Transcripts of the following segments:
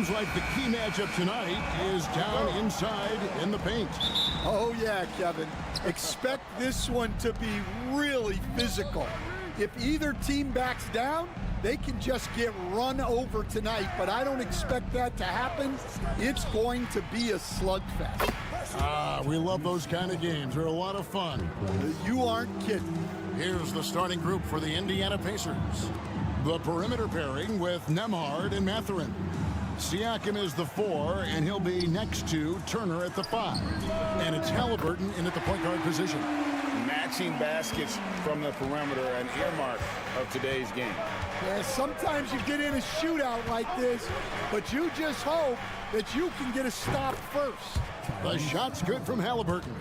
Seems like the key matchup tonight is down inside in the paint. Oh, yeah, Kevin. Expect this one to be really physical. If either team backs down, they can just get run over tonight, but I don't expect that to happen. It's going to be a slugfest. We love those kind of games. They're a lot of fun. You aren't kidding. Here's the starting group for the Indiana Pacers. The perimeter pairing with Nembhard and Mathurin. Siakam is the 4, and he'll be next to Turner at the 5. And it's Halliburton in at the point guard position. Matching baskets from the perimeter, an earmark of today's game. Yeah, sometimes you get in a shootout like this, but you just hope that you can get a stop first. The shot's good from Halliburton.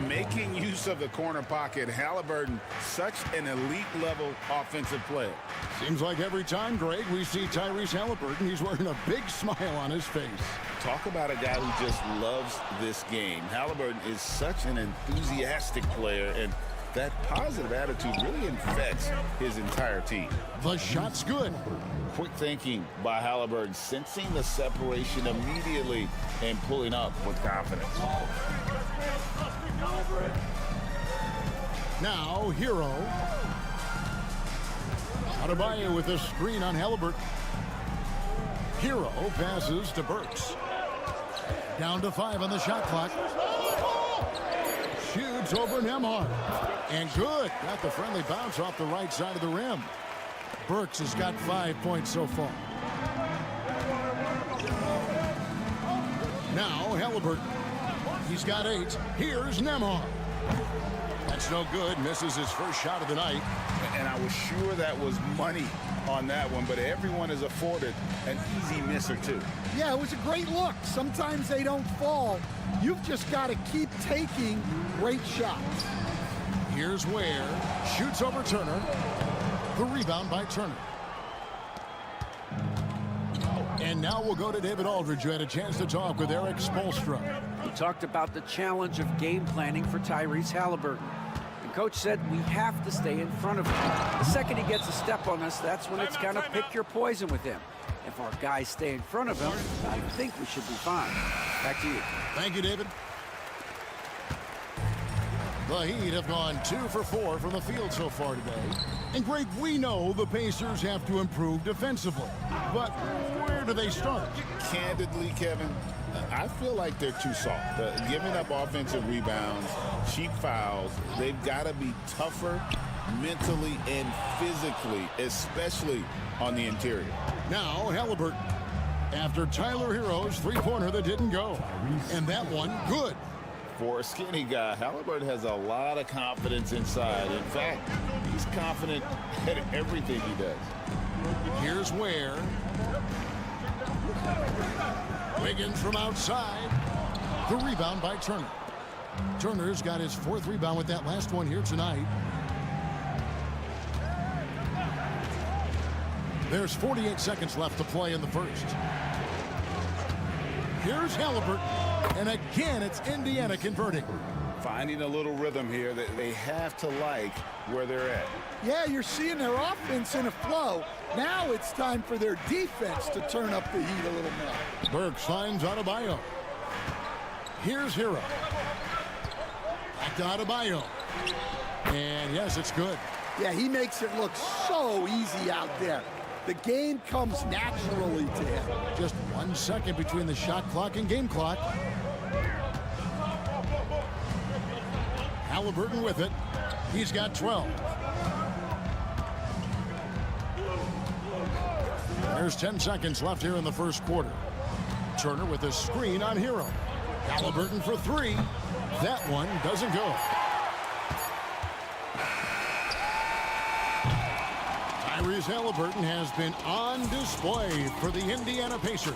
Making use of the corner pocket, Halliburton, such an elite-level offensive player. Seems like every time, Greg, we see Tyrese Halliburton, he's wearing a big smile on his face. Talk about a guy who just loves this game. Halliburton is such an enthusiastic player, and that positive attitude really infects his entire team. The shot's good. Quick thinking by Halliburton, sensing the separation immediately and pulling up with confidence. Now, Hero. Adebayo with a screen on Halliburton. Hero passes to Burks. Down to 5 on the shot clock. Shoots over Nembhard. And good. Got the friendly bounce off the right side of the rim. Burks has got 5 points so far. Now Halliburton. He's got 8. Here's Nembhard. That's no good. Misses his first shot of the night. And I was sure that was money on that one, but everyone is afforded an easy miss or two. Yeah, it was a great look. Sometimes they don't fall. You've just got to keep taking great shots. Here's Ware. Shoots over Turner. The rebound by Turner. And now we'll go to David Aldridge, who had a chance to talk with Eric Spoelstra. He talked about the challenge of game planning for Tyrese Halliburton. The coach said we have to stay in front of him. The second he gets a step on us, that's when it's kind of pick your poison with him. If our guys stay in front of him, I think we should be fine. Back to you. Thank you, David. The Heat have gone 2 for 4 from the field so far today. And Greg, we know the Pacers have to improve defensively. But where do they start? Candidly, Kevin, I feel like they're too soft. Giving up offensive rebounds, cheap fouls, they've got to be tougher mentally and physically, especially on the interior. Now Halliburton. After Tyler Hero's three-pointer that didn't go. And that one, good. For a skinny guy, Halliburton has a lot of confidence inside. In fact, he's confident at everything he does. Here's Ware. Wiggins from outside. The rebound by Turner. Turner's got his 4th rebound with that last one here tonight. There's 48 seconds left to play in the first. Here's Halliburton. And again, it's Indiana converting. Finding a little rhythm here that they have to like where they're at. Yeah, you're seeing their offense in a flow. Now it's time for their defense to turn up the heat a little more. Burks finds Adebayo. Here's Hero. Back to Adebayo. And yes, it's good. Yeah, he makes it look so easy out there. The game comes naturally to him. Just 1 second between the shot clock and game clock. Halliburton with it. He's got 12. There's 10 seconds left here in the first quarter. Turner with a screen on Hero. Halliburton for 3. That one doesn't go. Tyrese Halliburton has been on display for the Indiana Pacers.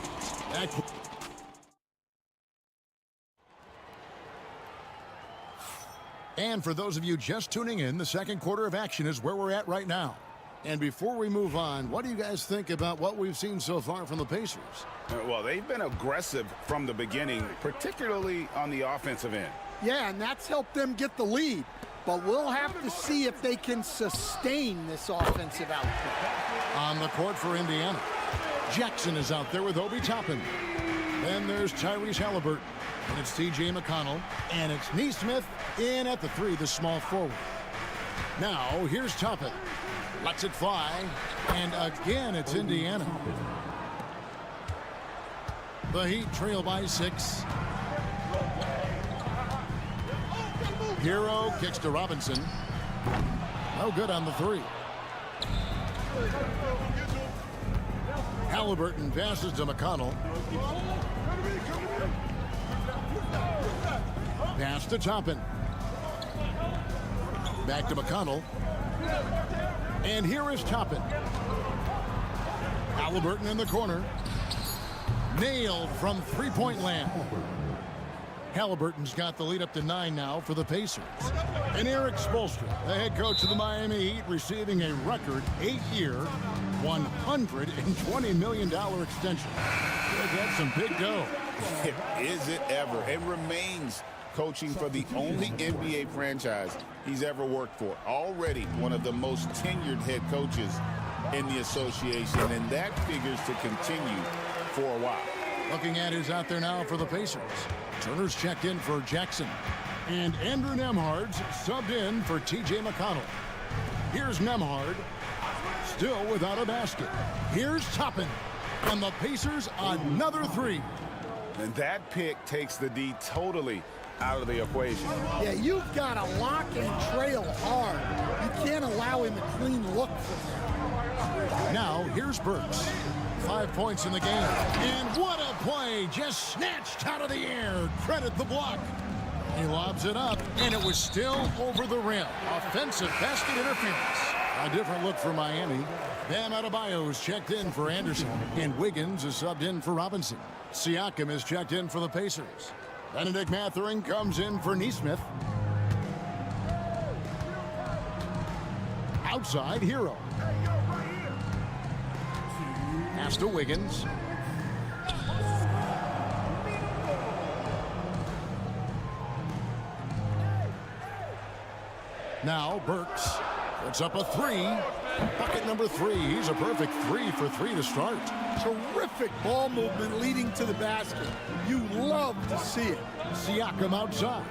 And for those of you just tuning in, the second quarter of action is where we're at right now. And before we move on, what do you guys think about what we've seen so far from the Pacers? Well, they've been aggressive from the beginning, particularly on the offensive end. Yeah, and that's helped them get the lead. But we'll have to see if they can sustain this offensive output. On the court for Indiana. Jackson is out there with Obi Toppin. Then there's Tyrese Halliburton. And it's T.J. McConnell. And it's Neesmith in at the 3, the small forward. Now, here's Toppin. Lets it fly. And again, it's Indiana. The Heat trail by 6. Hero kicks to Robinson. No good on the 3. Halliburton passes to McConnell. Pass to Toppin. Back to McConnell. And here is Toppin. Halliburton in the corner. Nailed from three-point land. Halliburton's got the lead up to 9 now for the Pacers. And Eric Spoelstra, the head coach of the Miami Heat, receiving a record 8-year, $120 million extension. That's some big dough. Is it ever? It remains coaching for the only NBA franchise he's ever worked for. Already one of the most tenured head coaches in the association, and that figures to continue for a while. Looking at who's out there now for the Pacers. Turner's checked in for Jackson. And Andrew Nembhard's subbed in for T.J. McConnell. Here's Nembhard, still without a basket. Here's Toppin. And the Pacers another 3. And that pick takes the D totally out of the equation. Yeah, you've got to lock and trail hard. You can't allow him a clean look from there. Now, here's Burks. 5 points in the game. And what a play. Just snatched out of the air. Credit the block. He lobs it up, and it was still over the rim. Offensive basket interference. A different look for Miami. Bam Adebayo's checked in for Anderson. And Wiggins is subbed in for Robinson. Siakam is checked in for the Pacers. Benedict Mathurin comes in for Neesmith. Outside, Hero. Pass to Wiggins. Now Burks puts up a 3. Bucket number 3. He's a perfect 3 for 3 to start. Terrific ball movement leading to the basket. You love to see it. Siakam outside.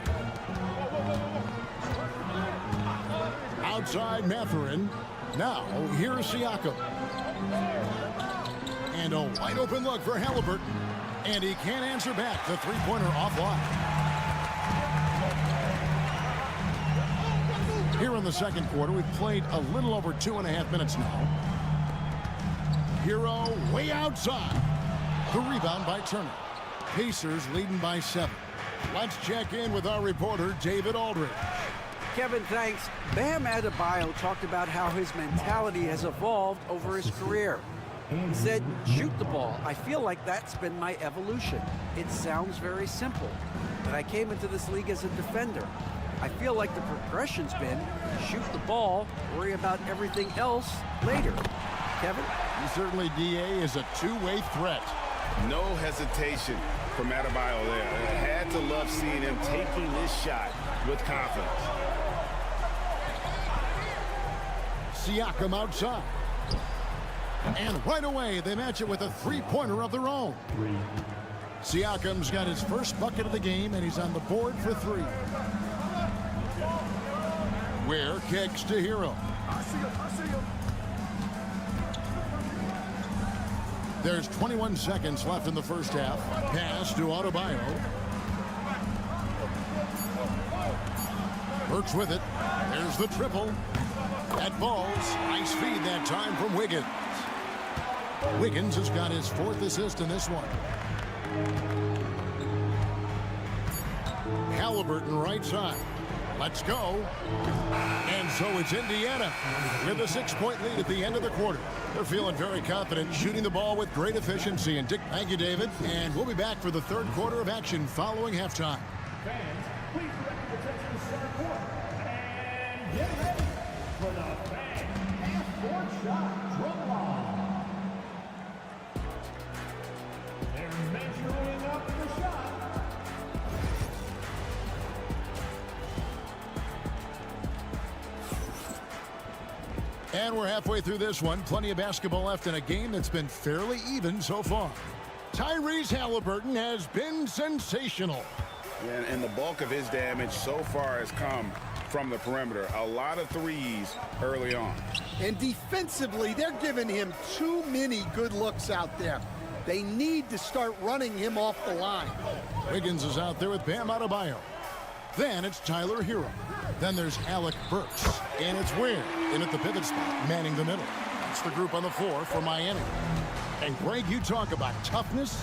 Outside Mathurin. Now here's Siakam. And a wide open look for Halliburton. And he can't answer back. The three-pointer offline. Here in the second quarter, we've played a little over 2.5 minutes now. Hero way outside. The rebound by Turner. Pacers leading by 7. Let's check in with our reporter, David Aldridge. Kevin, thanks. Bam Adebayo talked about how his mentality has evolved over his career. He said, shoot the ball. I feel like that's been my evolution. It sounds very simple, but I came into this league as a defender. I feel like the progression's been shoot the ball, worry about everything else later. Kevin? Certainly, D.A. is a two-way threat. No hesitation from Adebayo there. I had to love seeing him taking this shot with confidence. Siakam outside. And right away, they match it with a three-pointer of their own. Siakam's got his first bucket of the game, and he's on the board for 3. Ware kicks to Hero. There's 21 seconds left in the first half. Pass to Adebayo. Burks with it. There's the triple. That falls. Nice feed that time from Wiggins. Wiggins has got his 4th assist in this one. Halliburton right side. Let's go. And so it's Indiana with a 6-point lead at the end of the quarter. They're feeling very confident, shooting the ball with great efficiency. And Dick, thank you, David. And we'll be back for the third quarter of action following halftime. Fans, please direct your attention to center court. And get ready for the fan half-court shot drum line. They're measuring up the shot. And we're halfway through this one. Plenty of basketball left in a game that's been fairly even so far. Tyrese Halliburton has been sensational. And the bulk of his damage so far has come from the perimeter. A lot of threes early on. And defensively, they're giving him too many good looks out there. They need to start running him off the line. Wiggins is out there with Bam Adebayo. Then it's Tyler Hero. Then there's Alec Burks. And it's Ware in at the pivot spot, manning the middle. That's the group on the floor for Miami. And Greg, you talk about toughness,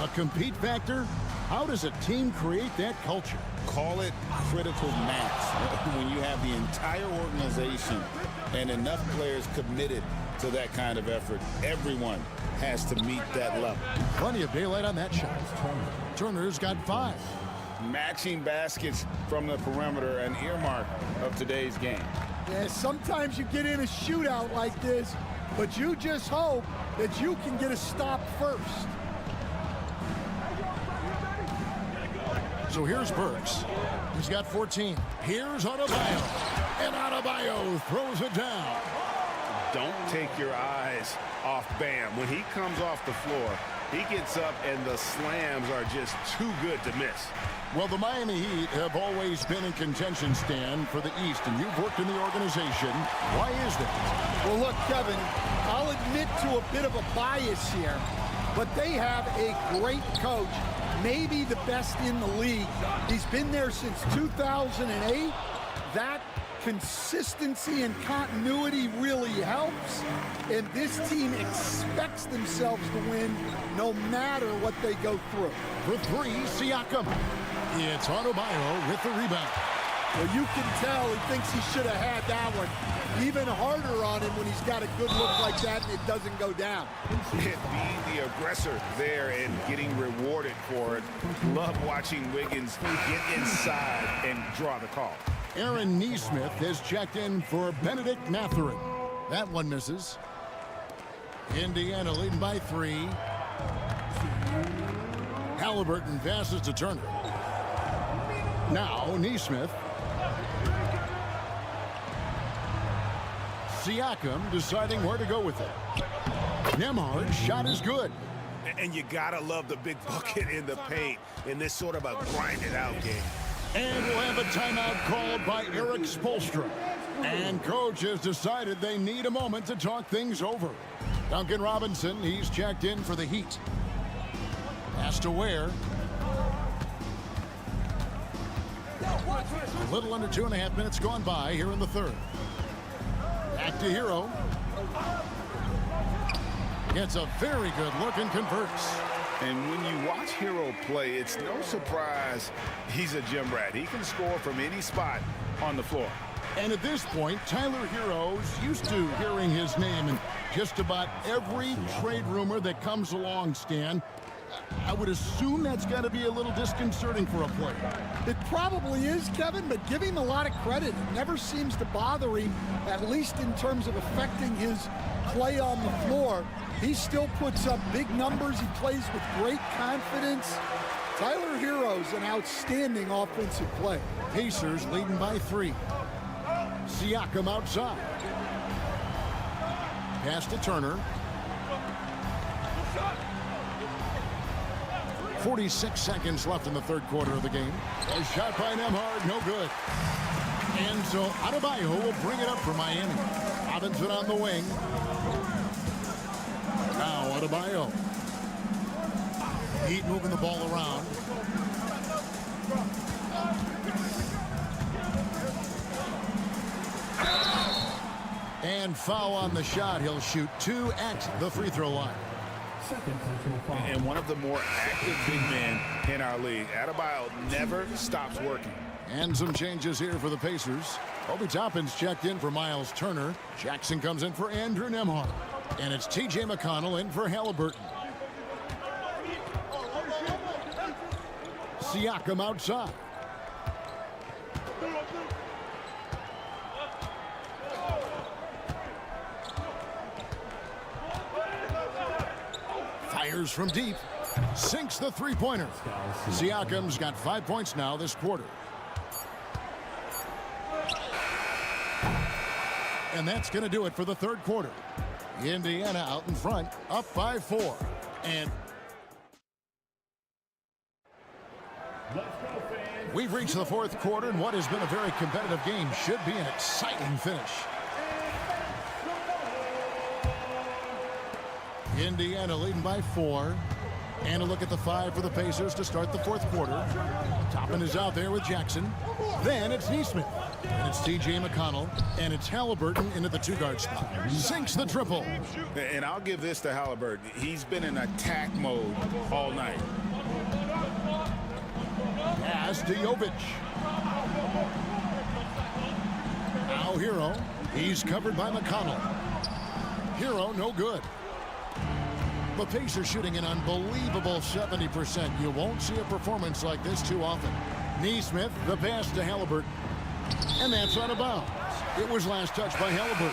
a compete factor. How does a team create that culture? Call it critical mass. When you have the entire organization and enough players committed to that kind of effort, everyone has to meet that level. Plenty of daylight on that shot. Turner's got 5. Matching baskets from the perimeter, an earmark of today's game. Yeah, sometimes you get in a shootout like this, but you just hope that you can get a stop first. So here's Burks. He's got 14. Here's Adebayo. And Adebayo throws it down. Don't take your eyes off Bam. When he comes off the floor, he gets up and the slams are just too good to miss. Well, the Miami Heat have always been in contention, Stan, for the East, and you've worked in the organization. Why is that? Well, look, Kevin, I'll admit to a bit of a bias here, but they have a great coach, maybe the best in the league. He's been there since 2008. That consistency and continuity really helps, and this team expects themselves to win no matter what they go through. For 3, Siakam. It's Adebayo with the rebound. Well, you can tell he thinks he should have had that one. Even harder on him when he's got a good look like that and it doesn't go down. Be the aggressor there and getting rewarded for it. Love watching Wiggins get inside and draw the call. Aaron Nesmith has checked in for Benedict Mathurin. That one misses. Indiana leading by 3. Halliburton passes to Turner. Now Nesmith. Siakam deciding where to go with it. Nembhard's shot is good. And you gotta love the big bucket in the paint in this sort of a grinded-out game. And we'll have a timeout called by Eric Spoelstra. And coach has decided they need a moment to talk things over. Duncan Robinson, he's checked in for the Heat. Pass to Ware. A little under 2.5 minutes gone by here in the third. Back to Hero. Gets a very good look and converts. And when you watch Hero play, it's no surprise he's a gym rat. He can score from any spot on the floor. And at this point, Tyler Hero's used to hearing his name in just about every trade rumor that comes along, Stan. I would assume that's got to be a little disconcerting for a player. It probably is, Kevin, but give him a lot of credit. It never seems to bother him, at least in terms of affecting his play on the floor. He still puts up big numbers. He plays with great confidence. Tyler Hero's an outstanding offensive player. Pacers leading by 3. Siakam outside. Pass to Turner. 46 seconds left in the third quarter of the game. A shot by Nembhard, no good. And so Adebayo will bring it up for Miami. Robinson on the wing. Now Adebayo. Heat moving the ball around. And foul on the shot. He'll shoot 2 at the free throw line. And one of the more active big men in our league. Adebayo never stops working. And some changes here for the Pacers. Obi Toppin's checked in for Miles Turner. Jackson comes in for Andrew Nembhard. And it's T.J. McConnell in for Halliburton. Siakam outside. Fires from deep. Sinks the three-pointer. Siakam's got 5 points now this quarter. And that's going to do it for the third quarter. Indiana out in front, up by 4. And we've reached the fourth quarter, and what has been a very competitive game should be an exciting finish. Indiana leading by 4. And a look at the 5 for the Pacers to start the fourth quarter. Toppin is out there with Jackson. Then it's Neesmith. And it's T.J. McConnell. And it's Halliburton into the 2-guard spot. Sinks the triple. And I'll give this to Halliburton. He's been in attack mode all night. Pass to Jovic. Now Hero. He's covered by McConnell. Hero no good. The Pacers shooting an unbelievable 70%. You won't see a performance like this too often. Neesmith, the pass to Halliburton. And that's out of bounds. It was last touched by Halliburton.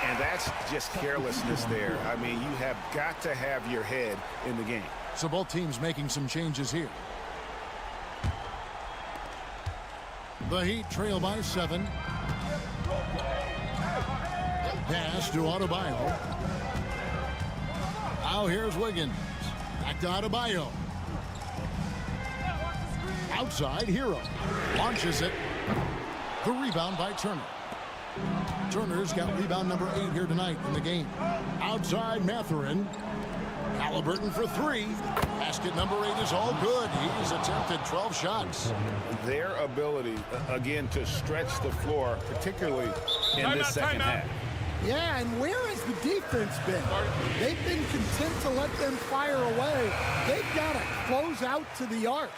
And that's just carelessness there. I mean, you have got to have your head in the game. So both teams making some changes here. The Heat trail by 7. Pass to Adebayo. Now here's Wiggins. Back to Adebayo. Outside, Hero. Launches it. The rebound by Turner. Turner's got rebound number 8 here tonight in the game. Outside, Mathurin. Halliburton for 3. Basket number 8 is all good. He's attempted 12 shots. Their ability, again, to stretch the floor, particularly in this second half. Yeah, and where has the defense been? They've been content to let them fire away. They've got to close out to the arc.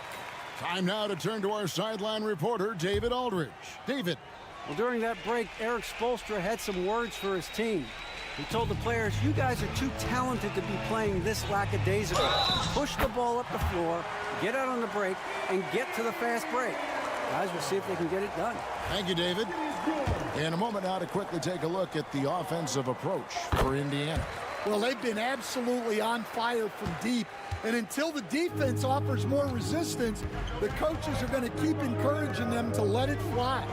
Time now to turn to our sideline reporter, David Aldridge. David. Well, during that break, Eric Spoelstra had some words for his team. He told the players, you guys are too talented to be playing this lackadaisical. Push the ball up the floor, get out on the break, and get to the fast break. Guys, we'll see if they can get it done. Thank you, David. In a moment now to quickly take a look at the offensive approach for Indiana. Well, they've been absolutely on fire from deep. And until the defense offers more resistance, the coaches are going to keep encouraging them to let it fly.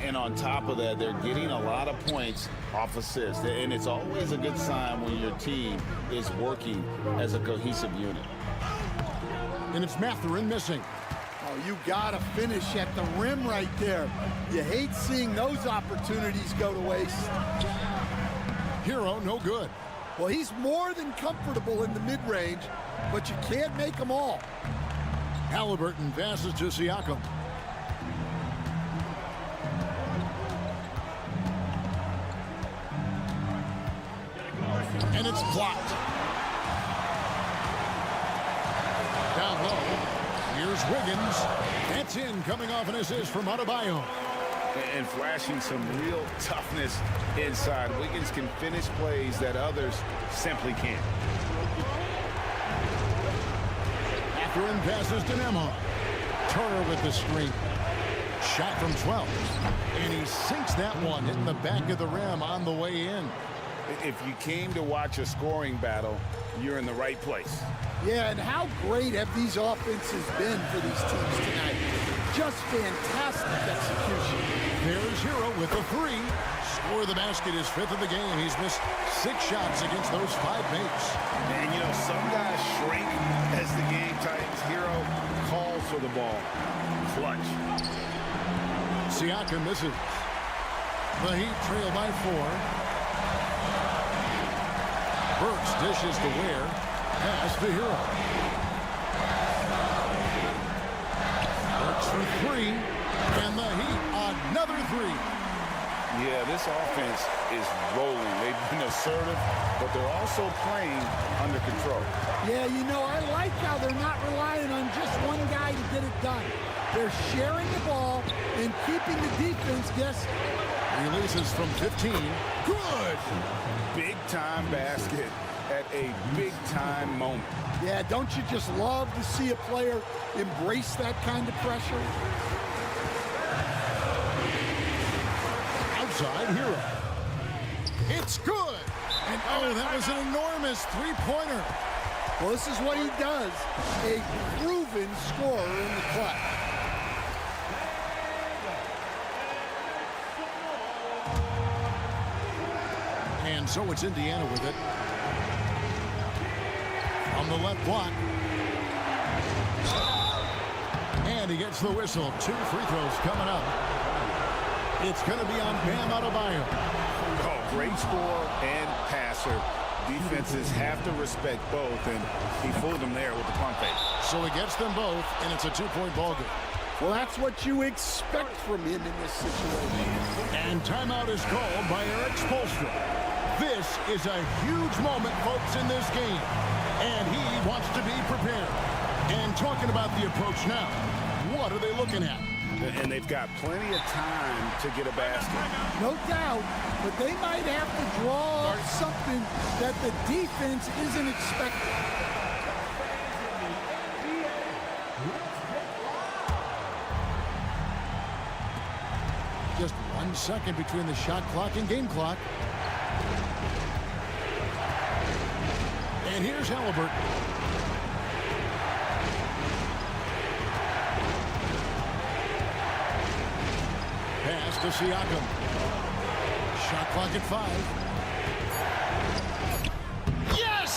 And on top of that, they're getting a lot of points off assists. And it's always a good sign when your team is working as a cohesive unit. And it's Mathurin missing. Oh, you got to finish at the rim right there. You hate seeing those opportunities go to waste. Hero, no good. Well, he's more than comfortable in the mid-range, but you can't make them all. Halliburton passes to Siakam. And it's blocked. Down low. Here's Wiggins. That's in, coming off an assist from Adebayo. And flashing some real toughness inside. Wiggins can finish plays that others simply can't. Mathurin passes to Nemo. Turner with the screen. Shot from 12. And he sinks that one, hitting the back of the rim on the way in. If you came to watch a scoring battle, you're in the right place. Yeah, and how great have these offenses been for these teams tonight? Just fantastic execution. There's Hero with the 3. Score the basket, his 5th of the game. He's missed 6 shots against those 5 mates. And, you know, some guys shrink as the game tightens. Hero calls for the ball. Clutch. Siakam misses. The Heat trail by 4. Burks dishes to Ware. Pass to Hero. Burks for 3. And the Heat, another 3. Yeah, this offense is rolling. They've been assertive, but they're also playing under control. Yeah, you know, I like how they're not relying on just one guy to get it done. They're sharing the ball and keeping the defense guessing. Releases from 15. Good. Big-time basket at a big-time moment. Yeah, don't you just love to see a player embrace that kind of pressure? Outside, Hero. It's good. And oh, that was an enormous 3-pointer. Well, this is what he does. A proven scorer in the clutch. And so it's Indiana with it. On the left block. And he gets the whistle. 2 free throws coming up. It's going to be on Bam Adebayo. Oh, great scorer and passer. Defenses have to respect both, and he fooled them there with the pump fake. So he gets them both, and it's a 2-point ball game. Well, that's what you expect from him in this situation. And timeout is called by Eric Spoelstra. This is a huge moment, folks, in this game. And he wants to be prepared. And talking about the approach now, what are they looking at? And they've got plenty of time to get a basket. No doubt, but they might have to draw something that the defense isn't expecting. Just 1 second between the shot clock and game clock. And here's Halliburton. Pass to Siakam. Shot clock at 5. Yes!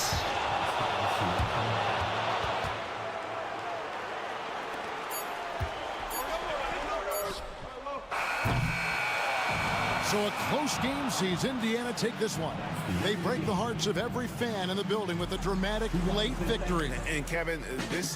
So a close game sees Indiana take this one. They break the hearts of every fan in the building with a dramatic late victory. And Kevin, this...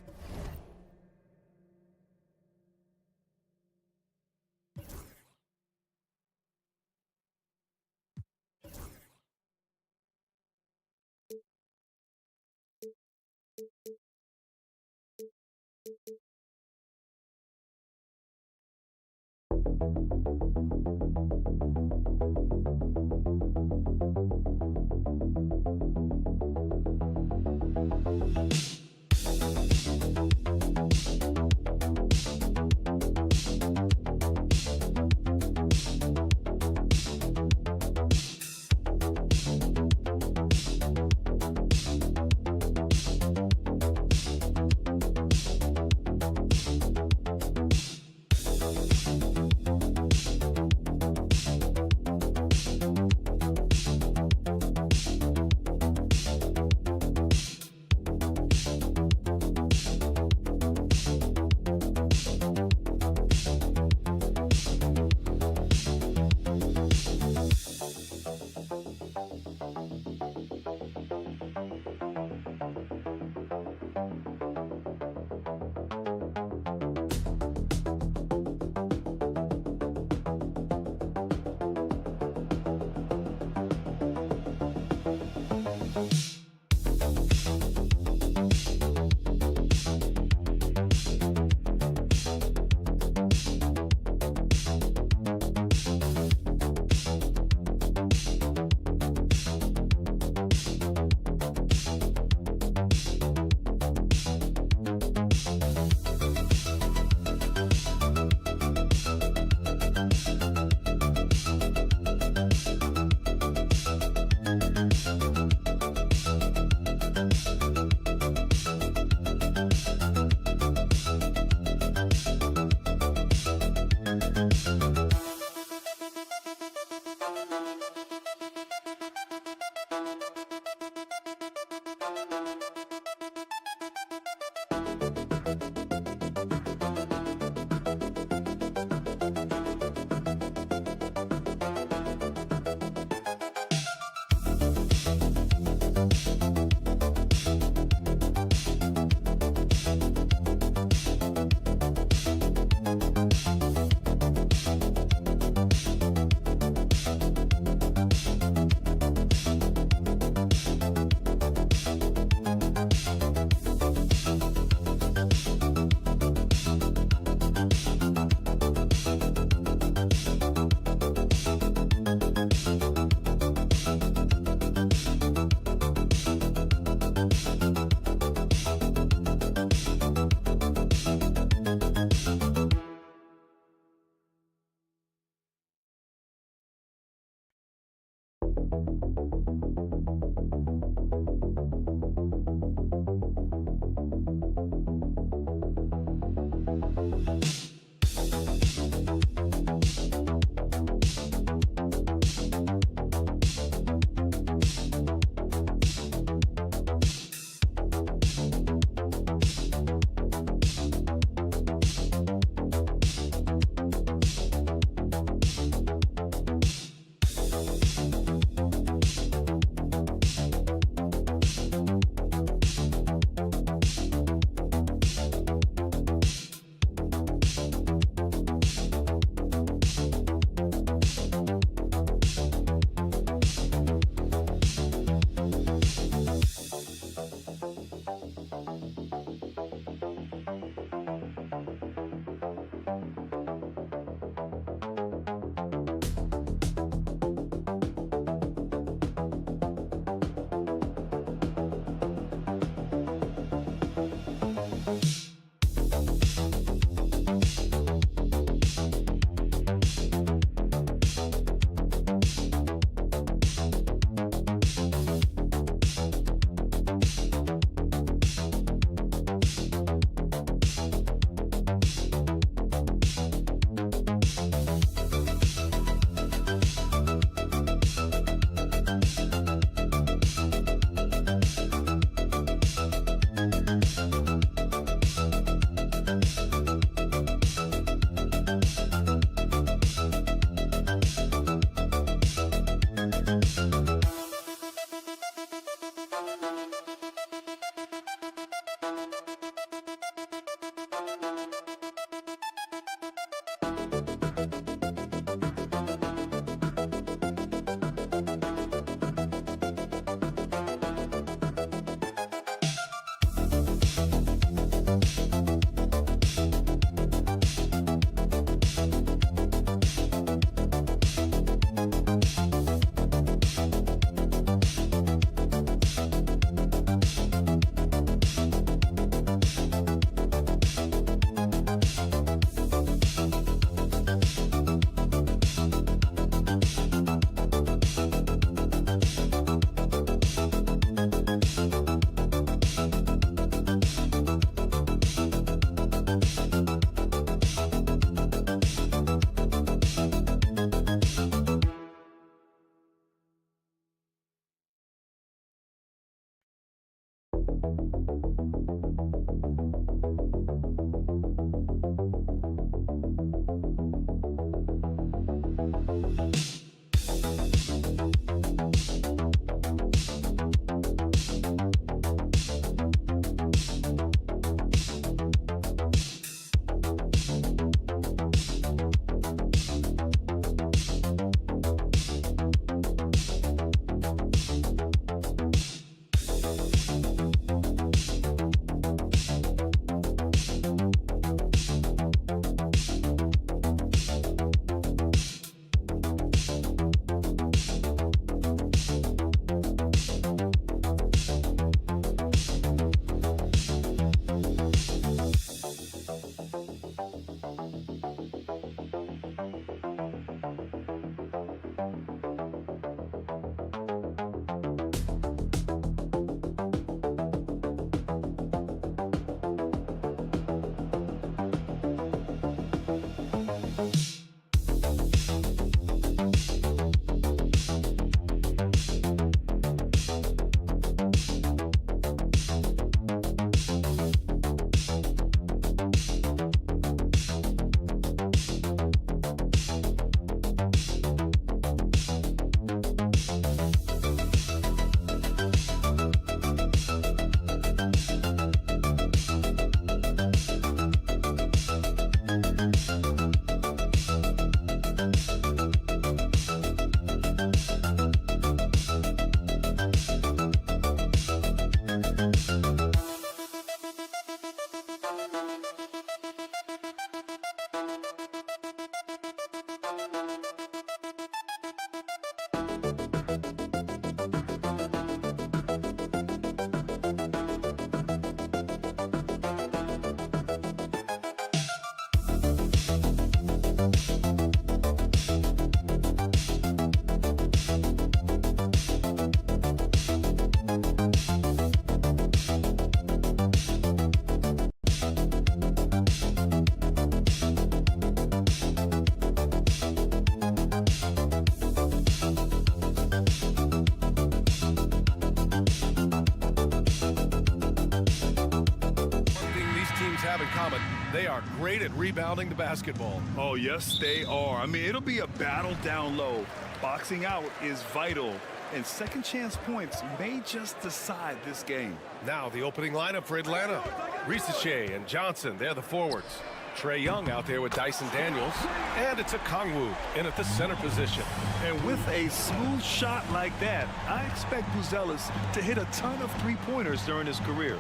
They are great at rebounding the basketball. Oh, yes, they are. I mean, it'll be a battle down low. Boxing out is vital, and second chance points may just decide this game. Now the opening lineup for Atlanta. Risachet and Johnson, they're the forwards. Trae Young out there with Dyson Daniels. And it's a Kongwu in at the center position. And with a smooth shot like that, I expect Buzelis to hit a ton of three-pointers during his career.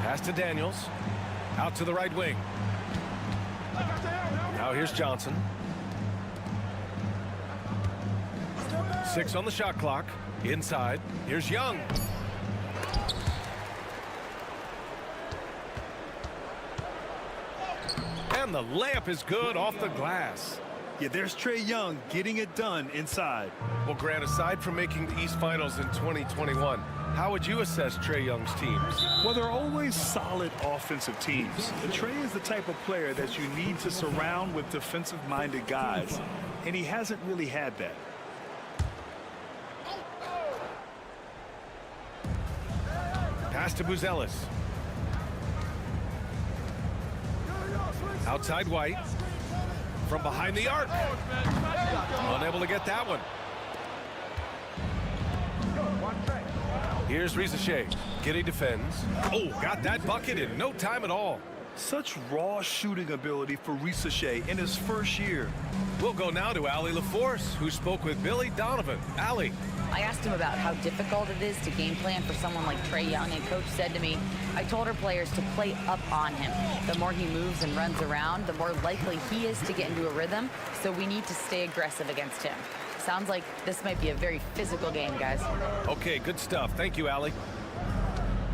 Pass to Daniels. Out to the right wing. Now here's Johnson. 6 on the shot clock. Inside. Here's Young. And the layup is good off the glass. Yeah, there's Trae Young getting it done inside. Well, Grant, aside from making the East Finals in 2021, how would you assess Trae Young's teams? Well, they're always solid offensive teams. Trae is the type of player that you need to surround with defensive-minded guys, and he hasn't really had that. Pass to Buzelis. Outside White. From behind the arc. Unable to get that one. Here's Risachet. Giddey defends. Oh, got that bucket in no time at all. Such raw shooting ability for Risachet in his first year. We'll go now to Allie LaForce, who spoke with Billy Donovan. Allie. I asked him about how difficult it is to game plan for someone like Trae Young, and Coach said to me, I told our players to play up on him. The more he moves and runs around, the more likely he is to get into a rhythm, so we need to stay aggressive against him. Sounds like this might be a very physical game, guys. Okay, good stuff. Thank you, Allie.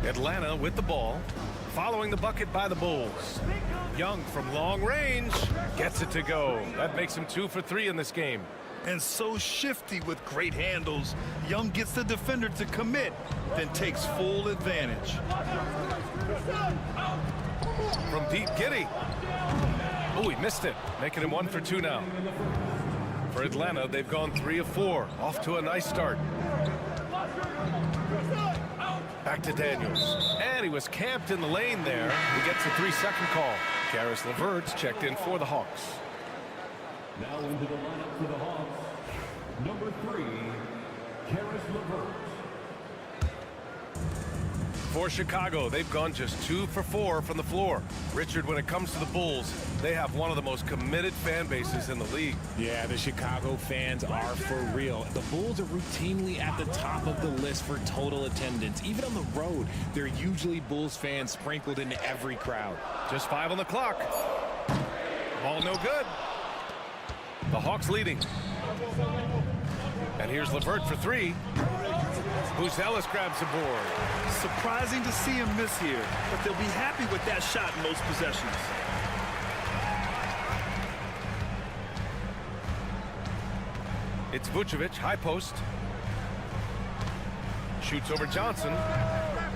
Atlanta with the ball, following the bucket by the Bulls. Young from long range gets it to go. That makes him 2 for 3 in this game. And so shifty with great handles. Young gets the defender to commit, then takes full advantage. From deep, Giddey. Oh, he missed it, making him 1 for 2 now. For Atlanta, they've gone 3 of 4, off to a nice start. Back to Daniels. And he was camped in the lane there. He gets a 3-second call. Caris LeVert's checked in for the Hawks. Now into the lineup for the Hawks, number 3, Caris LeVert. For Chicago, they've gone just 2 for 4 from the floor. Richard, when it comes to the Bulls, they have one of the most committed fan bases in the league. Yeah, the Chicago fans are for real. The Bulls are routinely at the top of the list for total attendance. Even on the road, there are usually Bulls fans sprinkled into every crowd. Just 5 on the clock. Ball no good. The Hawks leading. And here's LeVert for 3. Buzelis grabs the board. Surprising to see him miss here, but they'll be happy with that shot in most possessions. It's Vucevic, high post. Shoots over Johnson.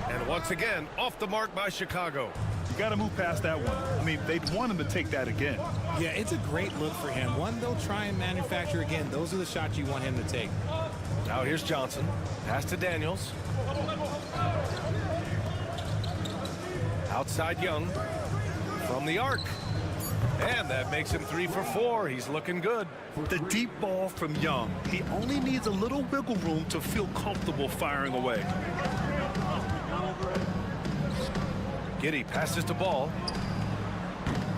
And once again, off the mark by Chicago. You got to move past that one. I mean, they'd want him to take that again. Yeah, it's a great look for him. One they'll try and manufacture again. Those are the shots you want him to take. Now here's Johnson. Pass to Daniels. Outside Young. From the arc. And that makes him 3 for 4. He's looking good. The deep ball from Young. He only needs a little wiggle room to feel comfortable firing away. Giddey passes to Ball.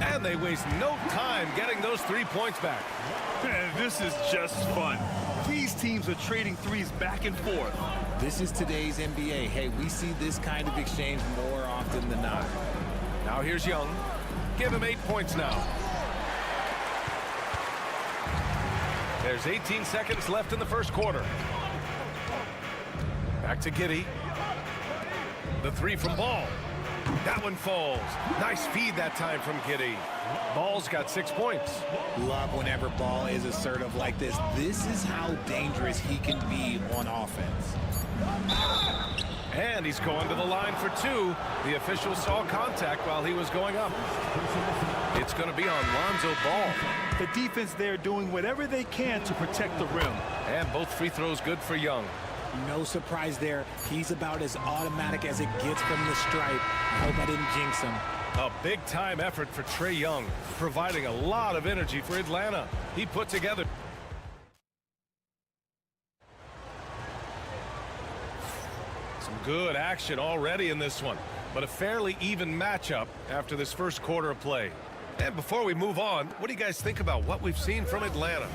And they waste no time getting those 3 points back. Man, this is just fun. These teams are trading threes back and forth. This is today's NBA. Hey, we see this kind of exchange more often than not. Now here's Young. Give him 8 points now. There's 18 seconds left in the first quarter. Back to Giddey. The 3 from Ball. That one falls. Nice feed that time from Giddey. Ball's got 6 points. Love whenever Ball is assertive like this. This is how dangerous he can be on offense. And he's going to the line for 2. The official saw contact while he was going up. It's going to be on Lonzo Ball. The defense there doing whatever they can to protect the rim. And both free throws good for Young. No surprise there. He's about as automatic as it gets from the stripe. I hope I didn't jinx him. A big-time effort for Trae Young, providing a lot of energy for Atlanta. He put together some good action already in this one, but a fairly even matchup after this first quarter of play. And before we move on, what do you guys think about what we've seen from Atlanta?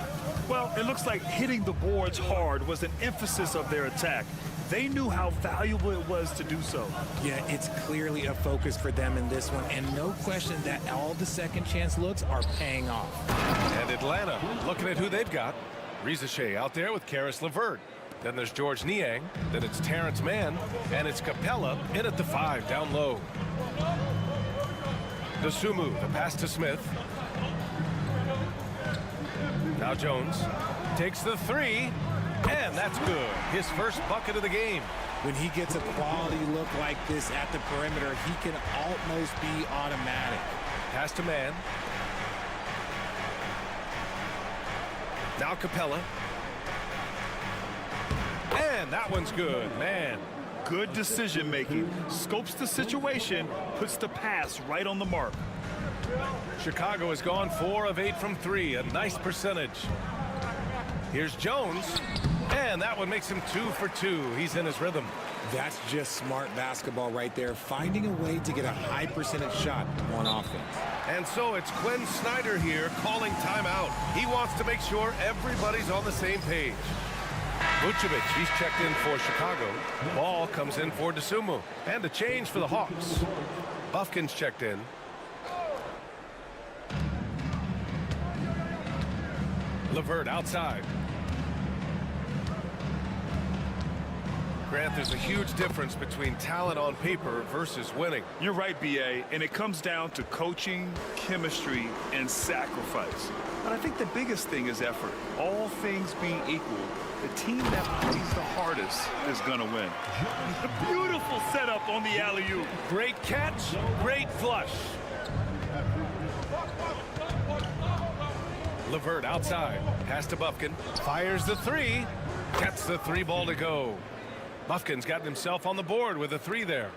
Well, it looks like hitting the boards hard was an emphasis of their attack. They knew how valuable it was to do so. Yeah, it's clearly a focus for them in this one, and no question that all the second chance looks are paying off. And Atlanta, looking at who they've got. Rizachet out there with Karis LeVert. Then there's George Niang. Then it's Terrence Mann. And it's Capella in at the 5 down low. Dosunmu, the pass to Smith. Now Jones takes the 3. And that's good. His first bucket of the game. When he gets a quality look like this at the perimeter, he can almost be automatic. Pass to Mann. Now Capella. And that one's good, man. Good decision making. Scopes the situation, puts the pass right on the mark. Chicago has gone 4 of 8 from 3, a nice percentage. Here's Jones, and that one makes him 2 for 2. He's in his rhythm. That's just smart basketball right there, finding a way to get a high percentage shot on offense. And so it's Quinn Snyder here calling timeout. He wants to make sure everybody's on the same page. Vucevic, he's checked in for Chicago. Ball comes in for Dosunmu. And a change for the Hawks. Buffkin's checked in. LeVert outside. Grant, there's a huge difference between talent on paper versus winning. You're right, B.A., and it comes down to coaching, chemistry, and sacrifice. But I think the biggest thing is effort. All things being equal, the team that plays the hardest is going to win. Beautiful setup on the alley-oop. Great catch, great flush. LeVert outside, pass to Buffkin, fires the 3, gets the 3 ball to go. Buffkin's gotten himself on the board with a 3 there.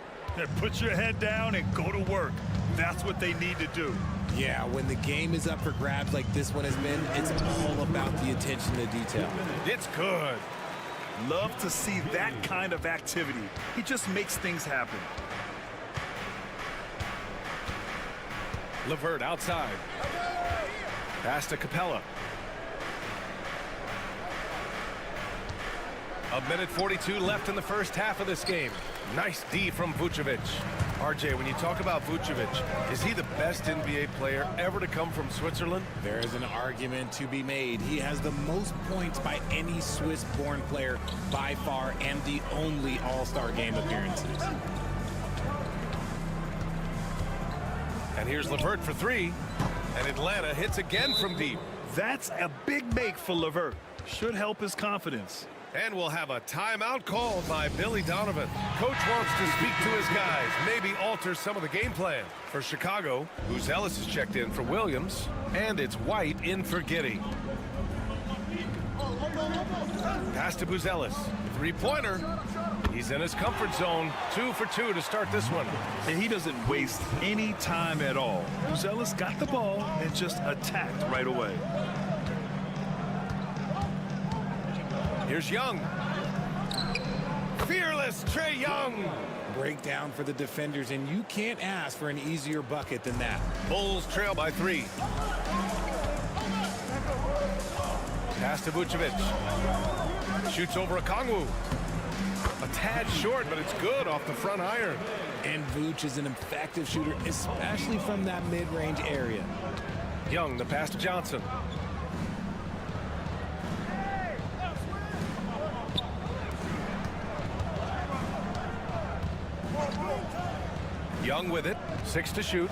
Put your head down and go to work. That's what they need to do. Yeah, when the game is up for grabs like this one has been, it's all about the attention to detail. It's good. Love to see that kind of activity. He just makes things happen. LeVert outside. Pass to Capella. A minute 42 left in the first half of this game. Nice D from Vucevic. RJ, when you talk about Vucevic, is he the best NBA player ever to come from Switzerland? There is an argument to be made. He has the most points by any Swiss-born player by far and the only All-Star game appearances. And here's LeVert for 3. And Atlanta hits again from deep. That's a big make for LeVert. Should help his confidence. And we'll have a timeout called by Billy Donovan. Coach wants to speak to his guys, maybe alter some of the game plan. For Chicago, Buzelis is checked in for Williams, and it's White in for Giddey. Pass to Buzelis. 3-pointer. He's in his comfort zone. 2 for 2 to start this one. And he doesn't waste any time at all. Buzelis got the ball and just attacked right away. Here's Young. Fearless Trae Young. Breakdown for the defenders, and you can't ask for an easier bucket than that. Bulls trail by 3. Pass to Vucevic. Shoots over Okongwu. A tad short, but it's good off the front iron. And Vooch is an effective shooter, especially from that mid-range area. Young, the pass to Johnson. Young with it, 6 to shoot.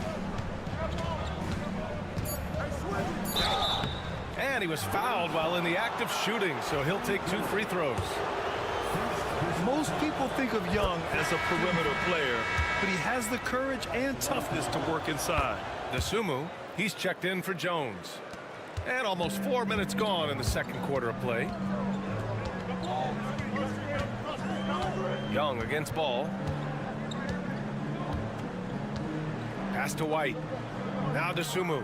And he was fouled while in the act of shooting, so he'll take 2 free throws. Most people think of Young as a perimeter player, but he has the courage and toughness to work inside. Dosunmu, he's checked in for Jones. And almost 4 minutes gone in the second quarter of play. Young against Ball. Pass to White. Now to Sumu.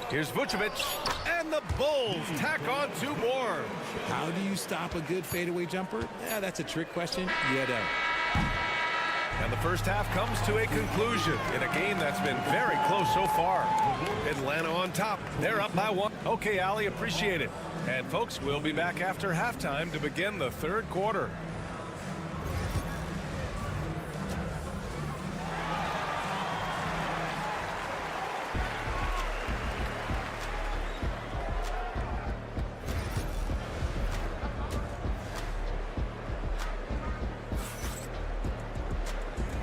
Here's Vucevic, and the Bulls tack on 2 more. How do you stop a good fadeaway jumper? Yeah, that's a trick question. You don't. And the first half comes to a conclusion in a game that's been very close so far. Atlanta on top. They're up by 1. Okay, Allie, appreciate it. And folks, we'll be back after halftime to begin the third quarter.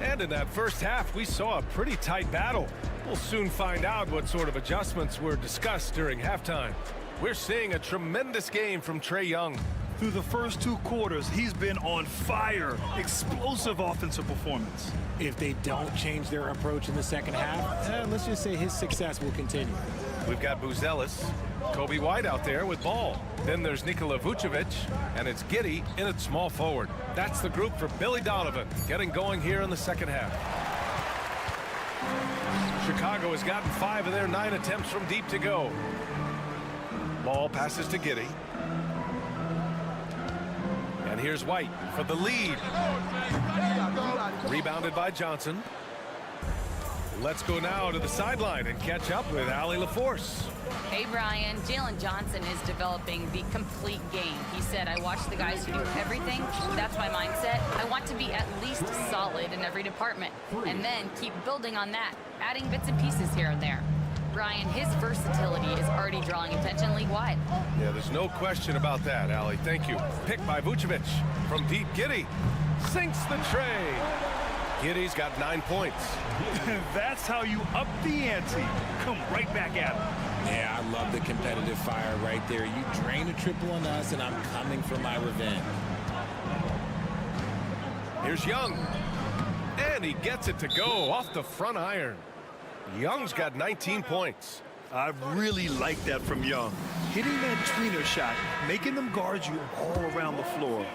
And in that first half, we saw a pretty tight battle. We'll soon find out what sort of adjustments were discussed during halftime. We're seeing a tremendous game from Trae Young. Through the first 2 quarters, he's been on fire. Explosive offensive performance. If they don't change their approach in the second half, let's just say his success will continue. We've got Buzelis, Kobe White out there with ball. Then there's Nikola Vucevic, and it's Giddey in at small forward. That's the group for Billy Donovan, getting going here in the second half. Chicago has gotten 5 of their 9 attempts from deep to go. Ball passes to Giddey. And here's White for the lead. Rebounded by Johnson. Let's go now to the sideline and catch up with Allie LaForce. Hey, Brian. Jalen Johnson is developing the complete game. He said, I watch the guys who do everything. That's my mindset. I want to be at least solid in every department and then keep building on that, adding bits and pieces here and there. Brian, his versatility is already drawing attention league-wide. Yeah, there's no question about that, Allie. Thank you. Picked by Vucevic from deep. Giddey sinks the tray. Giddey's got 9 points. That's how you up the ante. Come right back at him. Yeah, I love the competitive fire right there. You drain a triple on us, and I'm coming for my revenge. Here's Young. And he gets it to go off the front iron. Young's got 19 points. I really like that from Young. Hitting that tweener shot, making them guard you all around the floor.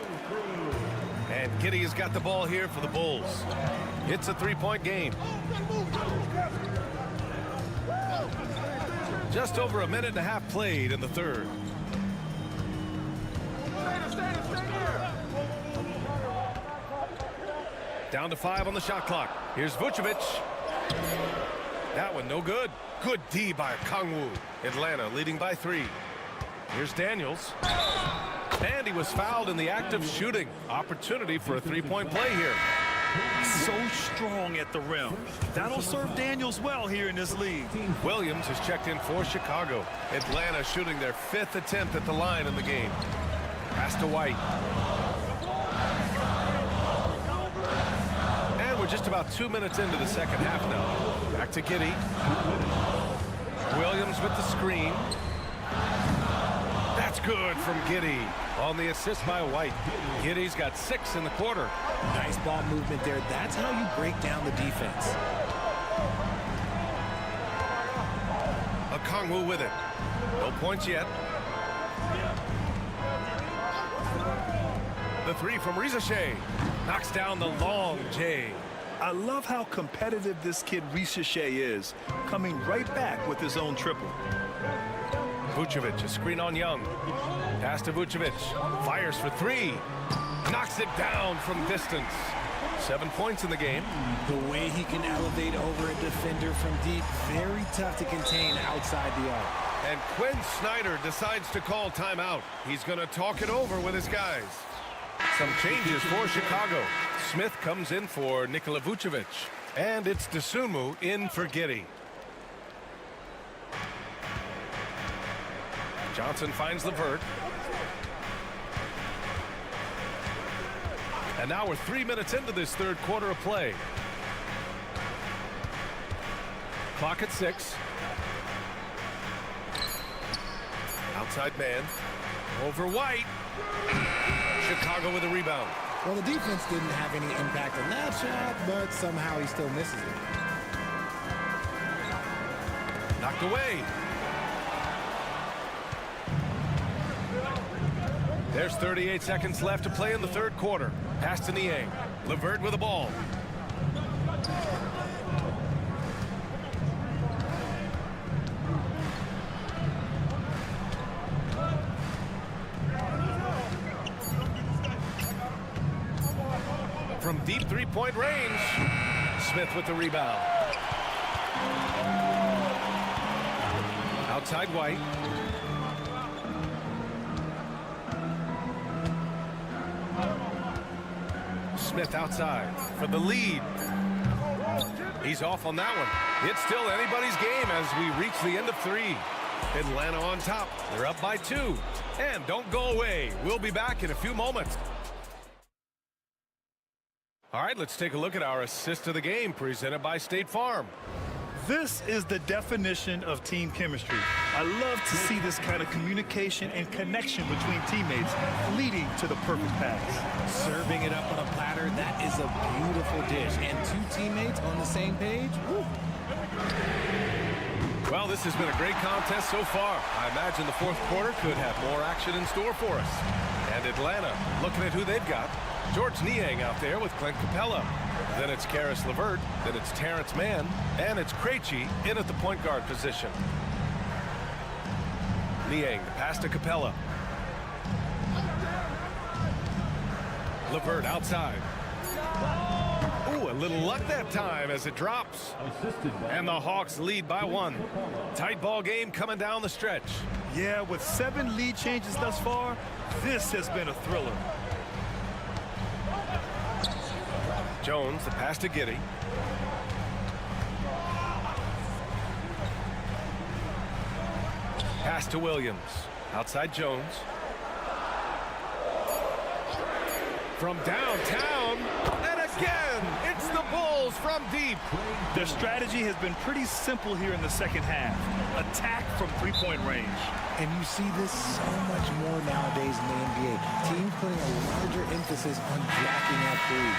And Giddey has got the ball here for the Bulls. It's a 3-point game. Just over a minute and a half played in the third. Down to 5 on the shot clock. Here's Vucevic. That one no good. Good D by Kongwu. Atlanta leading by 3. Here's Daniels. And he was fouled in the act of shooting. Opportunity for a 3-point play here. So strong at the rim. That'll serve Daniels well here in this league. Williams has checked in for Chicago. Atlanta shooting their 5th attempt at the line in the game. Pass to White. And we're just about 2 minutes into the second half now. Back to Giddey. Williams with the screen. That's good from Giddey on the assist by White. Giddey's got 6 in the quarter. Nice ball movement there. That's how you break down the defense. Okongwu with it. No points yet. The 3 from Rizachet. Knocks down the long J. I love how competitive this kid Rizachet is, coming right back with his own triple. Vucevic, a screen on Young. Pass to Vucevic. Fires for 3. Knocks it down from distance. 7 points in the game. The way he can elevate over a defender from deep, very tough to contain outside the arc. And Quinn Snyder decides to call timeout. He's going to talk it over with his guys. Some changes for Chicago. Smith comes in for Nikola Vucevic. And it's Dosunmu in for Giddey. Johnson finds Levert. And now we're 3 minutes into this third quarter of play. Clock at 6. Outside man. Over White. Chicago with a rebound. Well, the defense didn't have any impact on that shot, but somehow he still misses it. Knocked away. There's 38 seconds left to play in the third quarter. Pass to Niang. Levert with the ball. deep three-point range. Smith with the rebound. Outside White. Smith outside for the lead. He's off on that one. It's still anybody's game as we reach the end of 3. Atlanta on top. They're up by 2. And don't go away. We'll be back in a few moments. All right, let's take a look at our assist of the game presented by State Farm. This is the definition of team chemistry. I love to see this kind of communication and connection between teammates leading to the perfect pass. Serving it up on a platter, that is a beautiful dish. And 2 teammates on the same page, woo. Well, this has been a great contest so far. I imagine the 4th quarter could have more action in store for us. And Atlanta, looking at who they've got. George Niang out there with Clint Capella. Then it's Karis LeVert. Then it's Terrence Mann. And it's Krejci in at the point guard position. Niang, pass to Capella. LeVert outside. Ooh, a little luck that time as it drops. And the Hawks lead by 1. Tight ball game coming down the stretch. Yeah, with 7 lead changes thus far, this has been a thriller. Jones, the pass to Giddey. Pass to Williams. Outside Jones. From downtown. And again, it's the Bulls from deep. Their strategy has been pretty simple here in the second half. Attack from three-point range. And you see this so much more nowadays in the NBA. Teams putting a larger emphasis on jacking up threes.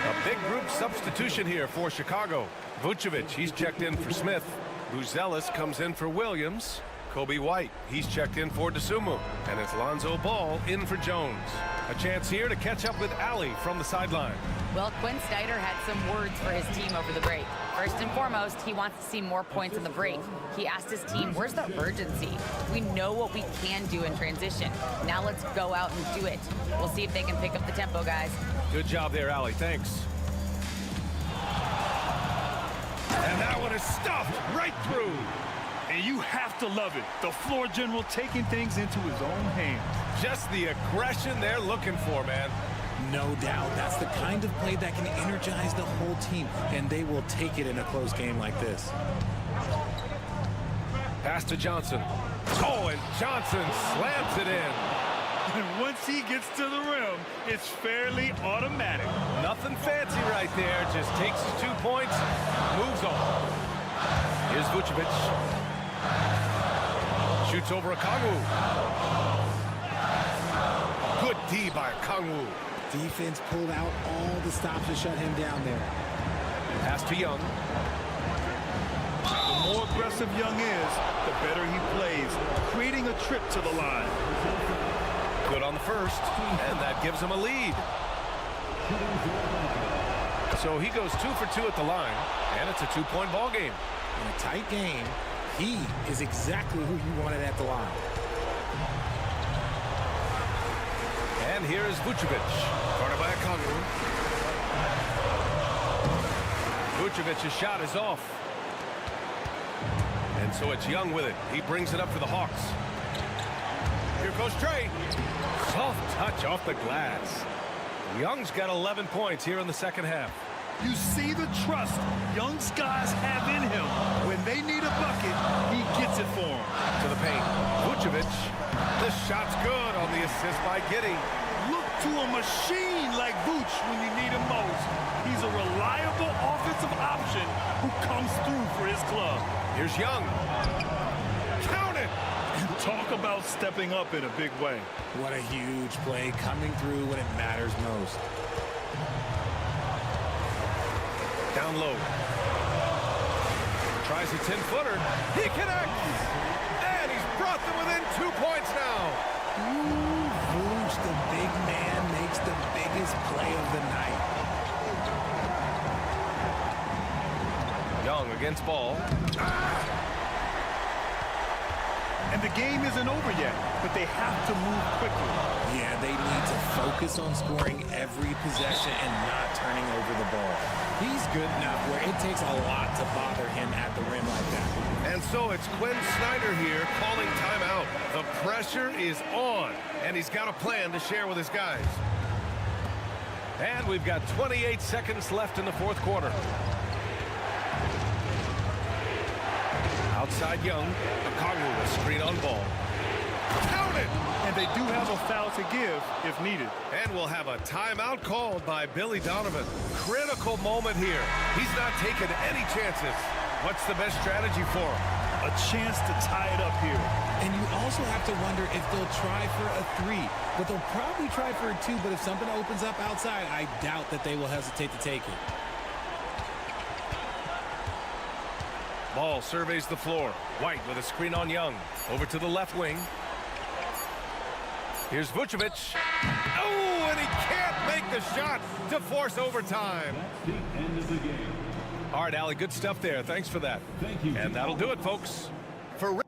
A big group substitution here for Chicago. Vucevic, he's checked in for Smith. Buzelis comes in for Williams. Kobe White, he's checked in for DeSumo. And it's Lonzo Ball in for Jones. A chance here to catch up with Allie from the sideline. Well, Quinn Snyder had some words for his team over the break. First and foremost, he wants to see more points in the break. He asked his team, where's the urgency? We know what we can do in transition. Now let's go out and do it. We'll see if they can pick up the tempo, guys. Good job there, Allie. Thanks. And that one is stuffed right through. And you have to love it. The floor general taking things into his own hands. Just the aggression they're looking for, man. No doubt. That's the kind of play that can energize the whole team, and they will take it in a close game like this. Pass to Johnson. Oh, and Johnson slams it in. And once he gets to the rim, it's fairly automatic. Nothing fancy right there. Just takes his 2 points, moves on. Here's Vucevic. Shoots over Okongwu. Good D by Okongwu. Defense pulled out all the stops to shut him down there. Pass to Young. The more aggressive Young is, the better he plays, creating a trip to the line. Good on the first, and that gives him a lead. So he goes 2 for 2 at the line, and it's a 2-point ball game. In a tight game, he is exactly who you wanted at the line. And here is Vucevic, guarded by Okongwu. Vucevic's shot is off. And so it's Young with it. He brings it up for the Hawks. Here goes Trey. Soft touch off the glass. Young's got 11 points here in the second half. You see the trust Young's guys have in him. When they need a bucket, he gets it for them. To the paint. Vucevic. The shot's good on the assist by Giddey. Look to a machine like Vooch when you need him most. He's a reliable offensive option who comes through for his club. Here's Young. Count it! Talk about stepping up in a big way. What a huge play, coming through when it matters most. Down low. Tries a 10-footer. He connects! And he's brought them within 2 points now. Ooh, Vooch, the big man, makes the biggest play of the night. Young against Ball. And the game isn't over yet, but they have to move quickly. Yeah, they need to focus on scoring every possession and not turning over the ball. He's good enough where it takes a lot to bother him at the rim like that. And so it's Quinn Snyder here calling timeout. The pressure is on, and he's got a plan to share with his guys. And we've got 28 seconds left in the fourth quarter. Outside Young, Okongwu, a screen on ball. Count it! And they do have a foul to give if needed. And we'll have a timeout called by Billy Donovan. Critical moment here. He's not taking any chances. What's the best strategy for him? A chance to tie it up here. And you also have to wonder if they'll try for a 3. But they'll probably try for a 2. But if something opens up outside, I doubt that they will hesitate to take it. Ball surveys the floor. White with a screen on Young. Over to the left wing. Here's Vucevic. Oh, and he can't make the shot to force overtime. That's the end of the game. All right, Allie, good stuff there. Thanks for that. Thank you. And that'll do it, folks. For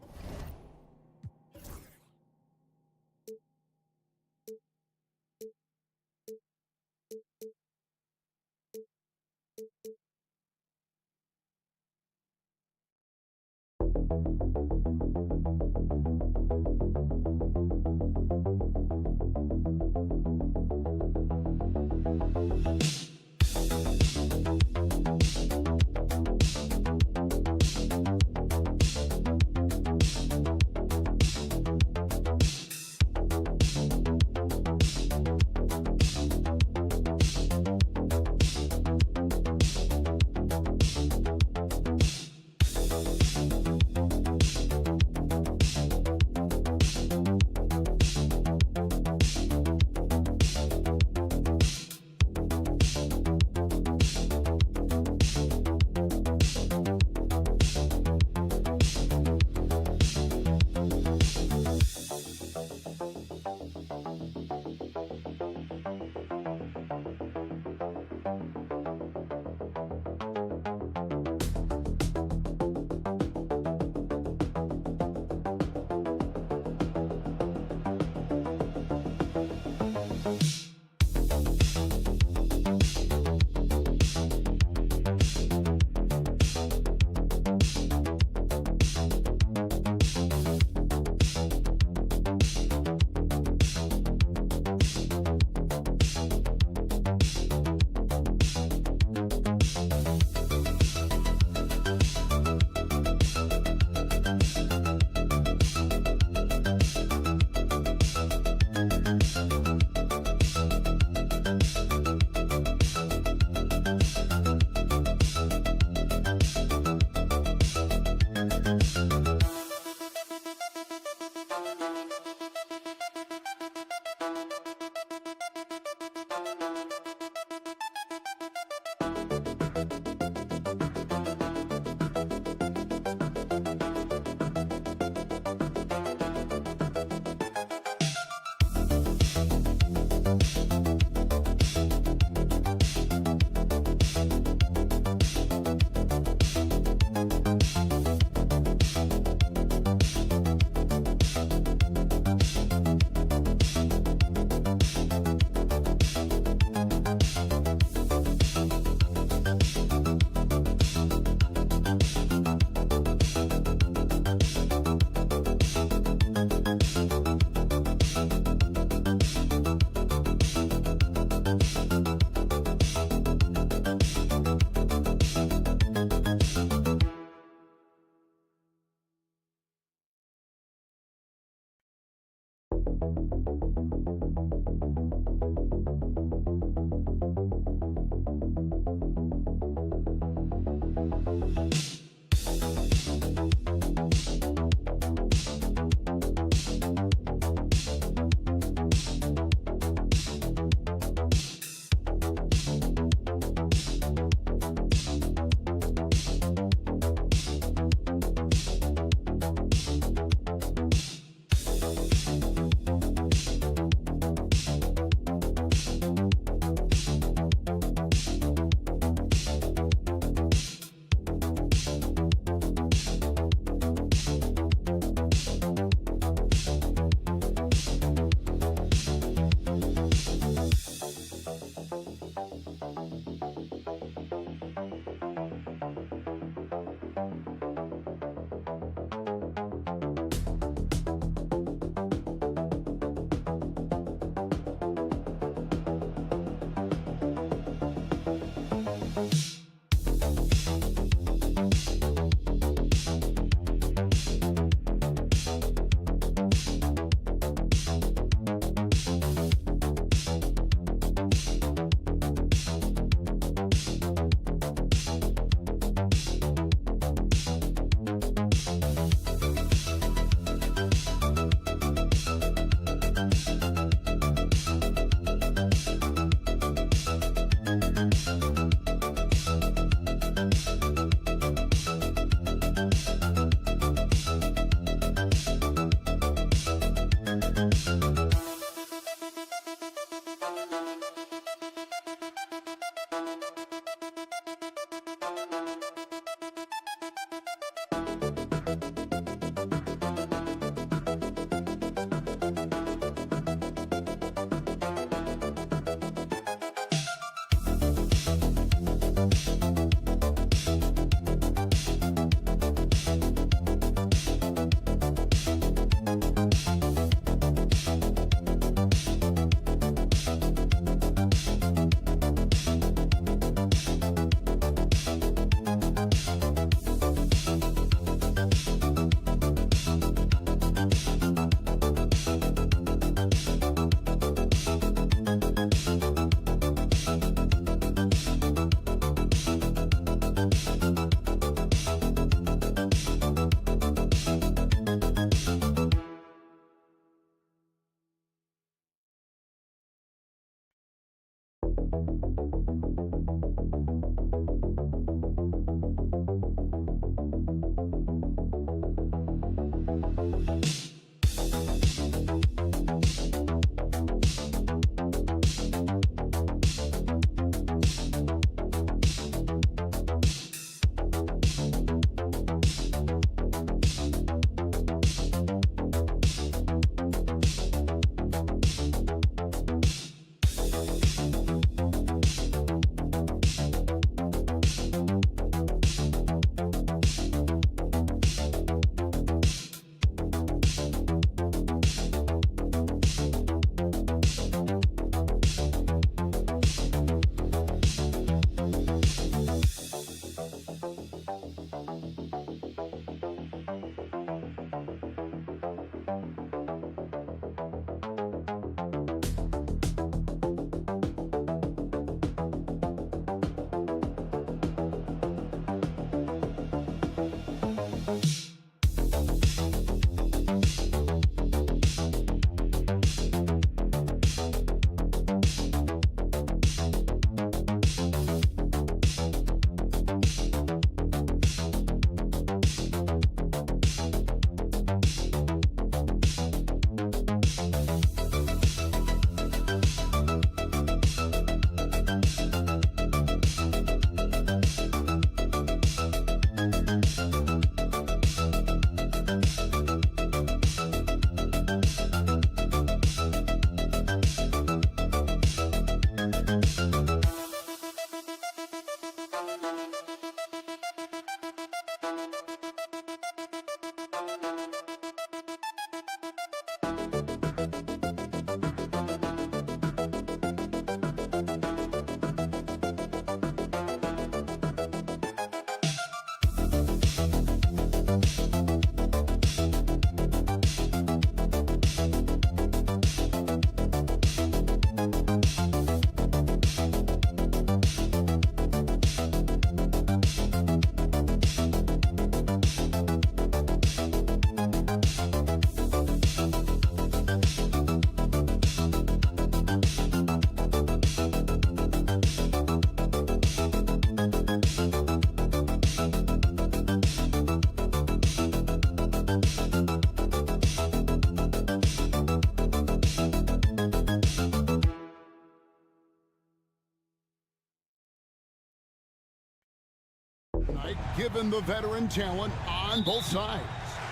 Given the veteran talent on both sides.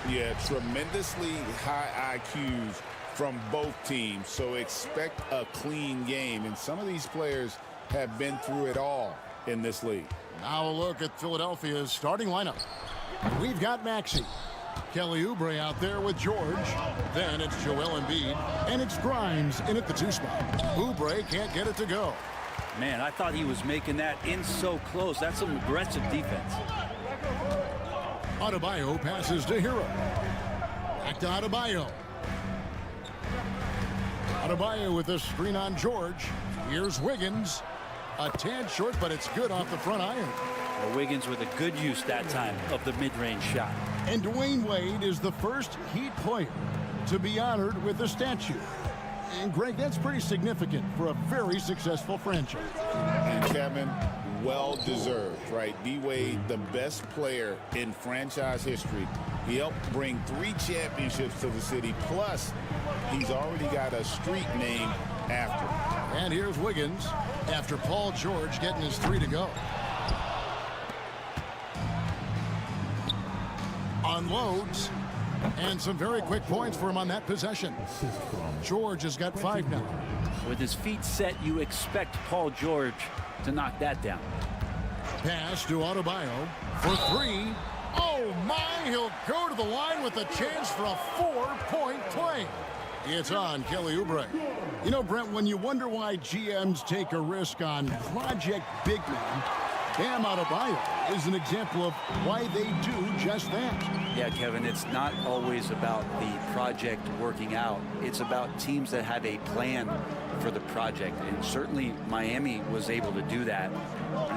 Yeah, tremendously high IQs from both teams, so expect a clean game. And some of these players have been through it all in this league. Now a look at Philadelphia's starting lineup. We've got Maxey, Kelly Oubre out there with George. Then it's Joel Embiid, and it's Grimes in at the 2 spot. Oubre can't get it to go. Man, I thought he was making that in so close. That's some aggressive defense. Adebayo passes to Hero. Back to Adebayo. Adebayo with a screen on George. Here's Wiggins. A tad short, but it's good off the front iron. Well, Wiggins with a good use that time of the mid-range shot. And Dwayne Wade is the first Heat player to be honored with a statue. And Greg, that's pretty significant for a very successful franchise. And Kevin, well-deserved, right? D-Wade, the best player in franchise history. He helped bring 3 championships to the city, plus he's already got a street named after him. And here's Wiggins after Paul George getting his 3 to go. Unloads. And some very quick points for him on that possession. George has got 5 now. With his feet set, you expect Paul George to knock that down. Pass to Adebayo for 3. Oh my, he'll go to the line with a chance for a 4-point play. It's on Kelly Oubre. You know, Brent, when you wonder why GMs take a risk on Project Big Man, Bam Adebayo is an example of why they do just that. Yeah, Kevin, it's not always about the project working out. It's about teams that have a plan for the project. And certainly Miami was able to do that.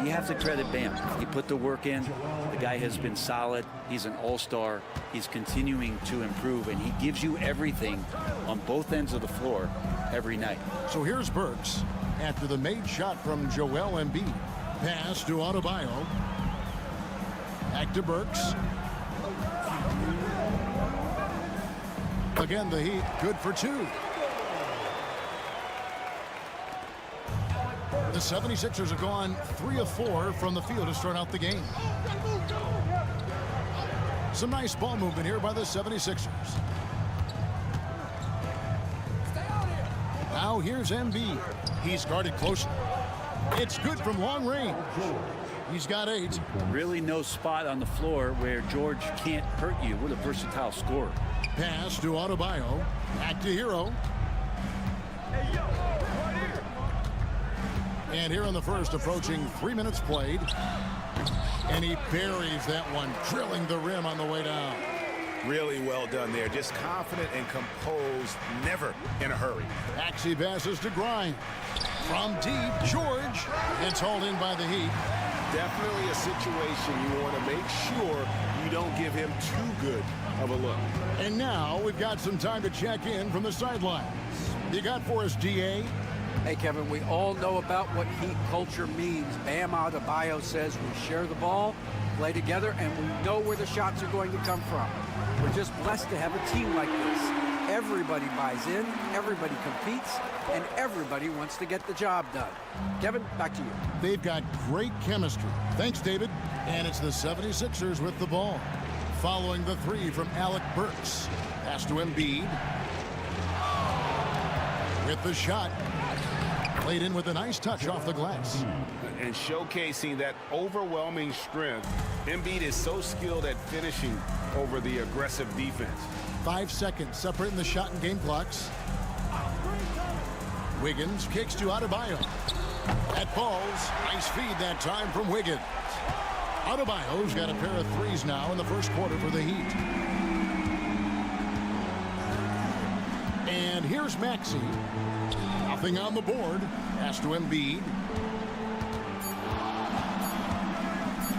You have to credit Bam. He put the work in. The guy has been solid. He's an all-star. He's continuing to improve, and he gives you everything on both ends of the floor every night. So here's Burks. after the made shot from Joel Embiid. Pass to Adebayo. Back to Burks. Again, the Heat good for 2. The 76ers have gone 3 of 4 from the field to start out the game. Some nice ball movement here by the 76ers. Now here's Embiid. He's guarded closely. It's good from long range. He's got 8. Really no spot on the floor where George can't hurt you. What a versatile scorer. Pass to Adebayo. Back to Hero. And here in the first, approaching 3 minutes played. And he buries that one, drilling the rim on the way down. Really well done there. Just confident and composed, never in a hurry. Maxey passes to Grimes. From deep, George. It's hauled in by the Heat. Definitely a situation you want to make sure you don't give him too good of a look. And now we've got some time to check in from the sidelines. You got for us, DA? Hey, Kevin, we all know about what Heat culture means. Bam Adebayo says we share the ball, play together, and we know where the shots are going to come from. We're just blessed to have a team like this. Everybody buys in, everybody competes, and everybody wants to get the job done. Kevin, back to you. They've got great chemistry. Thanks, David. And it's the 76ers with the ball. Following the 3 from Alec Burks. Pass to Embiid. With the shot. Played in with a nice touch off the glass. And showcasing that overwhelming strength. Embiid is so skilled at finishing over the aggressive defense. 5 seconds separating the shot and game clocks. Wiggins kicks to Adebayo. That falls. Nice feed that time from Wiggins. Adebayo's got a pair of 3s now in the first quarter for the Heat. And here's Maxey. Nothing on the board. Pass to Embiid.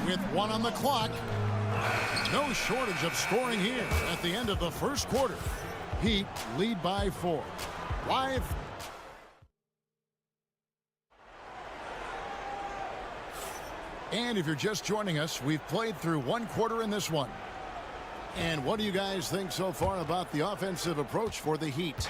With 1 on the clock. No shortage of scoring here at the end of the first quarter. Heat lead by 4. Live. And if you're just joining us, we've played through 1 quarter in this one. And what do you guys think so far about the offensive approach for the Heat?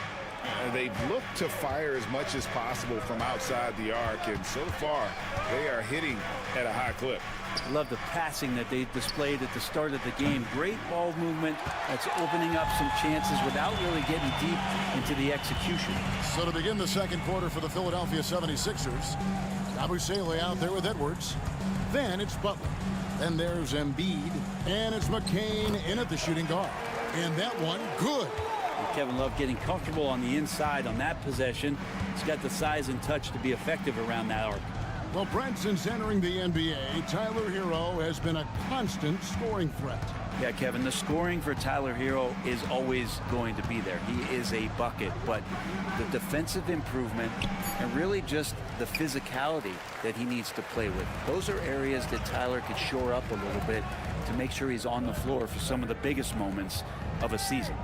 They've looked to fire as much as possible from outside the arc, and so far they are hitting at a high clip. I love the passing that they displayed at the start of the game. Great ball movement that's opening up some chances without really getting deep into the execution. So to begin the second quarter for the Philadelphia 76ers, Abusele out there with Edwards. Then it's Butler. Then there's Embiid. And it's McCain in at the shooting guard. And that one, good. Kevin Love getting comfortable on the inside on that possession. He's got the size and touch to be effective around that arc. Well, Brent, since entering the NBA, Tyler Hero has been a constant scoring threat. Yeah, Kevin, the scoring for Tyler Hero is always going to be there. He is a bucket, but the defensive improvement and really just the physicality that he needs to play with. Those are areas that Tyler could shore up a little bit to make sure he's on the floor for some of the biggest moments of a season.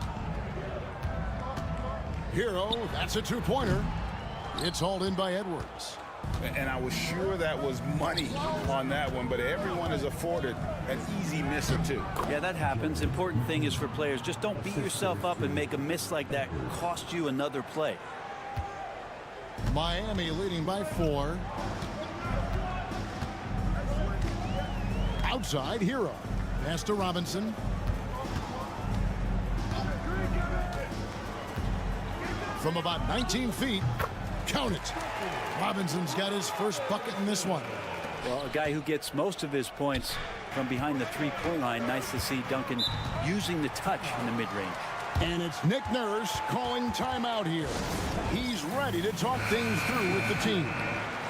Hero, that's a 2-pointer. It's hauled in by Edwards. And I was sure that was money on that one, but everyone is afforded an easy miss or 2. Yeah, that happens. Important thing is for players, just don't beat yourself up and make a miss like that cost you another play. Miami leading by 4. Outside, Hero. Pass to Robinson. From about 19 feet, count it. Robinson's got his first bucket in this one. Well, a guy who gets most of his points from behind the three-point line. Nice to see Duncan using the touch in the mid-range. And it's Nick Nurse calling timeout here. He's ready to talk things through with the team.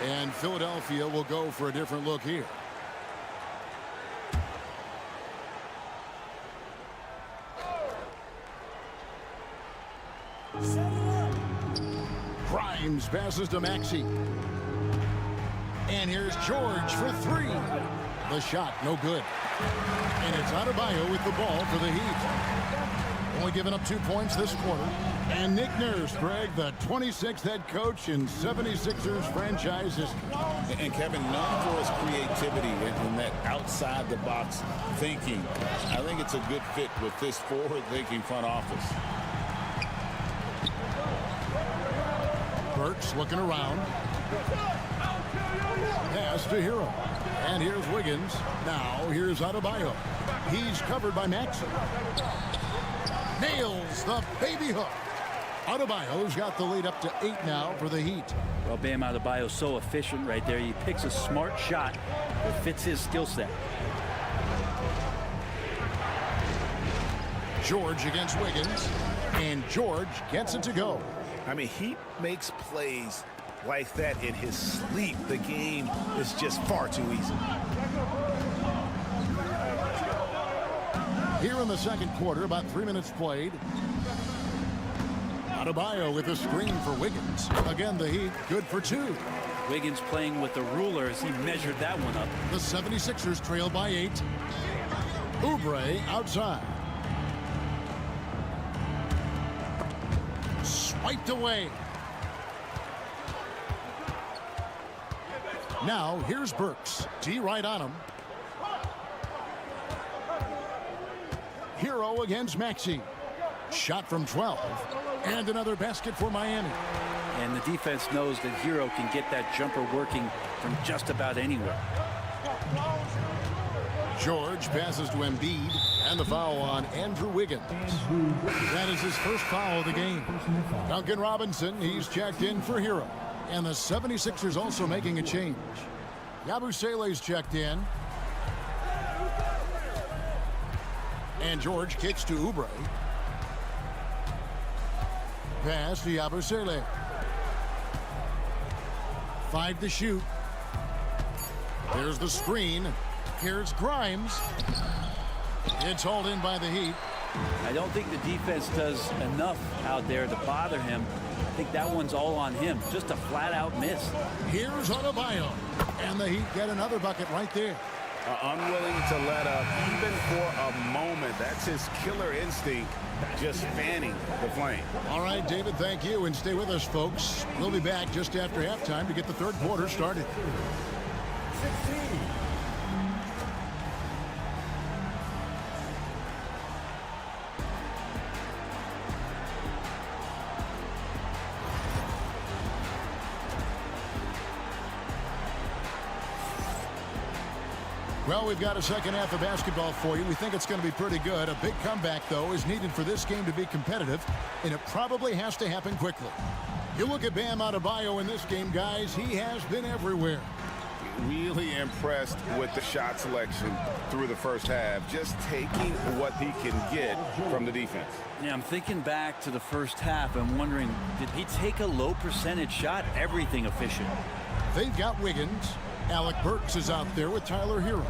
And Philadelphia will go for a different look here. Grimes passes to Maxey. And here's George for 3. The shot, no good. And it's Adebayo with the ball for the Heat. only given up 2 points this quarter. And Nick Nurse, Greg, the 26th head coach in 76ers franchise history. And Kevin, known for his creativity and that outside-the-box thinking. I think it's a good fit with this forward-thinking front office. Burks looking around. Pass to Hero. And here's Wiggins. Now here's Adebayo. He's covered by Maxey. Nails the baby hook. Adebayo's got the lead up to 8 now for the Heat. Well, Bam Adebayo's so efficient right there. He picks a smart shot that fits his skill set. George against Wiggins. And George gets it to go. I mean, he makes plays like that in his sleep. The game is just far too easy. Here in the second quarter, about 3 minutes played. Adebayo with a screen for Wiggins. Again, the Heat good for 2. Wiggins playing with the ruler as he measured that one up. The 76ers trail by 8. Oubre outside. Swiped away. Now here's Burks. D right on him. Hero against Maxey. Shot from 12. And another basket for Miami. And the defense knows that Hero can get that jumper working from just about anywhere. George passes to Embiid. And the foul on Andrew Wiggins. That is his first foul of the game. Duncan Robinson, he's checked in for Hero. And the 76ers also making a change. Yabusele's checked in. And George kicks to Oubre. Pass to Yabusele. 5 to shoot. There's the screen. Here's Grimes. It's hauled in by the Heat. I don't think the defense does enough out there to bother him. I think that one's all on him. Just a flat-out miss. Here's Adebayo. And the Heat get another bucket right there. Unwilling to let up even for a moment. That's his killer instinct, just fanning the flame. All right, David, thank you. And stay with us, folks. We'll be back just after halftime to get the third quarter started. 16. Well, we've got a second half of basketball for you. We think it's going to be pretty good. A big comeback, though, is needed for this game to be competitive, and it probably has to happen quickly. You look at Bam Adebayo in this game, guys, he has been everywhere. Really impressed with the shot selection through the first half, just taking what he can get from the defense. Yeah, I'm thinking back to the first half. I'm wondering, did he take a low percentage shot? Everything efficient. They've got Wiggins. Alec Burks is out there with Tyler Hero.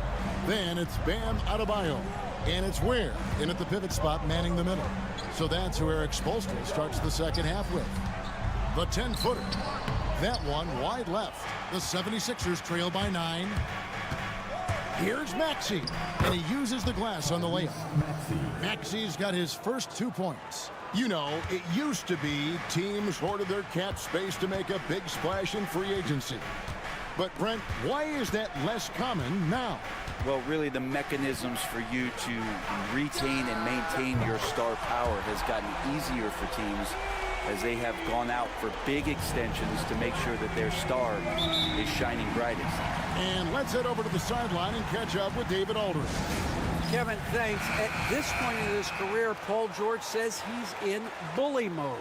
Then it's Bam Adebayo. And it's Ware in at the pivot spot manning the middle. So that's who Eric Spoelstra starts the second half with. The 10-footer. That one wide left. The 76ers trail by 9. Here's Maxey. And he uses the glass on the layup. Maxey's got his first 2 points. You know, it used to be teams hoarded their cap space to make a big splash in free agency. But, Brent, why is that less common now? Well, really, the mechanisms for you to retain and maintain your star power has gotten easier for teams as they have gone out for big extensions to make sure that their star is shining brightest. And let's head over to the sideline and catch up with David Aldridge. Kevin, thanks. At this point in his career, Paul George says he's in bully mode.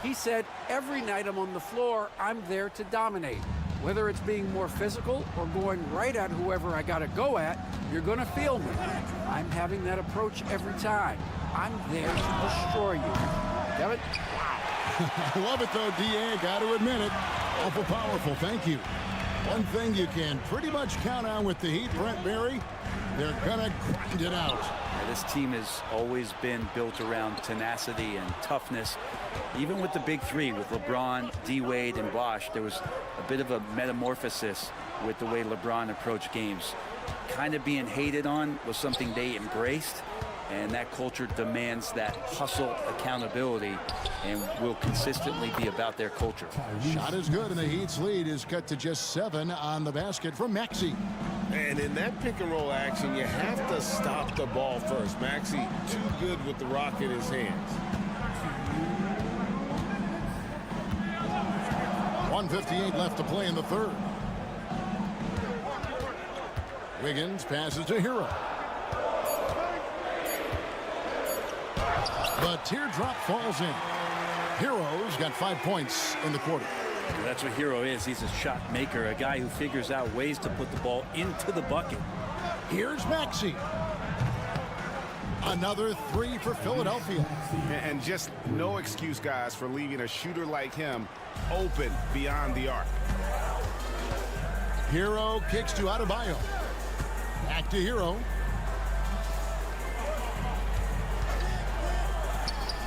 He said, every night I'm on the floor, I'm there to dominate. Whether it's being more physical or going right at whoever I got to go at, you're going to feel me. I'm having that approach every time. I'm there to destroy you. Kevin? I love it, though, D.A. Got to admit it. Awful powerful. Thank you. One thing you can pretty much count on with the Heat, Brent Barry, they're going to grind it out. Yeah, this team has always been built around tenacity and toughness. Even with the big three, with LeBron, D-Wade, and Bosh, there was a bit of a metamorphosis with the way LeBron approached games. Kind of being hated on was something they embraced, And that culture demands that hustle accountability and will consistently be about their culture. Shot is good, and the Heat's lead is cut to just 7 on the basket from Maxey. And in that pick and roll action, you have to stop the ball first. Maxey too good with the rock in his hands. 1:58 left to play in the third. Wiggins passes to Hero. The teardrop falls in. Hero's got 5 points in the quarter. That's what Hero is. He's a shot maker, a guy who figures out ways to put the ball into the bucket. Here's Maxey. Another 3 for Philadelphia. And just no excuse, guys, for leaving a shooter like him open beyond the arc. Hero kicks to Adebayo. Back to Hero.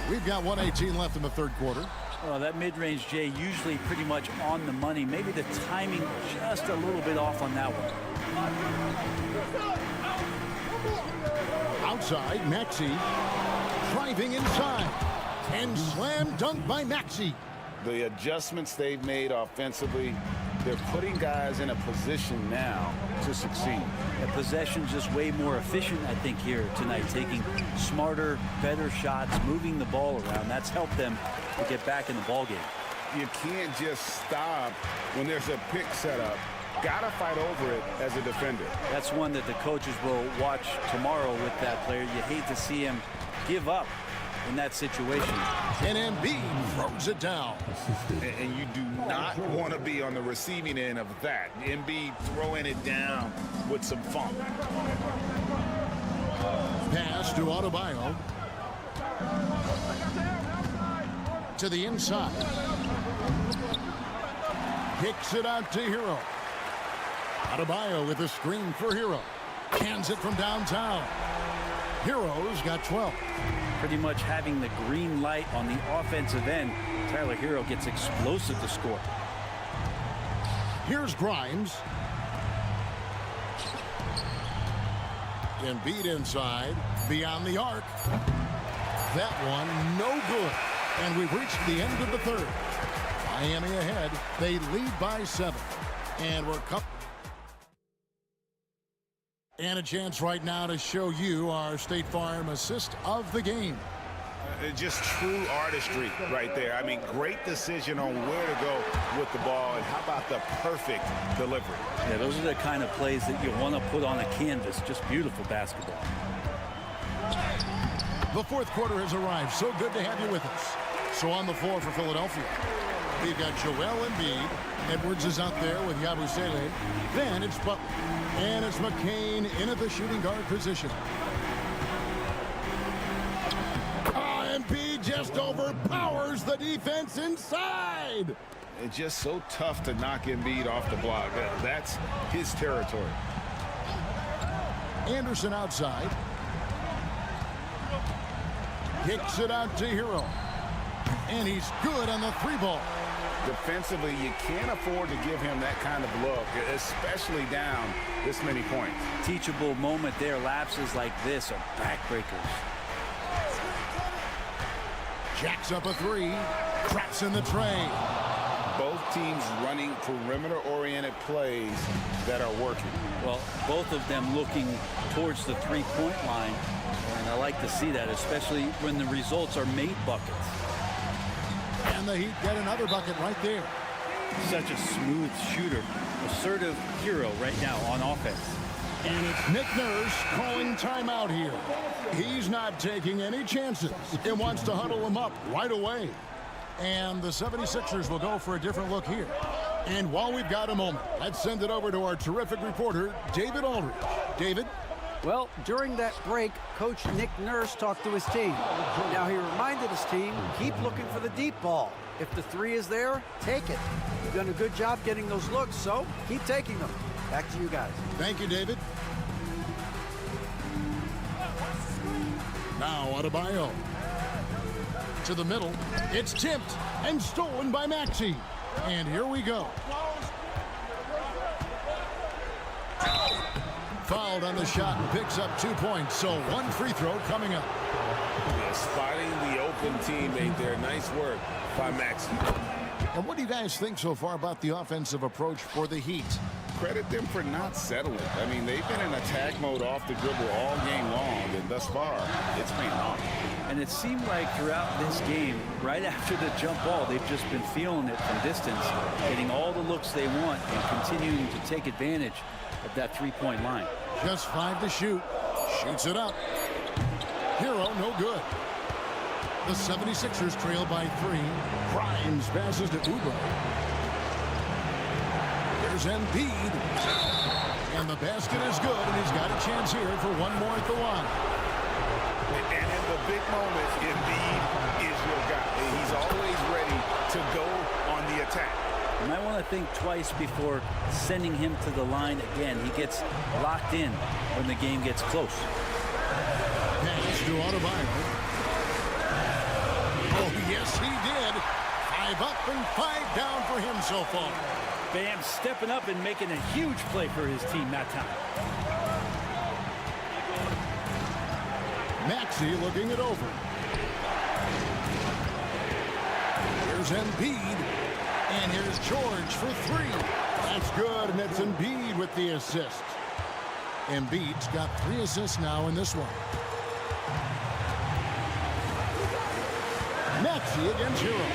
We've got 1:18 left in the third quarter. Well, that mid-range, Jay, usually pretty much on the money. Maybe the timing just a little bit off on that one. Outside, Maxey driving inside. And slam dunk by Maxey. The adjustments they've made offensively, they're putting guys in a position now to succeed. The possession's just way more efficient, I think, here tonight, taking smarter, better shots, moving the ball around. That's helped them to get back in the ballgame. You can't just stop when there's a pick set up. Gotta fight over it as a defender. That's one that the coaches will watch tomorrow with that player. You hate to see him give up in that situation. And Embiid throws it down. And you do not want to be on the receiving end of that. Embiid throwing it down with some funk. Pass to Adebayo. To the inside. Kicks it out to Hero. Adebayo with a screen for Hero. Hands it from downtown. Hero's got 12. Pretty much having the green light on the offensive end. Tyler Hero gets explosive to score. Here's Grimes. Embiid inside. Beyond the arc. That one no good. And we've reached the end of the third. Miami ahead. They lead by 7. And we're and a chance right now to show you our State Farm assist of the game. Just true artistry right there. I mean, great decision on where to go with the ball, and how about the perfect delivery? Yeah, those are the kind of plays that you want to put on a canvas. Just beautiful basketball. The fourth quarter has arrived. So good to have you with us. So on the floor for Philadelphia, we've got Joel Embiid. Edwards is out there with Yabusele. Then it's Butler. And it's McCain in at the shooting guard position. Embiid just overpowers the defense inside. It's just so tough to knock Embiid off the block. That's his territory. Anderson outside. Kicks it out to Hero. And he's good on the 3-ball. Defensively, you can't afford to give him that kind of look, especially down this many points. Teachable moment there. Lapses like this are backbreakers. Jacks up a 3. Traps in the tray. Both teams running perimeter-oriented plays that are working. Well, both of them looking towards the three-point line. And I like to see that, especially when the results are made buckets. And the Heat get another bucket right there. Such a smooth shooter. Assertive Hero right now on offense. And it's Nick Nurse calling timeout here. He's not taking any chances. He wants to huddle them up right away. And the 76ers will go for a different look here. And while we've got a moment, let's send it over to our terrific reporter, David Aldridge. David? Well, during that break, Coach Nick Nurse talked to his team. Now, he reminded his team, keep looking for the deep ball. If the 3 is there, take it. You've done a good job getting those looks, so keep taking them. Back to you guys. Thank you, David. Now Adebayo. To the middle. It's tipped and stolen by Maxey. And here we go. Fouled on the shot and picks up 2 points. So one free throw coming up. Yeah, spotting the open teammate there. Nice work by Maxey. And what do you guys think so far about the offensive approach for the Heat? Credit them for not settling. I mean, they've been in attack mode off the dribble all game long, and thus far, it's been on. And it seemed like throughout this game, right after the jump ball, they've just been feeling it from distance, getting all the looks they want and continuing to take advantage of that three-point line. Just 5 to shoot. Shoots it up. Hero, no good. The 76ers trail by 3. Grimes passes to Oubre. There's Embiid. And the basket is good, and he's got a chance here for one more at the line. And in the big moments, Embiid is your guy. He's always ready to go on the attack. You might want to think twice before sending him to the line again. He gets locked in when the game gets close. Pass to Adebayo. Oh, yes, he did. 5 up and 5 down for him so far. Bam stepping up and making a huge play for his team that time. Maxey looking it over. Here's Embiid. And here's George for 3. That's good, and it's Embiid with the assist. Embiid's got 3 assists now in this one. Maxey against Hero.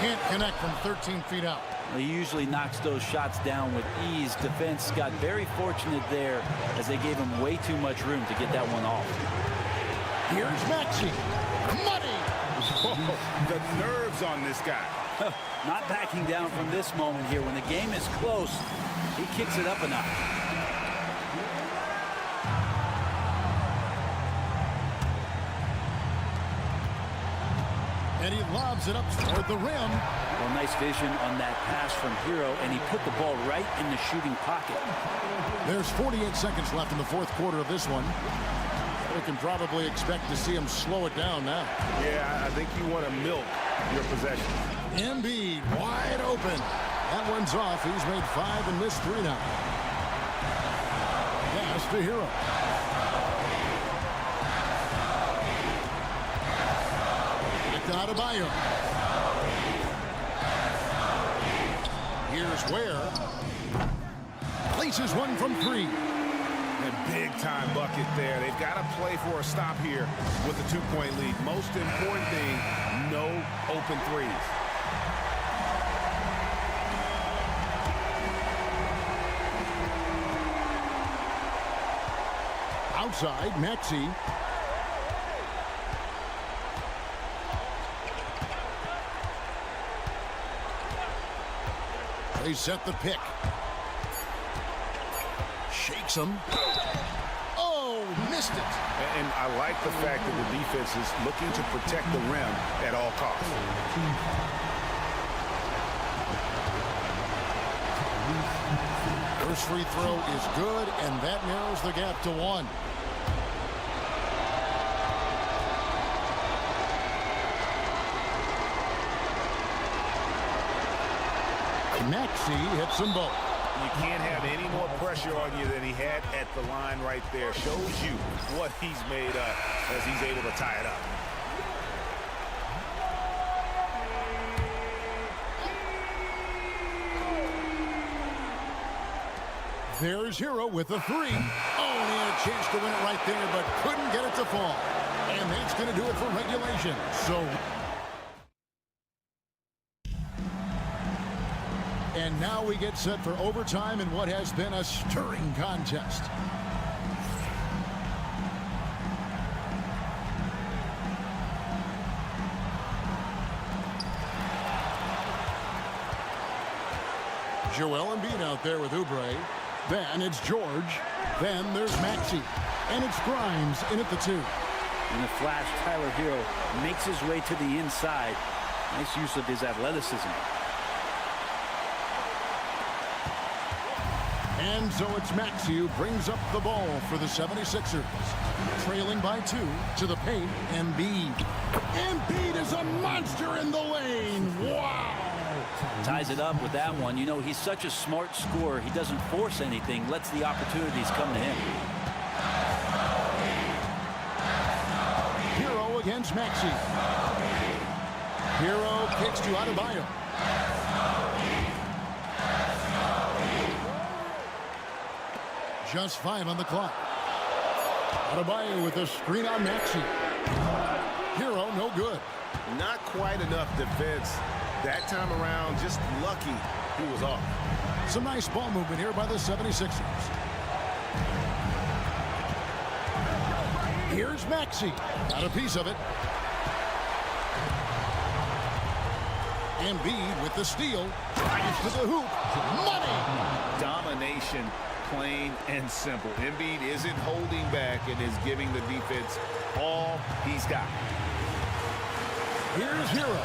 Can't connect from 13 feet out. He usually knocks those shots down with ease. Defense got very fortunate there as they gave him way too much room to get that one off. Here's Maxey. Money! Oh, the nerves on this guy. Not backing down from this moment here. When the game is close, he kicks it up a notch. And he lobs it up toward the rim. Well, nice vision on that pass from Hero, and he put the ball right in the shooting pocket. There's 48 seconds left in the fourth quarter of this one. We can probably expect to see him slow it down now. Yeah, I think you want to milk your possession. Embiid wide open. That one's off. He's made 5 and missed 3 now. Pass to Hero. Adebayo. Here's Ware. Places one from 3. A big-time bucket there. They've got to play for a stop here with a 2-point lead. Most important thing, no open threes. Outside, Maxey. They set the pick. Shakes him. Oh, missed it. And I like the fact that the defense is looking to protect the rim at all costs. First free throw is good, and that narrows the gap to 1. Maxey hits them both. You can't have any more pressure on you than he had at the line right there. Shows you what he's made up as he's able to tie it up. There's Hero with a 3. Oh, and he had a chance to win it right there, but couldn't get it to fall. And that's going to do it for regulation. So... And now we get set for overtime in what has been a stirring contest. Joel Embiid out there with Oubre. Then it's George. Then there's Maxey. And it's Grimes in at the 2. In the flash, Tyler Hero makes his way to the inside. Nice use of his athleticism. And so it's Maxey who brings up the ball for the 76ers. Trailing by 2 to the paint. Embiid. Embiid is a monster in the lane. Wow. ties it up with that one. You know, he's such a smart scorer. He doesn't force anything, lets the opportunities come to him. Hero against Maxey. Hero kicks to Adebayo. Just 5 on the clock. Adebayo with a screen on Maxey. Hero no good. Not quite enough defense that time around. Just lucky he was off. Some nice ball movement here by the 76ers. Here's Maxey. Got a piece of it. Embiid with the steal. Drives to the hoop. Money! Domination, plain and simple. Embiid isn't holding back and is giving the defense all he's got. Here's Hero.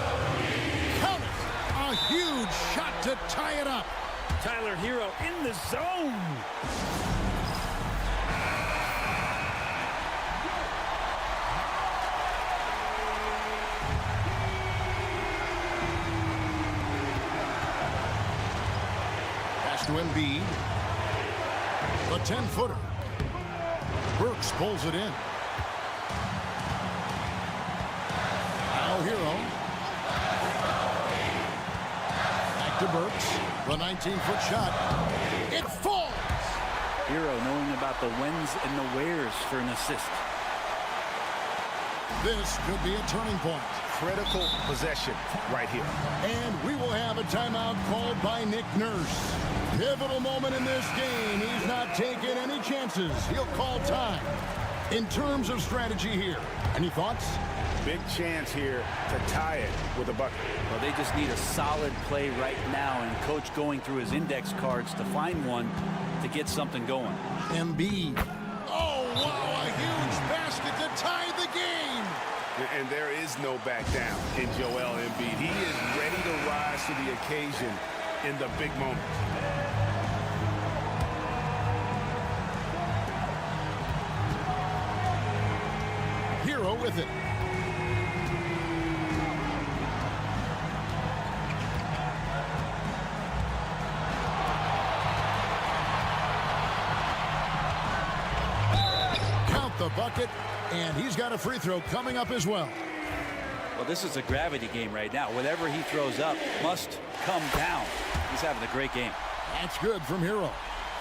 Count it! A huge shot to tie it up. Tyler Hero in the zone. Pass to Embiid. A 10-footer. Burks pulls it in. Now Hero. Back to Burks. The 19-foot shot. It falls! Hero knowing about the whens and the wheres for an assist. This could be a turning point. Critical possession right here. And we will have a timeout called by Nick Nurse. Pivotal moment in this game. He's not taking any chances. He'll call time. In terms of strategy here, any thoughts? Big chance here to tie it with a bucket. Well, they just need a solid play right now, and coach going through his index cards to find one to get something going. Embiid. Oh, wow, a huge basket to tie the game. And there is no back down in Joel Embiid. He is ready to rise to the occasion in the big moment. Hero with it. Count the bucket, and he's got a free throw coming up as well. Well, this is a gravity game right now. Whatever he throws up must come down. He's having a great game. That's good from Hero.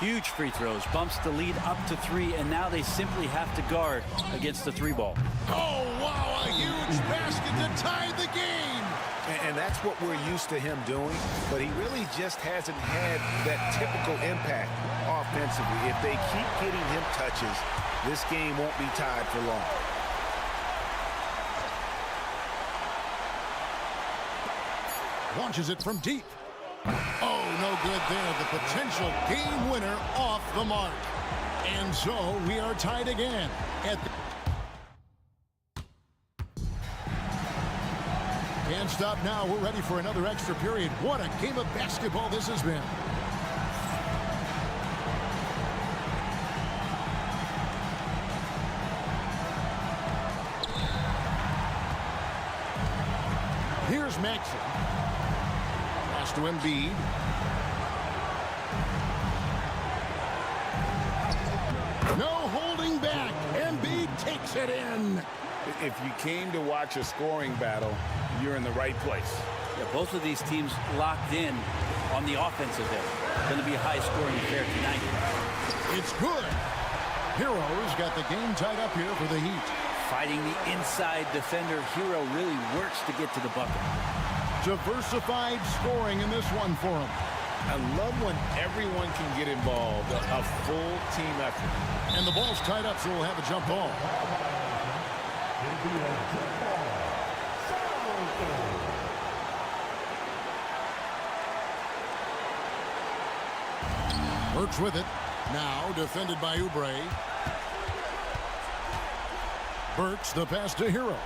Huge free throws, bumps the lead up to 3, and now they simply have to guard against the 3-ball. Oh, wow, a huge basket to tie the game. And that's what we're used to him doing, but he really just hasn't had that typical impact offensively. If they keep getting him touches, this game won't be tied for long. Launches it from deep. Oh, no good there. The potential game winner off the mark. And so we are tied again. Can't stop now. We're ready for another extra period. What a game of basketball this has been. Here's Maxey. Pass to Embiid. No holding back. Embiid takes it in. If you came to watch a scoring battle, you're in the right place. Yeah, both of these teams locked in on the offensive end. Going to be a high-scoring affair tonight. It's good. Hero's got the game tied up here for the Heat. Fighting the inside defender, Hero really works to get to the bucket. Diversified scoring in this one for him. I love when everyone can get involved, a full team effort. And the ball's tied up, so we'll have a jump ball. Works with it. Now defended by Oubre. Burks the pass to Hero.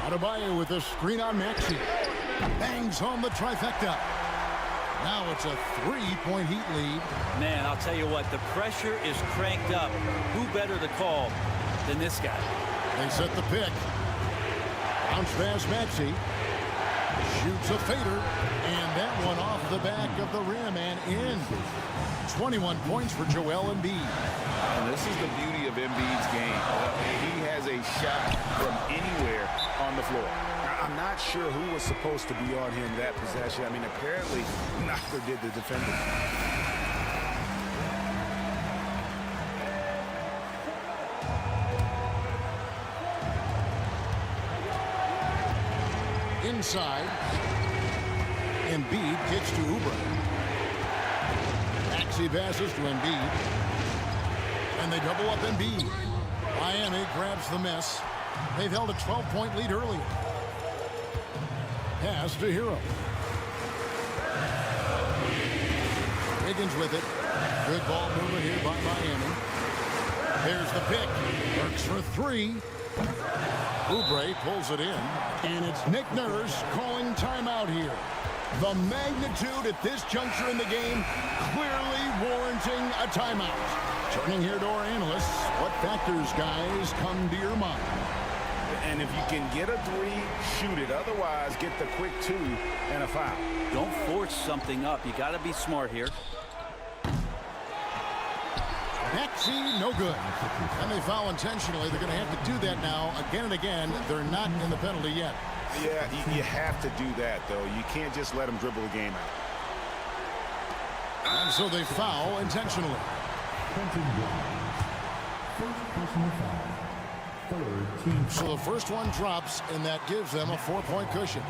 Adebayo with a screen on Maxey. Bangs home the trifecta. Now it's a 3-point Heat lead. Man, I'll tell you what, the pressure is cranked up. Who better to call than this guy? They set the pick. Bounce pass, Maxey. Shoots a fader, and that one off the back of the rim and in. 21 points for Joel Embiid. And this is the beauty of Embiid's game. He has a shot from anywhere on the floor. I'm not sure who was supposed to be on him that possession. I mean, apparently neither did the defender. Inside, Embiid kicks to Oubre. Maxey passes to Embiid. And they double up Embiid. Miami grabs the miss. They've held a 12-point lead early. Pass to Hero. Higgins with it. Good ball movement here by Miami. Here's the pick. Works for three. Oubre pulls it in, and it's Nick Nurse calling timeout here. The magnitude at this juncture in the game clearly warranting a timeout. Turning here to our analysts, what factors, guys, come to your mind? And if you can get a three, shoot it. Otherwise, get the quick two and a foul. Don't force something up. You got to be smart here. Maxey, no good. And they foul intentionally. They're going to have to do that now again and again. They're not in the penalty yet. Yeah, you have to do that, though. You can't just let them dribble the game out. And so they foul intentionally. So the first one drops, and that gives them a 4-point cushion.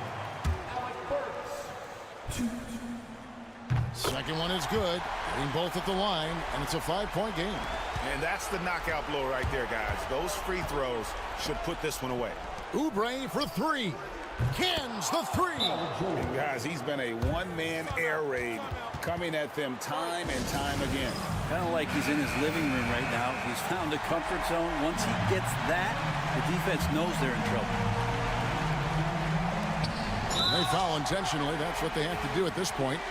Second one is good. Hitting both at the line, and it's a 5-point game. And that's the knockout blow right there, guys. Those free throws should put this one away. Oubre for three. Cans the three. And guys, he's been a one-man air raid coming at them time and time again. Kind of like he's in his living room right now. He's found a comfort zone. Once he gets that, the defense knows they're in trouble. They foul intentionally. That's what they have to do at this point.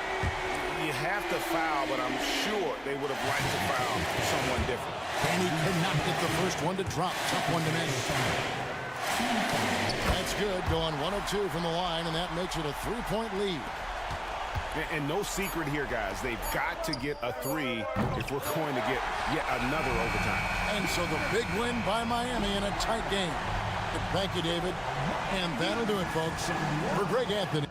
You have to foul, but I'm sure they would have liked to foul someone different. And he cannot get the first one to drop. Tough one to make. That's good. Going 1 of 2 from the line, and that makes it a 3-point lead. And no secret here, guys. They've got to get a three if we're going to get yet another overtime. And so the big win by Miami in a tight game. Thank you, David. And that'll do it, folks. For Greg Anthony.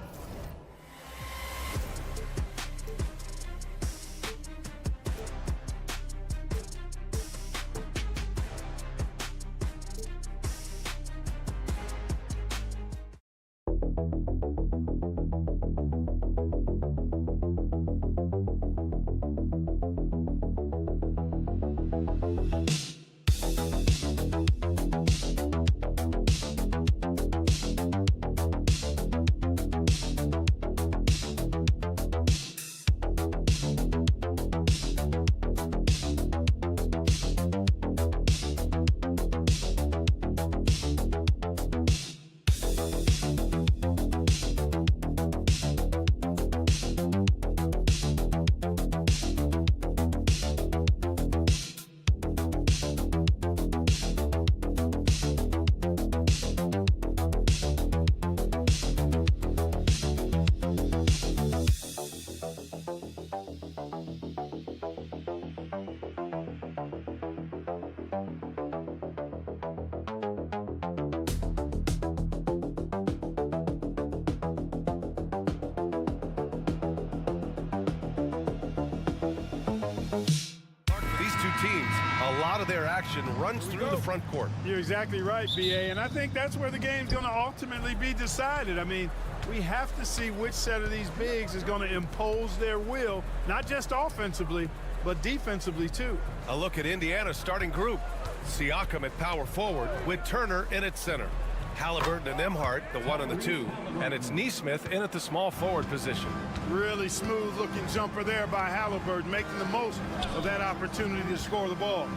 A lot of their action runs through the front court. You're exactly right, B.A., and I think that's where the game's going to ultimately be decided. I mean, we have to see which set of these bigs is going to impose their will, not just offensively, but defensively, too. A look at Indiana's starting group. Siakam at power forward with Turner in at center. Halliburton and Nembhard, the 1 and the 2. And it's Nesmith in at the small forward position. Really smooth-looking jumper there by Halliburton, making the most of that opportunity to score the ball.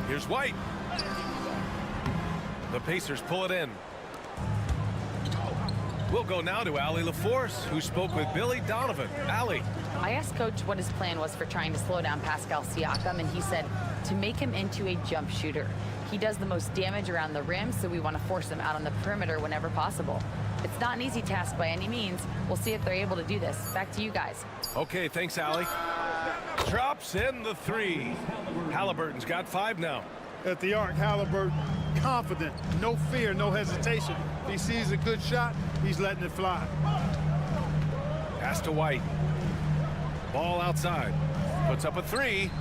Here's White. The Pacers pull it in. We'll go now to Allie LaForce, who spoke with Billy Donovan. Allie. I asked Coach what his plan was for trying to slow down Pascal Siakam, and he said to make him into a jump shooter. He does the most damage around the rim, so we want to force him out on the perimeter whenever possible. It's not an easy task by any means. We'll see if they're able to do this. Back to you guys. Okay, thanks, Allie. Drops in the 3. Halliburton's got 5 now. At the arc, Halliburton, confident, no fear, no hesitation. If he sees a good shot, he's letting it fly. Pass to White. Ball outside. Puts up a 3.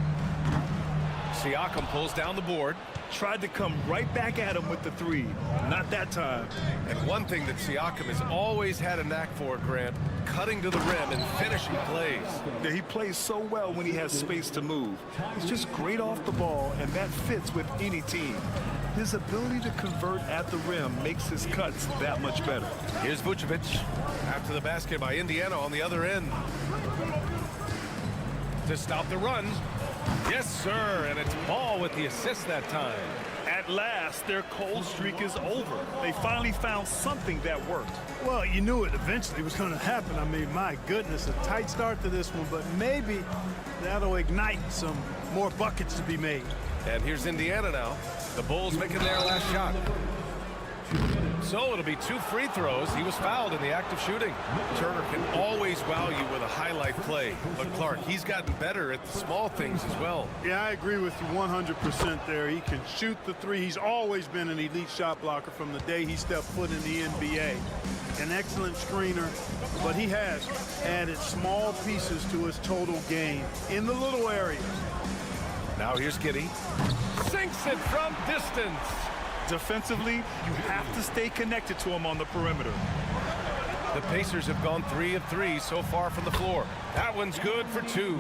Siakam pulls down the board. Tried to come right back at him with the 3. Not that time. And one thing that Siakam has always had a knack for, Grant, cutting to the rim and finishing plays. Yeah, he plays so well when he has space to move. He's just great off the ball, and that fits with any team. His ability to convert at the rim makes his cuts that much better. Here's Vucevic. After the basket by Indiana on the other end. To stop the run. Yes, sir, and it's Ball with the assist that time. At last, their cold streak is over. They finally found something that worked. Well, you knew it eventually was going to happen. I mean, my goodness, a tight start to this one, but maybe that'll ignite some more buckets to be made. And here's Indiana now. The Bulls making their last shot. So it'll be 2 free throws. He was fouled in the act of shooting. Turner can always wow you with a highlight play. But Clark, he's gotten better at the small things as well. Yeah, I agree with you 100% there. He can shoot the 3. He's always been an elite shot blocker from the day he stepped foot in the NBA. An excellent screener, but he has added small pieces to his total game in the little areas. Now here's Giddey. Sinks it from distance. Defensively, you have to stay connected to him on the perimeter. The Pacers have gone 3 of 3 so far from the floor. That one's good for 2.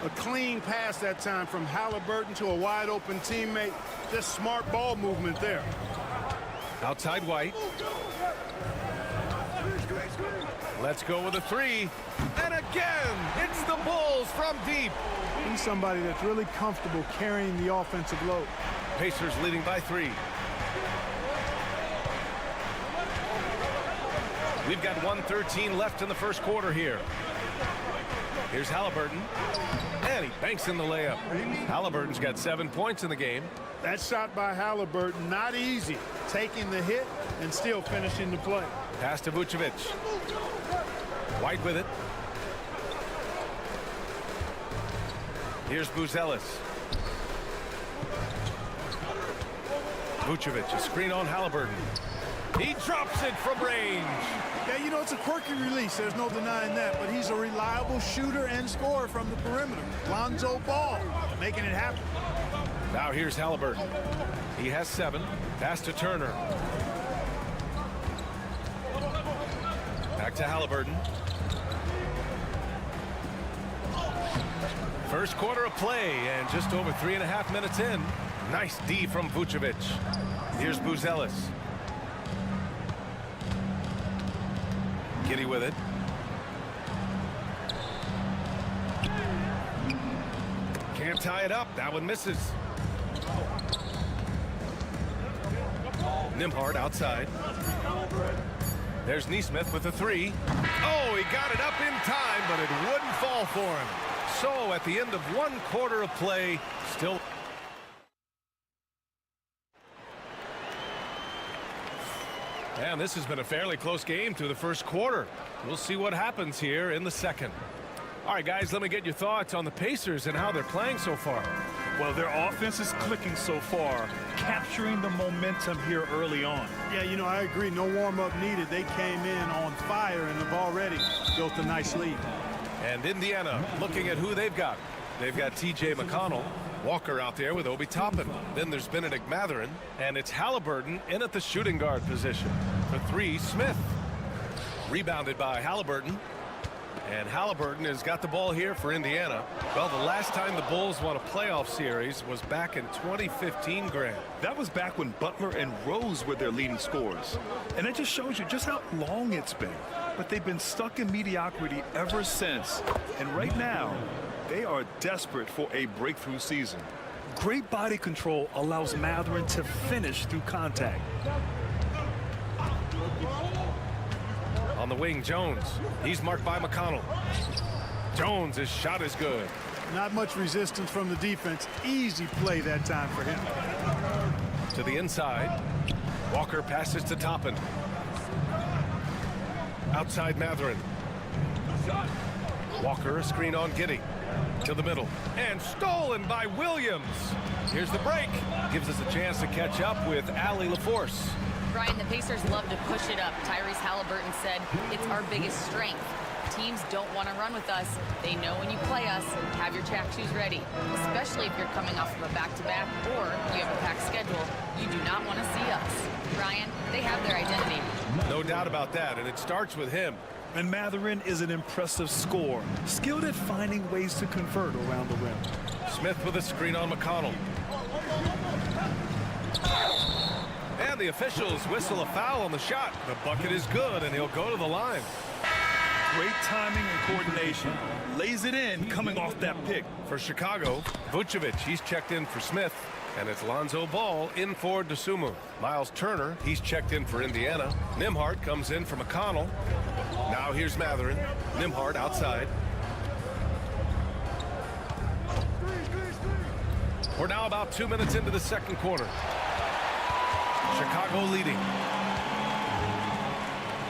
A clean pass that time from Halliburton to a wide open teammate. Just smart ball movement there. Outside White. Let's go with a 3. And again, it's the Bulls from deep. He's somebody that's really comfortable carrying the offensive load. Pacers leading by 3. We've got 1:13 left in the first quarter here. Here's Halliburton. And he banks in the layup. Halliburton's got 7 points in the game. That shot by Halliburton, not easy. Taking the hit and still finishing the play. Pass to Vucevic. White with it. Here's Buzelis. Vucevic, a screen on Halliburton. He drops it from range. Yeah, you know, it's a quirky release. There's no denying that. But he's a reliable shooter and scorer from the perimeter. Lonzo Ball making it happen. Now here's Halliburton. He has 7. Pass to Turner. Back to Halliburton. First quarter of play and just over 3.5 minutes in. Nice D from Vucevic. Here's Buzelis. Giddey with it. Can't tie it up. That one misses. Nembhard outside. There's Nesmith with a 3. Oh, he got it up in time, but it wouldn't fall for him. So at the end of 1 quarter of play, still. And this has been a fairly close game through the first quarter. We'll see what happens here in the second. All right, guys, let me get your thoughts on the Pacers and how they're playing so far. Well, their offense is clicking so far, capturing the momentum here early on. Yeah, you know, I agree. No warm-up needed. They came in on fire and have already built a nice lead. And Indiana looking at who they've got. They've got T.J. McConnell. Walker out there with Obi Toppin. Then there's Benedict Mathurin, and it's Halliburton in at the shooting guard position. For 3, Smith. Rebounded by Halliburton. And Halliburton has got the ball here for Indiana. Well, the last time the Bulls won a playoff series was back in 2015, Grant. That was back when Butler and Rose were their leading scorers. And it just shows you just how long it's been. But they've been stuck in mediocrity ever since. And right now, they are desperate for a breakthrough season. Great body control allows Mathurin to finish through contact. On the wing, Jones. He's marked by McConnell. Jones, his shot is good. Not much resistance from the defense. Easy play that time for him. To the inside. Walker passes to Toppin. Outside Matherin. Walker, a screen on Giddey. To the middle. And stolen by Williams. Here's the break. Gives us a chance to catch up with Allie LaForce. Brian, the Pacers love to push it up. Tyrese Halliburton said it's our biggest strength. Teams don't want to run with us. They know when you play us, have your track shoes ready, especially if you're coming off of a back-to-back or you have a packed schedule. You do not want to see us. Brian, they have their identity. No doubt about that, and it starts with him. And Matherin is an impressive scorer, skilled at finding ways to convert around the rim. Smith with a screen on McConnell. And the officials whistle a foul on the shot. The bucket is good, and he'll go to the line. Great timing and coordination. Lays it in coming off that pick. For Chicago, Vucevic, he's checked in for Smith. And it's Lonzo Ball in for Dosunmu. Miles Turner, he's checked in for Indiana. Nembhard comes in for McConnell. Now here's Matherin. Nembhard outside. We're now about 2 minutes into the second quarter. Chicago leading.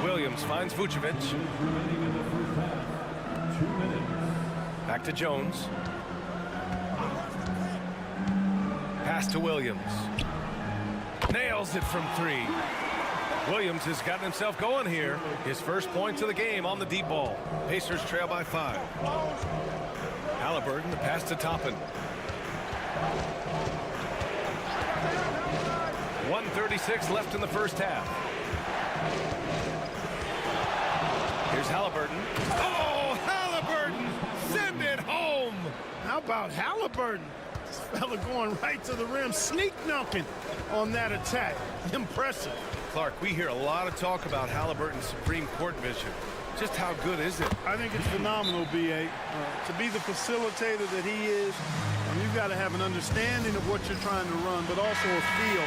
Williams finds Vucevic. Back to Jones. Pass to Williams. Nails it from three. Williams has gotten himself going here. His first points of the game on the deep ball. Pacers trail by 5. Halliburton, the pass to Toppin. 1:36 left in the first half. Here's Halliburton. Oh, Halliburton! Send it home! How about Halliburton? This fella going right to the rim, sneak dunking on that attack. Impressive. Clark, we hear a lot of talk about Halliburton's supreme court vision. Just how good is it? I think it's phenomenal, B.A. To be the facilitator that he is, you've got to have an understanding of what you're trying to run, but also a feel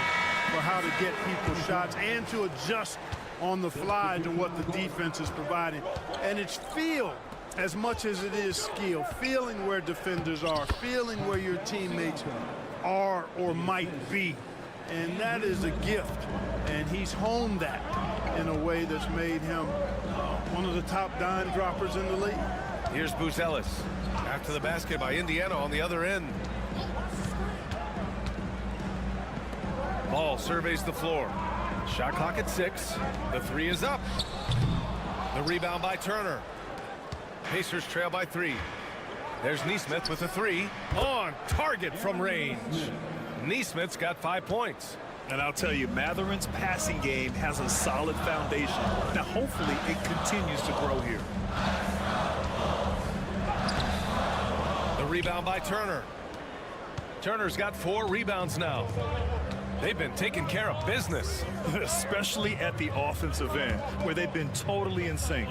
for how to get people shots and to adjust on the fly to what the defense is providing. And it's feel as much as it is skill, feeling where defenders are, feeling where your teammates are or might be. And that is a gift. And he's honed that in a way that's made him one of the top dime droppers in the league. Here's Buzelis after the basket by Indiana on the other end. Ball surveys the floor. Shot clock at 6. The 3 is up. The rebound by Turner. Pacers trail by 3. There's Nesmith with a 3. On target from range. Nesmith's got 5 points. And I'll tell you, Matherin's passing game has a solid foundation. Now, hopefully, it continues to grow here. The rebound by Turner. Turner's got 4 rebounds now. They've been taking care of business. Especially at the offensive end, where they've been totally in sync.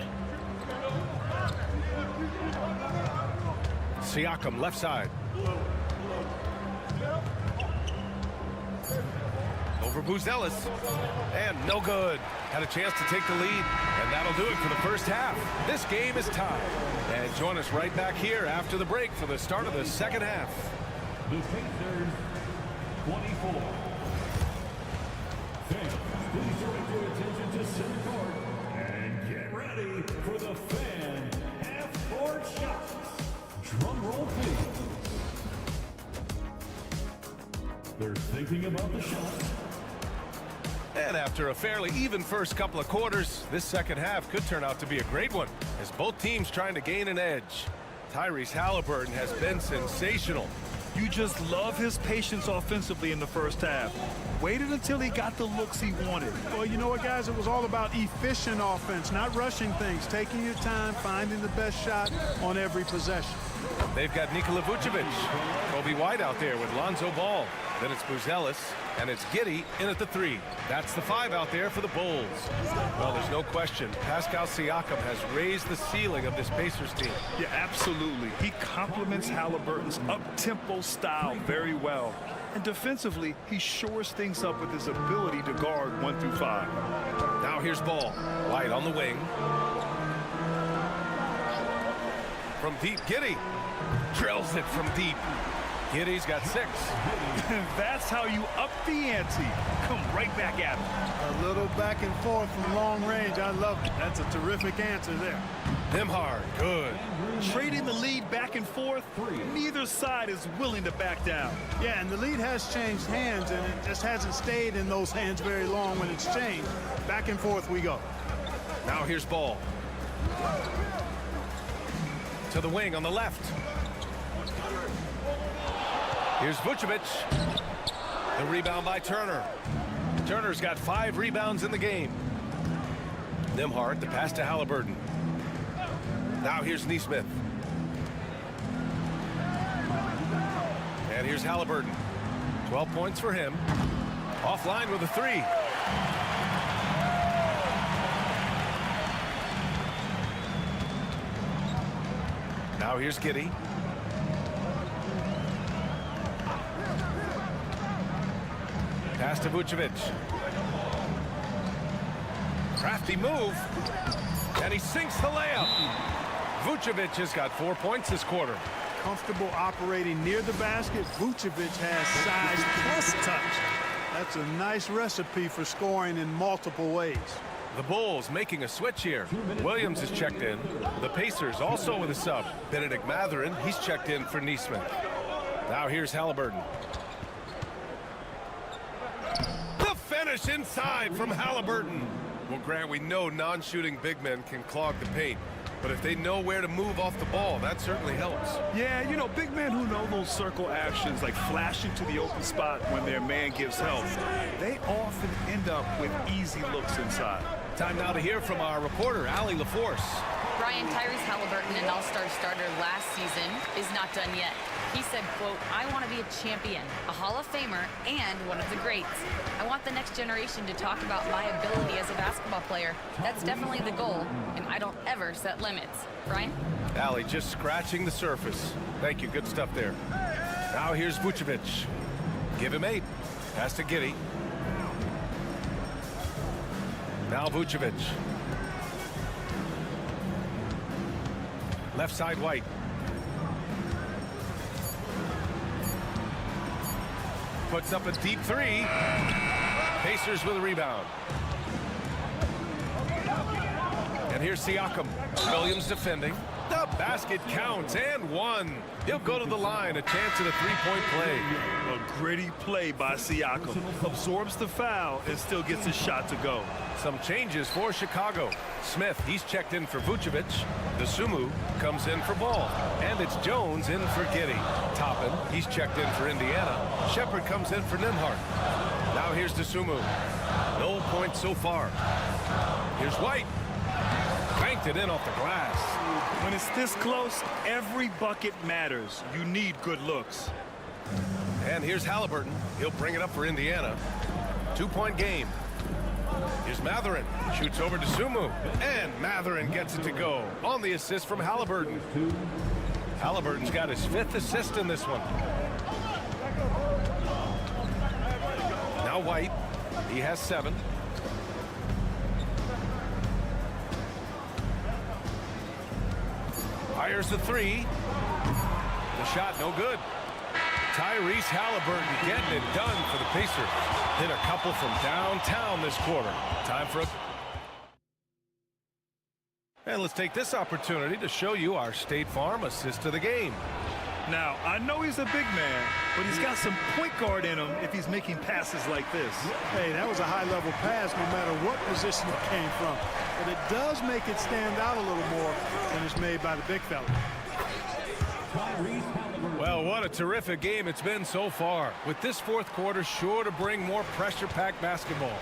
Siakam left side. Over Buzelis. And no good. Had a chance to take the lead. And that'll do it for the first half. This game is tied. And join us right back here after the break for the start of the second half. The Pacers, 24. Fans, please direct your attention to center court and get ready for the fan half-court shots. Drum roll, please. They're thinking about the shot. And after a fairly even first couple of quarters, this second half could turn out to be a great one as both teams trying to gain an edge. Tyrese Halliburton has been sensational. You just love his patience offensively in the first half. Waited until he got the looks he wanted. Well, you know what, guys? It was all about efficient offense, not rushing things, taking your time, finding the best shot on every possession. They've got Nikola Vucevic, Kobe White out there with Lonzo Ball. Then it's Buzelis, and it's Giddey in at the 3. That's the 5 out there for the Bulls. Well, there's no question. Pascal Siakam has raised the ceiling of this Pacers team. Yeah, absolutely. He complements Halliburton's up-tempo style very well. And defensively, he shores things up with his ability to guard 1 through 5. Now here's ball. White on the wing. From deep, Giddey drills it from deep. Giddey's got 6. That's how you up the ante. Come right back at him. A little back and forth from long range. I love it. That's a terrific answer there. Nembhard, good. Trading the lead back and forth, neither side is willing to back down. Yeah, and the lead has changed hands, and it just hasn't stayed in those hands very long when it's changed. Back and forth we go. Now here's ball. To the wing on the left. Here's Vucevic. The rebound by Turner. Turner's got 5 rebounds in the game. Nembhard, the pass to Halliburton. Now here's Nesmith. And here's Halliburton. 12 points for him. Offline with a 3. Now here's Giddey. Pass to Vucevic. Crafty move. And he sinks the layup. Vucevic has got 4 points this quarter. Comfortable operating near the basket. Vucevic has size plus touch. That's a nice recipe for scoring in multiple ways. The Bulls making a switch here. Williams is checked in. The Pacers also with a sub. Benedict Mathurin, he's checked in for Nesmith. Now here's Halliburton. The finish inside from Halliburton. Well, Grant, we know non-shooting big men can clog the paint. But if they know where to move off the ball, that certainly helps. Yeah, you know, big men who know those circle actions, like flashing to the open spot when their man gives help, they often end up with easy looks inside. Time now to hear from our reporter, Allie LaForce. Brian, Tyrese Halliburton, an all-star starter last season, is not done yet. He said, quote, "I want to be a champion, a Hall of Famer, and one of the greats. I want the next generation to talk about my ability as a basketball player. That's definitely the goal, and I don't ever set limits." Brian? Allie just scratching the surface. Thank you, good stuff there. Now here's Vucevic. Give him 8. Pass to Giddey. Now Vucevic. Left side White. Puts up a deep 3. Pacers with a rebound. And here's Siakam. Williams defending. The basket counts and 1. He'll go to the line. A chance at a 3-point play. A gritty play by Siakam. Absorbs the foul and still gets his shot to go. Some changes for Chicago. Smith, he's checked in for Vucevic. DeSumo comes in for Ball. And it's Jones in for Giddey. Toppin, he's checked in for Indiana. Shepard comes in for Nembhard. Now here's DeSumo. No points so far. Here's White. Banked it in off the glass. When it's this close, every bucket matters. You need good looks. And here's Halliburton. He'll bring it up for Indiana. 2-point game. Here's Mathurin. Shoots over to Sumu. And Mathurin gets it to go on the assist from Halliburton. Halliburton's got his 5th assist in this one. Now White. He has 7. Fires the 3. The shot no good. Tyrese Halliburton getting it done for the Pacers. Hit a couple from downtown this quarter. Time for a... And let's take this opportunity to show you our State Farm assist of the game. Now, I know he's a big man, but he's got some point guard in him if he's making passes like this. Hey, that was a high-level pass no matter what position it came from. But it does make it stand out a little more when it's made by the big fella. Well, what a terrific game it's been so far, with this 4th quarter sure to bring more pressure-packed basketball.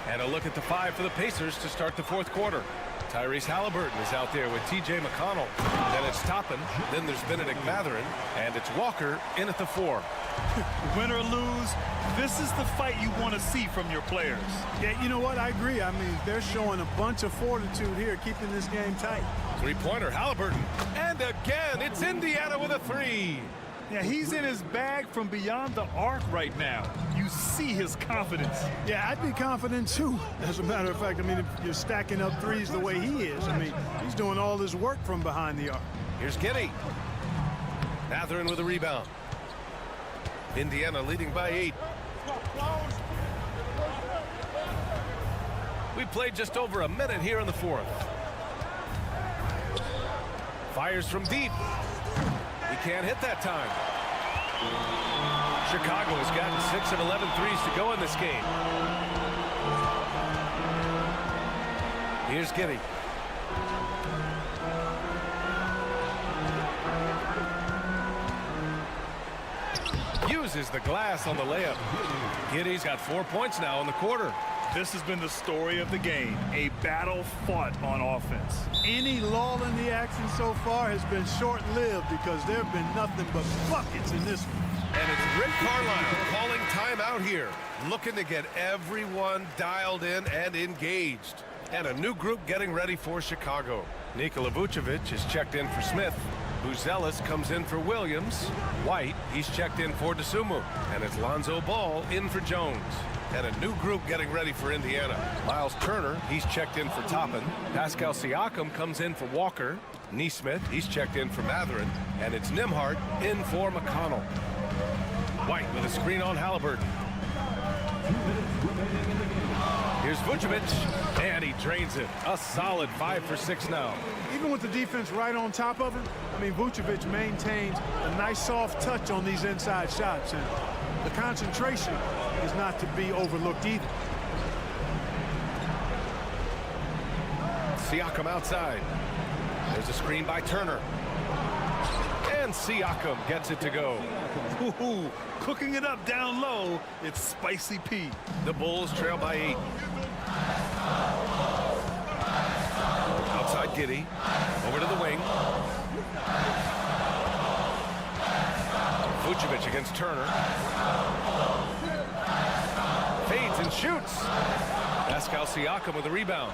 And a look at the 5 for the Pacers to start the 4th quarter. Tyrese Halliburton is out there with T.J. McConnell. Then it's Toppin. Then there's Benedict Mathurin. And it's Walker in at the 4. Win or lose, this is the fight you want to see from your players. Yeah, you know what? I agree. I mean, they're showing a bunch of fortitude here, keeping this game tight. 3-pointer Halliburton. And again, it's Indiana with a 3. Yeah, he's in his bag from beyond the arc right now. You see his confidence. Yeah, I'd be confident too. As a matter of fact, I mean, if you're stacking up threes the way he is, I mean, he's doing all his work from behind the arc. Here's Giddy. Mathurin with a rebound. Indiana leading by 8. We played just over a minute here in the 4th. Fires from deep. He can't hit that time. Chicago has gotten 6 of 11 threes to go in this game. Here's Giddy. Uses the glass on the layup. Giddy's got 4 points now in the quarter. This has been the story of the game, a battle fought on offense. Any lull in the action so far has been short-lived because there have been nothing but buckets in this one. And it's Rick Carlisle calling timeout here, looking to get everyone dialed in and engaged. And a new group getting ready for Chicago. Nikola Vucevic is checked in for Smith. Buzelis comes in for Williams. White, he's checked in for DeSumo. And it's Lonzo Ball in for Jones. And a new group getting ready for Indiana. Miles Turner, he's checked in for Toppin. Pascal Siakam comes in for Walker. Neesmith, he's checked in for Mathurin. And it's Nembhard in for McConnell. White with a screen on Halliburton. Here's Vucevic, and he drains it. A solid 5 for 6 now. Even with the defense right on top of him, I mean, Vucevic maintains a nice soft touch on these inside shots, and the concentration is not to be overlooked either. Siakam outside. There's a screen by Turner. And Siakam gets it to go. Ooh, cooking it up down low, it's Spicy P. The Bulls trail by 8. Outside Giddy. Over to the wing. Vucevic against Turner. Fades and shoots. Pascal Siakam with a rebound.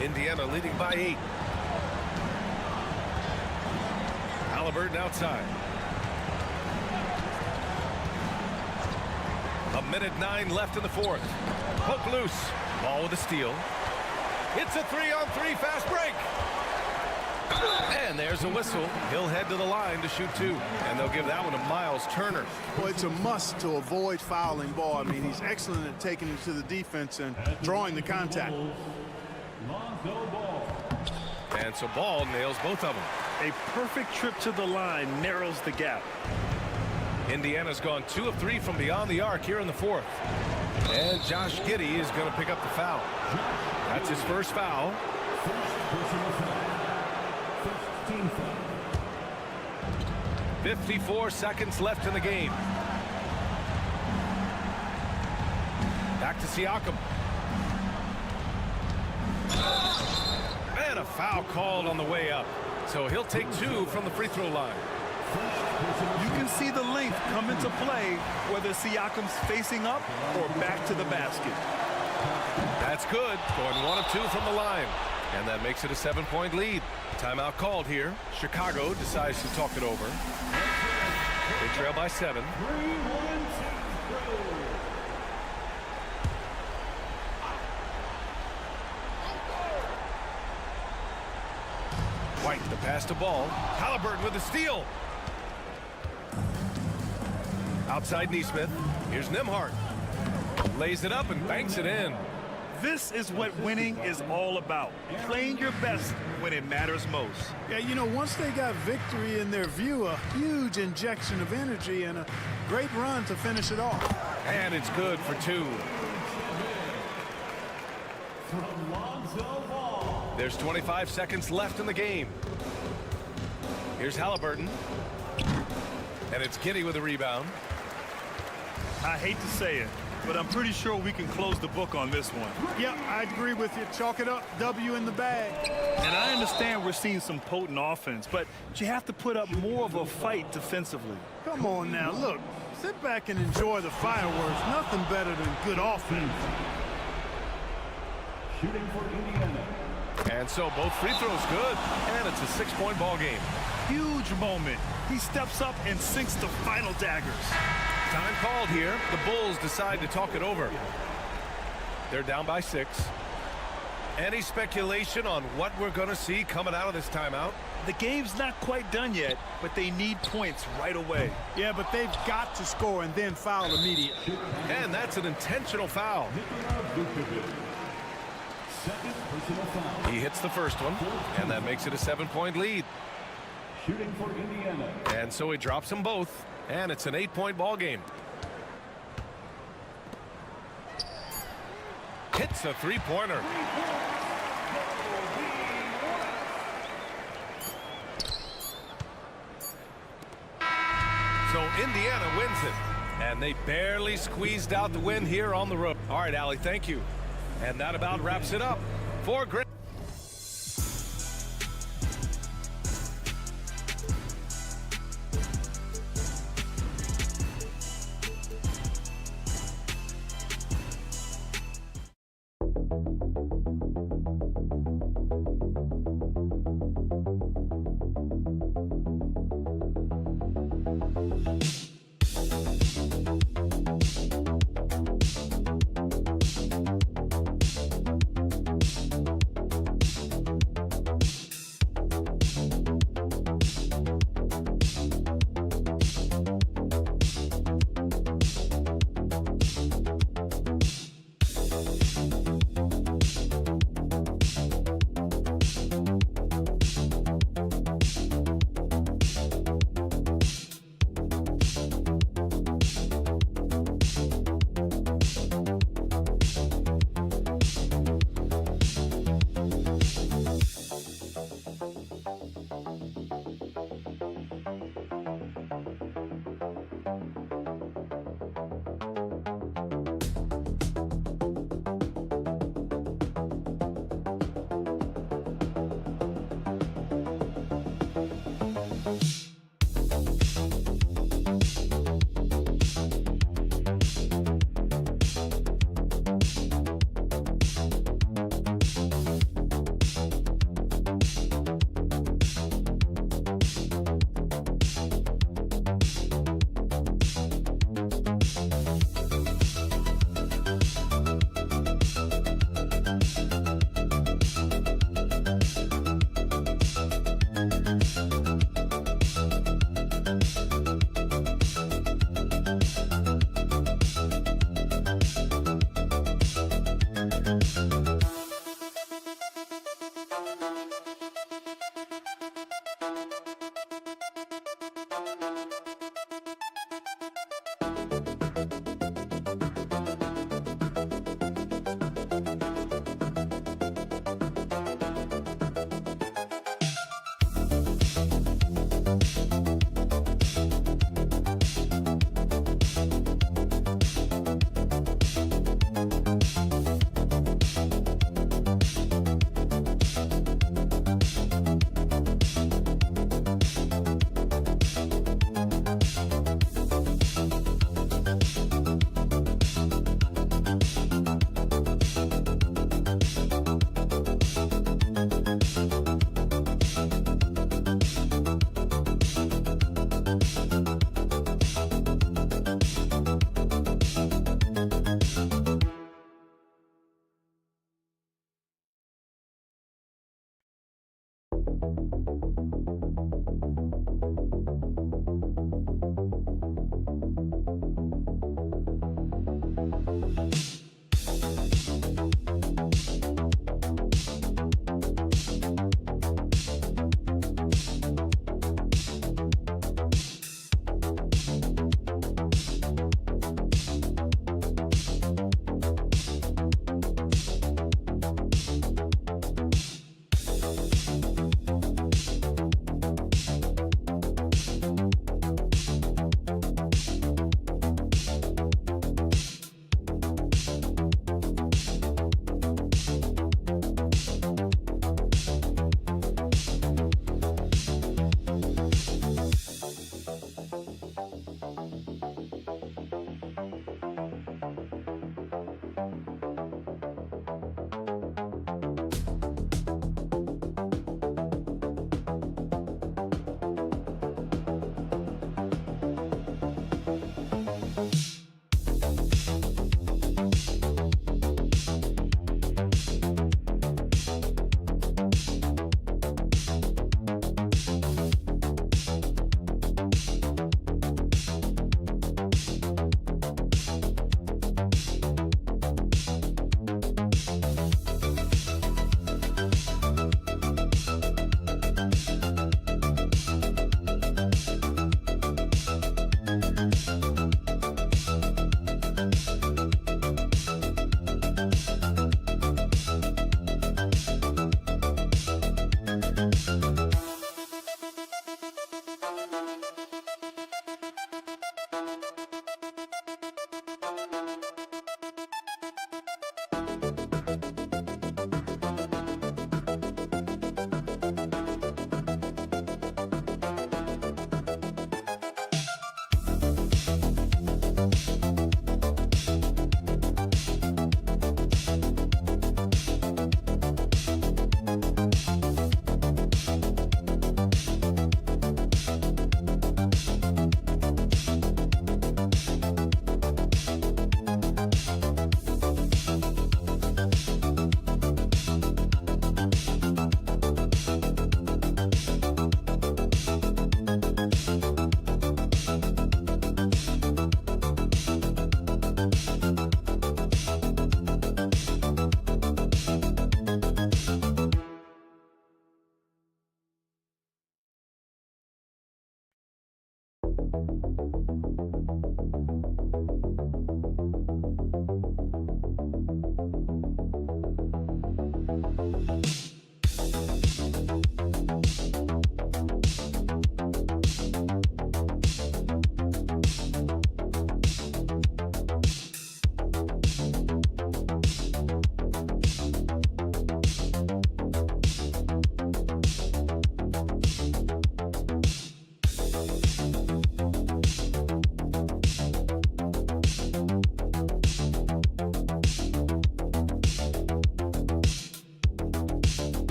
Indiana leading by 8. Halliburton outside. 1:09 left in the 4th. Poke loose. Ball with a steal. It's a 3-on-3 fast break. And there's a whistle. He'll head to the line to shoot 2. And they'll give that one to Miles Turner. Well, it's a must to avoid fouling Ball. I mean, he's excellent at taking it to the defense and drawing the contact. And so Ball nails both of them. A perfect trip to the line narrows the gap. Indiana's gone 2 of 3 from beyond the arc here in the 4th. And Josh Giddey is going to pick up the foul. That's his first foul. 54 seconds left in the game. Back to Siakam. And a foul called on the way up. So he'll take 2 from the free throw line. You can see the length come into play whether Siakam's facing up or back to the basket. That's good. Going 1 of 2 from the line. And that makes it a 7-point lead. Timeout called here. Chicago decides to talk it over. They trail by 7. White, the pass to Ball. Halliburton with the steal. Outside Neesmith. Here's Nembhard. Lays it up and banks it in. This is what winning is all about. Playing your best when it matters most. Yeah, you know, once they got victory in their view, a huge injection of energy and a great run to finish it off. And it's good for 2. There's 25 seconds left in the game. Here's Halliburton. And it's Giddey with a rebound. I hate to say it, but I'm pretty sure we can close the book on this one. Yeah, I agree with you. Chalk it up. W in the bag. And I understand we're seeing some potent offense, but you have to put up more of a fight defensively. Come on now, look. Sit back and enjoy the fireworks. Nothing better than good offense. Shooting for Indiana. And so both free throws good, and it's a 6-point ball game. Huge moment. He steps up and sinks the final daggers. Time called here. The Bulls decide to talk it over. They're down by 6. Any speculation on what we're going to see coming out of this timeout? The game's not quite done yet, but they need points right away. Yeah, but they've got to score and then foul immediately. And that's an intentional foul. He hits the first one, and that makes it a 7-point lead. Shooting for Indiana. And so he drops them both, and it's an 8-point ball game. Hits a three-pointer. So Indiana wins it, and they barely squeezed out the win here on the road. All right, Allie, thank you. And that about wraps it up for Greg.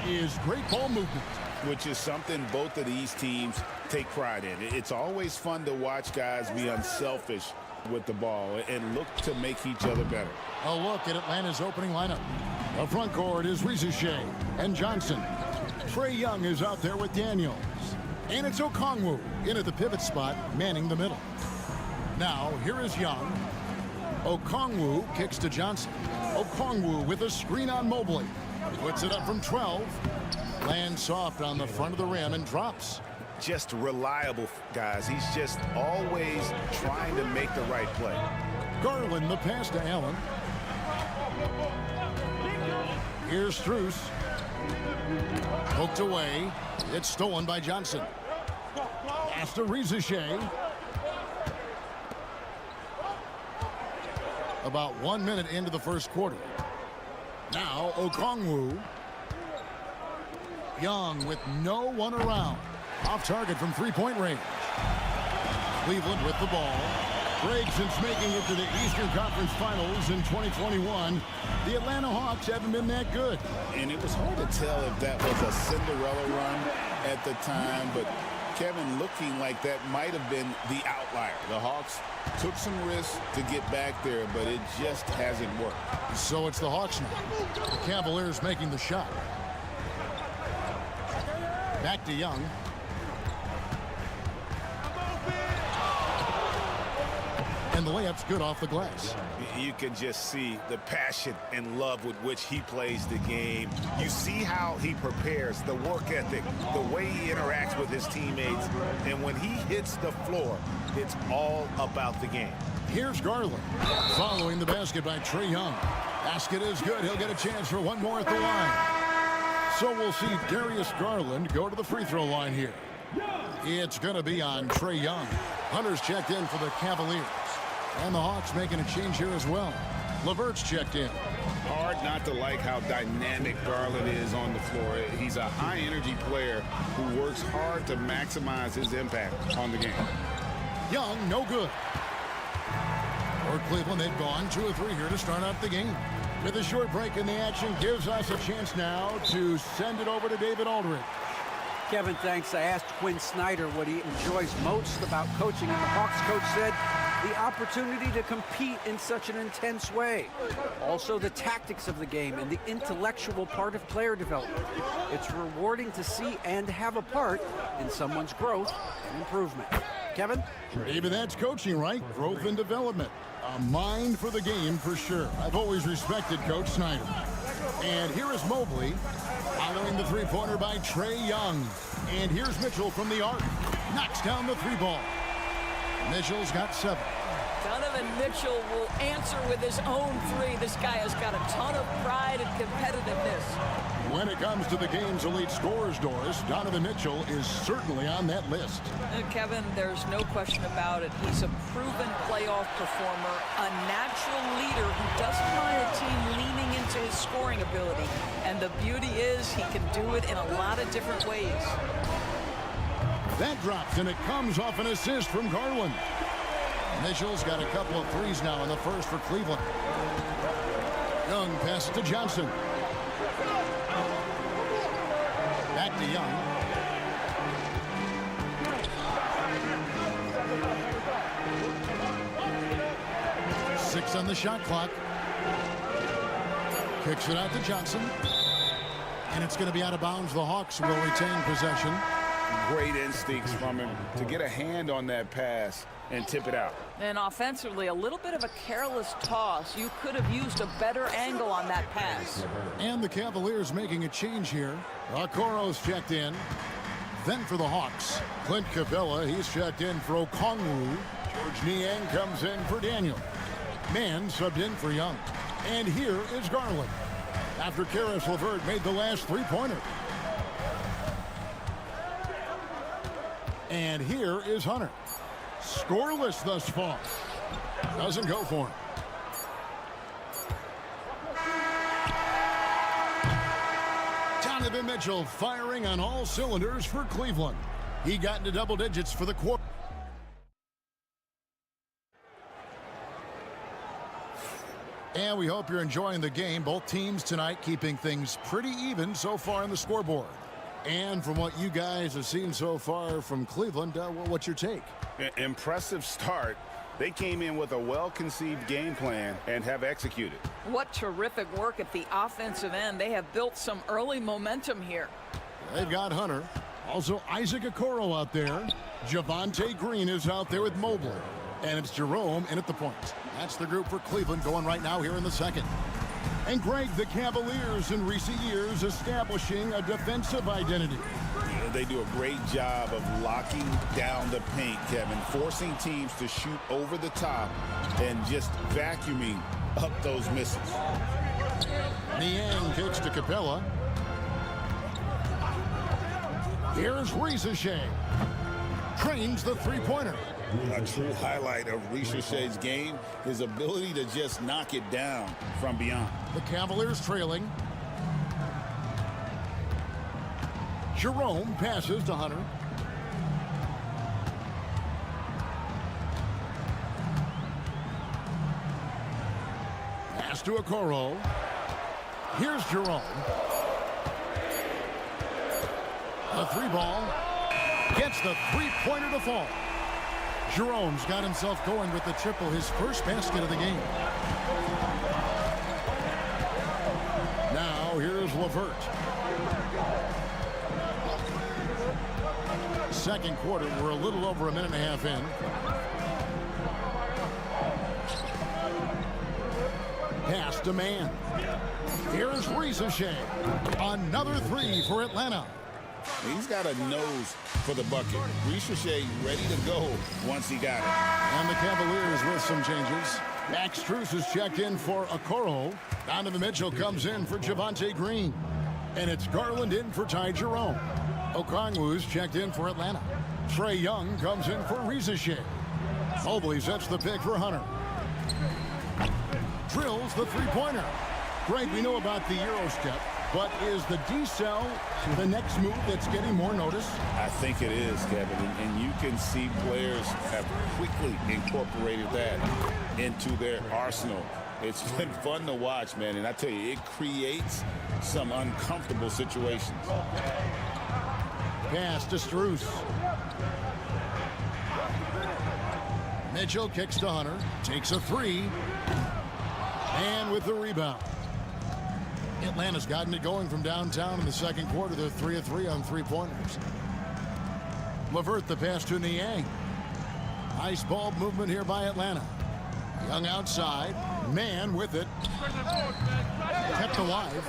Is great ball movement, which is something both of these teams take pride in. It's always fun to watch guys be unselfish with the ball and look to make each other better. A look at Atlanta's opening lineup. The front court is Shea and Johnson. Trae Young is out there with Daniels. And it's Okongwu in at the pivot spot, manning the middle. Now, here is Young. Okongwu kicks to Johnson. Okongwu with a screen on Mobley. Puts it up from 12. Lands soft on the front of the rim and drops. Just reliable, guys. He's just always trying to make the right play. Garland the pass to Allen. Here's Strus. Poked away. It's stolen by Johnson. Pass to Shea. About 1 minute into the first quarter. Now Okongwu. Young with no one around. Off target from three-point range. Cleveland with the ball. Greg, since making it to the Eastern Conference Finals in 2021, the Atlanta Hawks haven't been that good. And it was hard to tell if that was a Cinderella run at the time, but Kevin, looking like that might have been the outlier. The Hawks took some risks to get back there, but it just hasn't worked. So it's the Hawks now. The Cavaliers making the shot. Back to Young. And the layup's good off the glass. You can just see the passion and love with which he plays the game. You see how he prepares, the work ethic, the way he interacts with his teammates. And when he hits the floor, it's all about the game. Here's Garland following the basket by Trae Young. Basket is good. He'll get a chance for one more at the line. So we'll see Darius Garland go to the free throw line here. It's going to be on Trae Young. Hunter's checked in for the Cavaliers. And the Hawks making a change here as well. LeVert's checked in. Hard not to like how dynamic Garland is on the floor. He's a high-energy player who works hard to maximize his impact on the game. Young, no good. For Cleveland, they've gone 2 of 3 here to start out the game. With a short break in the action, gives us a chance now to send it over to David Aldridge. Kevin, thanks. I asked Quinn Snyder what he enjoys most about coaching, and the Hawks coach said the opportunity to compete in such an intense way. Also, the tactics of the game and the intellectual part of player development. It's rewarding to see and have a part in someone's growth and improvement. Kevin? Maybe that's coaching, right? Growth and development. A mind for the game for sure. I've always respected Coach Snyder. And here is Mobley following the three-pointer by Trae Young. And here's Mitchell from the arc. Knocks down the 3 ball. Mitchell's got 7. Donovan Mitchell will answer with his own three. This guy has got a ton of pride and competitiveness. When it comes to the game's elite scorers, Doris, Donovan Mitchell is certainly on that list. Kevin, there's no question about it. He's a proven playoff performer, a natural leader who doesn't mind a team leaning into his scoring ability. And the beauty is he can do it in a lot of different ways. That drops, and it comes off an assist from Garland. Mitchell's got a couple of threes now in the first for Cleveland. Young passes to Johnson. Back to Young. Six on the shot clock. Kicks it out to Johnson. And it's going to be out of bounds. The Hawks will retain possession. Great instincts from him to get a hand on that pass and tip it out. And offensively, a little bit of a careless toss. You could have used a better angle on that pass. And the Cavaliers making a change here. Okoro's checked in. Then for the Hawks, Clint Capella, he's checked in for Okongwu. George Niang comes in for Daniel. Mann subbed in for Young. And here is Garland, after Karis LeVert made the last three-pointer. And here is Hunter. Scoreless thus far. Doesn't go for him. Donovan Mitchell firing on all cylinders for Cleveland. He got into double digits for the quarter. And we hope you're enjoying the game. Both teams tonight keeping things pretty even so far on the scoreboard. And from what you guys have seen so far from Cleveland, what's your take? Impressive start. They came in with a well-conceived game plan and have executed. What terrific work at the offensive end. They have built some early momentum here. They've got Hunter. Also Isaac Okoro out there. Javonte Green is out there with Mobley. And it's Jerome in at the point. That's the group for Cleveland going right now here in the second. And Greg, the Cavaliers in recent years establishing a defensive identity. They do a great job of locking down the paint, Kevin, forcing teams to shoot over the top and just vacuuming up those misses. Niang kicks to Capella. Here's Ricochet. Trains the three-pointer. A true highlight of Ricochet's game, his ability to just knock it down from beyond. The Cavaliers trailing. Jerome passes to Hunter. Pass to Okoro. Here's Jerome. A three ball. Gets the three-pointer to fall. Jerome's got himself going with the triple, his first basket of the game. Now here's LeVert. Second quarter, we're a little over a minute and a half in. Pass to Mann. Here's Ricochet. Another three for Atlanta. He's got a nose for the bucket. Ricochet ready to go once he got it. And the Cavaliers with some changes. Max Strus is checked in for Okoro. Donovan Mitchell comes in for Javonte Green. And it's Garland in for Ty Jerome. Okongwu's checked in for Atlanta. Trae Young comes in for Ricochet. Mobley sets the pick for Hunter. Drills the three-pointer. Greg, we know about the Euro step, but is the decel the next move that's getting more notice? I think it is, Kevin, and you can see players have quickly incorporated that into their arsenal. It's been fun to watch, man, and I tell you, it creates some uncomfortable situations. Pass to Strus. Mitchell kicks to Hunter, takes a three, and with the rebound. Atlanta's gotten it going from downtown in the second quarter. They're 3 of 3 on three-pointers. LeVert the pass to Niang. Nice ball movement here by Atlanta. Young outside. Mann with it. Kept alive.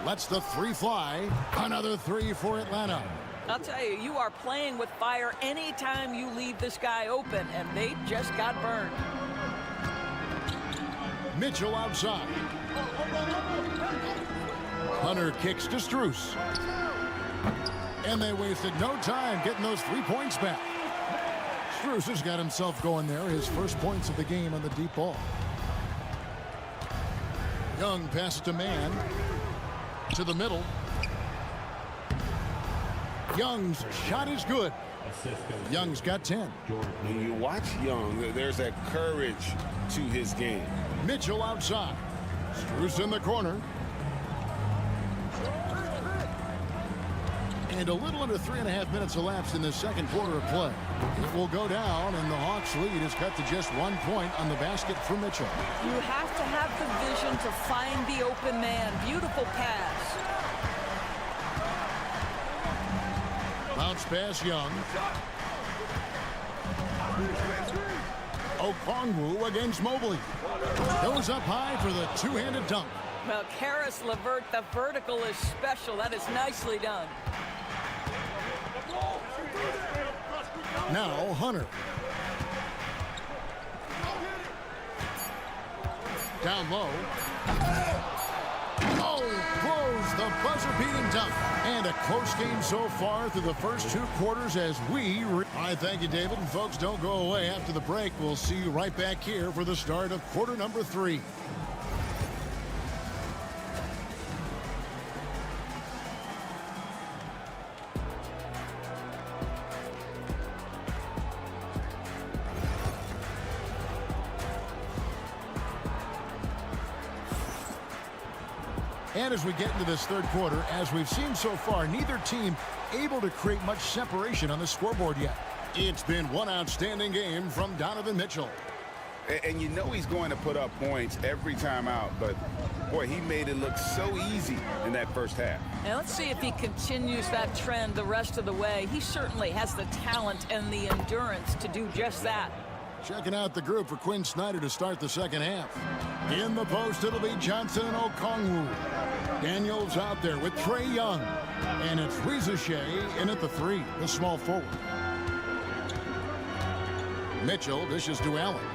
Lets the three fly. Another three for Atlanta. I'll tell you, you are playing with fire anytime you leave this guy open, and they just got burned. Mitchell outside. Hunter kicks to Strus. And they wasted no time getting those 3 points back. Strus has got himself going there, his first points of the game on the deep ball. Young passes to Mann. To the middle. Young's shot is good. Young's got 10. When you watch Young, there's that courage to his game. Mitchell outside. Strus in the corner. And a little under 3.5 minutes elapsed in the second quarter of play. It will go down, and the Hawks' lead is cut to just 1 point on the basket for Mitchell. You have to have the vision to find the open man. Beautiful pass. Bounce pass, Young. Okongwu against Mobley. Goes up high for the two-handed dunk. Well, Karis LeVert, the vertical is special. That is nicely done. Now Hunter. Down low. Oh, blows the buzzer-beating dunk. And a close game so far through the first 2 quarters as we... I thank you, David. And folks, don't go away. After the break, we'll see you right back here for the start of quarter number 3. And as we get into this third quarter, as we've seen so far, neither team able to create much separation on the scoreboard yet. It's been one outstanding game from Donovan Mitchell. And you know he's going to put up points every time out, but boy, he made it look so easy in that first half. And let's see if he continues that trend the rest of the way. He certainly has the talent and the endurance to do just that. Checking out the group for Quinn Snyder to start the second half. In the post, it'll be Johnson and Okongwu. Daniels out there with Trae Young. And it's Reza Shea in at the 3, the small forward. Mitchell dishes to Allen.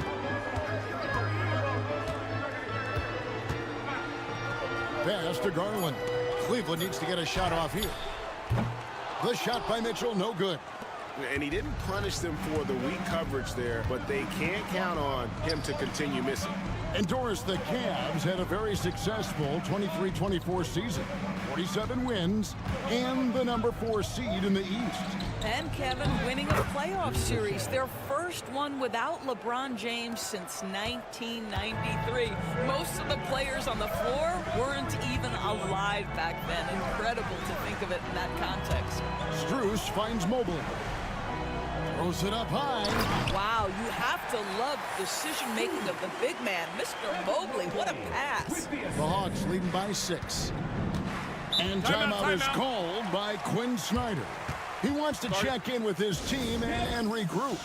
Pass to Garland. Cleveland needs to get a shot off here. The shot by Mitchell, no good. And he didn't punish them for the weak coverage there, but they can't count on him to continue missing. And Doris, the Cavs had a very successful 23-24 season. 47 wins and the number 4 seed in the East. And Kevin winning a playoff series, their first one without LeBron James since 1993. Most of the players on the floor weren't even alive back then. Incredible to think of it in that context. Strus finds Mobley. Throws it up high. Wow, you have to love decision-making of the big man, Mr. Mobley. What a pass. The Hawks leading by 6. And timeout is called by Quinn Snyder. He wants to check in with his team and regroup.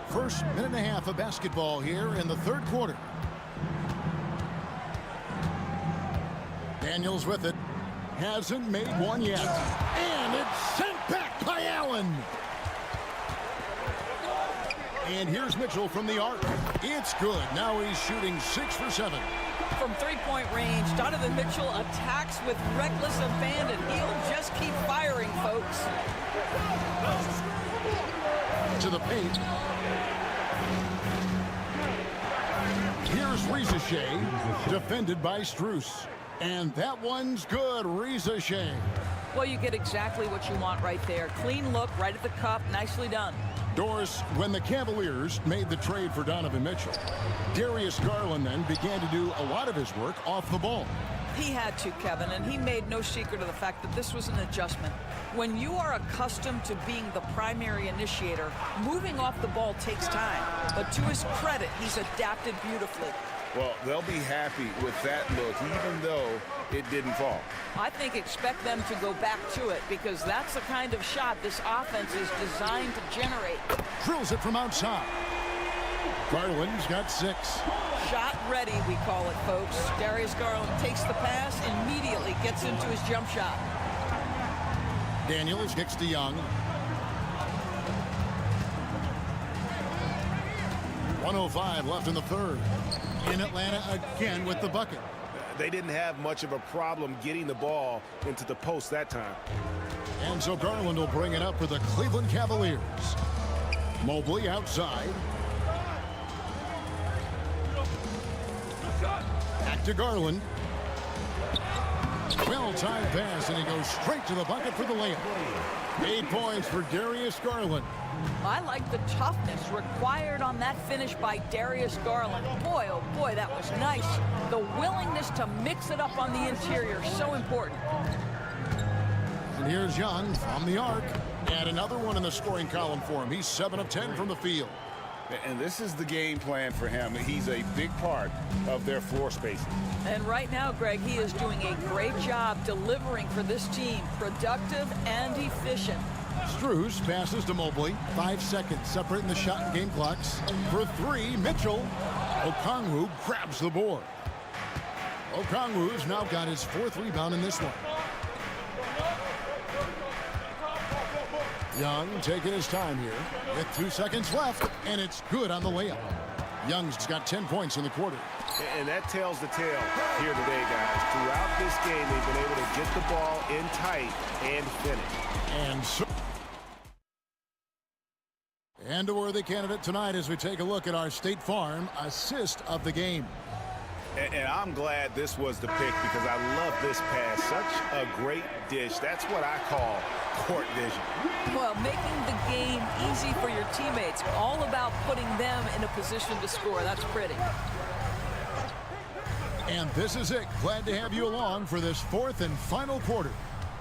First minute and a half of basketball here in the third quarter. Daniels with it. Hasn't made one yet. And it's sent back by Allen. And here's Mitchell from the arc. It's good. Now he's shooting 6 for 7. From three-point range, Donovan Mitchell attacks with reckless abandon. He'll just keep firing, folks. To the paint. Here's Reza Shea, defended by Strus. And that one's good, Reza Shea. Well, you get exactly what you want right there. Clean look, right at the cup, nicely done. Doris, when the Cavaliers made the trade for Donovan Mitchell, Darius Garland then began to do a lot of his work off the ball. He had to, Kevin, and he made no secret of the fact that this was an adjustment. When you are accustomed to being the primary initiator, moving off the ball takes time. But to his credit, he's adapted beautifully. Well, they'll be happy with that look, even though it didn't fall. I think expect them to go back to it because that's the kind of shot this offense is designed to generate. Drills it from outside. Garland's got 6. Shot ready, we call it, folks. Darius Garland takes the pass, immediately gets into his jump shot. Daniels kicks to Young. 1:05 left in the third. In Atlanta again with the bucket. They didn't have much of a problem getting the ball into the post that time. And so Garland will bring it up for the Cleveland Cavaliers. Mobley outside. Back to Garland. Well-timed pass, and he goes straight to the bucket for the layup. 8 points for Darius Garland. I like the toughness required on that finish by Darius Garland. Boy, oh boy, that was nice. The willingness to mix it up on the interior, so important. And here's Young from the arc. And another one in the scoring column for him. He's 7 of 10 from the field. And this is the game plan for him. He's a big part of their floor spacing. And right now, Greg, he is doing a great job delivering for this team. Productive and efficient. Strus passes to Mobley. 5 seconds separating the shot and game clocks. For 3, Mitchell. Okongwu grabs the board. Okongwu's now got his 4th rebound in this one. Young taking his time here with 2 seconds left, and it's good on the layup. Young's got 10 points in the quarter. And that tells the tale here today, guys. Throughout this game, they've been able to get the ball in tight and finish. And so, and a worthy candidate tonight as we take a look at our State Farm assist of the game. And I'm glad this was the pick because I love this pass. Such a great dish. That's what I call court vision. Well, making the game easy for your teammates. All about putting them in a position to score. That's pretty. And this is it. Glad to have you along for this 4th and final quarter.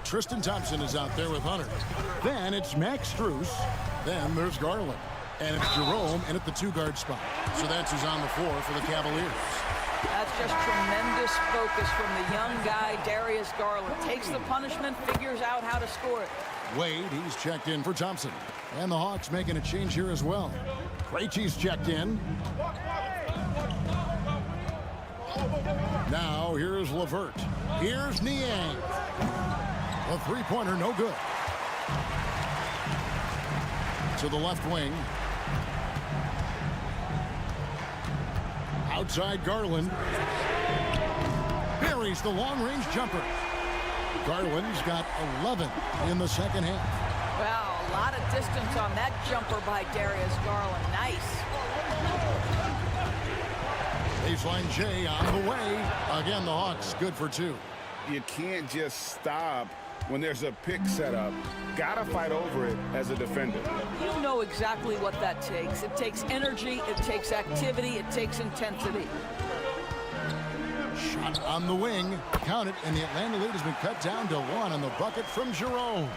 Tristan Thompson is out there with Hunter. Then it's Max Strus. Then there's Garland. And it's Jerome in at the 2-guard spot. So that's who's on the floor for the Cavaliers. That's just tremendous focus from the young guy, Darius Garland. Takes the punishment, figures out how to score it. Wade, he's checked in for Thompson. And the Hawks making a change here as well. Krejci's checked in. Now here's LeVert. Here's Niang. A 3-pointer, no good. To the left wing. Outside Garland. Buries the long-range jumper. Garland's got 11 in the second half. Wow, a lot of distance on that jumper by Darius Garland. Nice. Baseline J on the way. Again, the Hawks good for 2. You can't just stop when there's a pick set up. Gotta fight over it as a defender. You know exactly what that takes. It takes energy, it takes activity, it takes intensity. Shot on the wing. Count it, and the Atlanta lead has been cut down to 1 on the bucket from Jerome.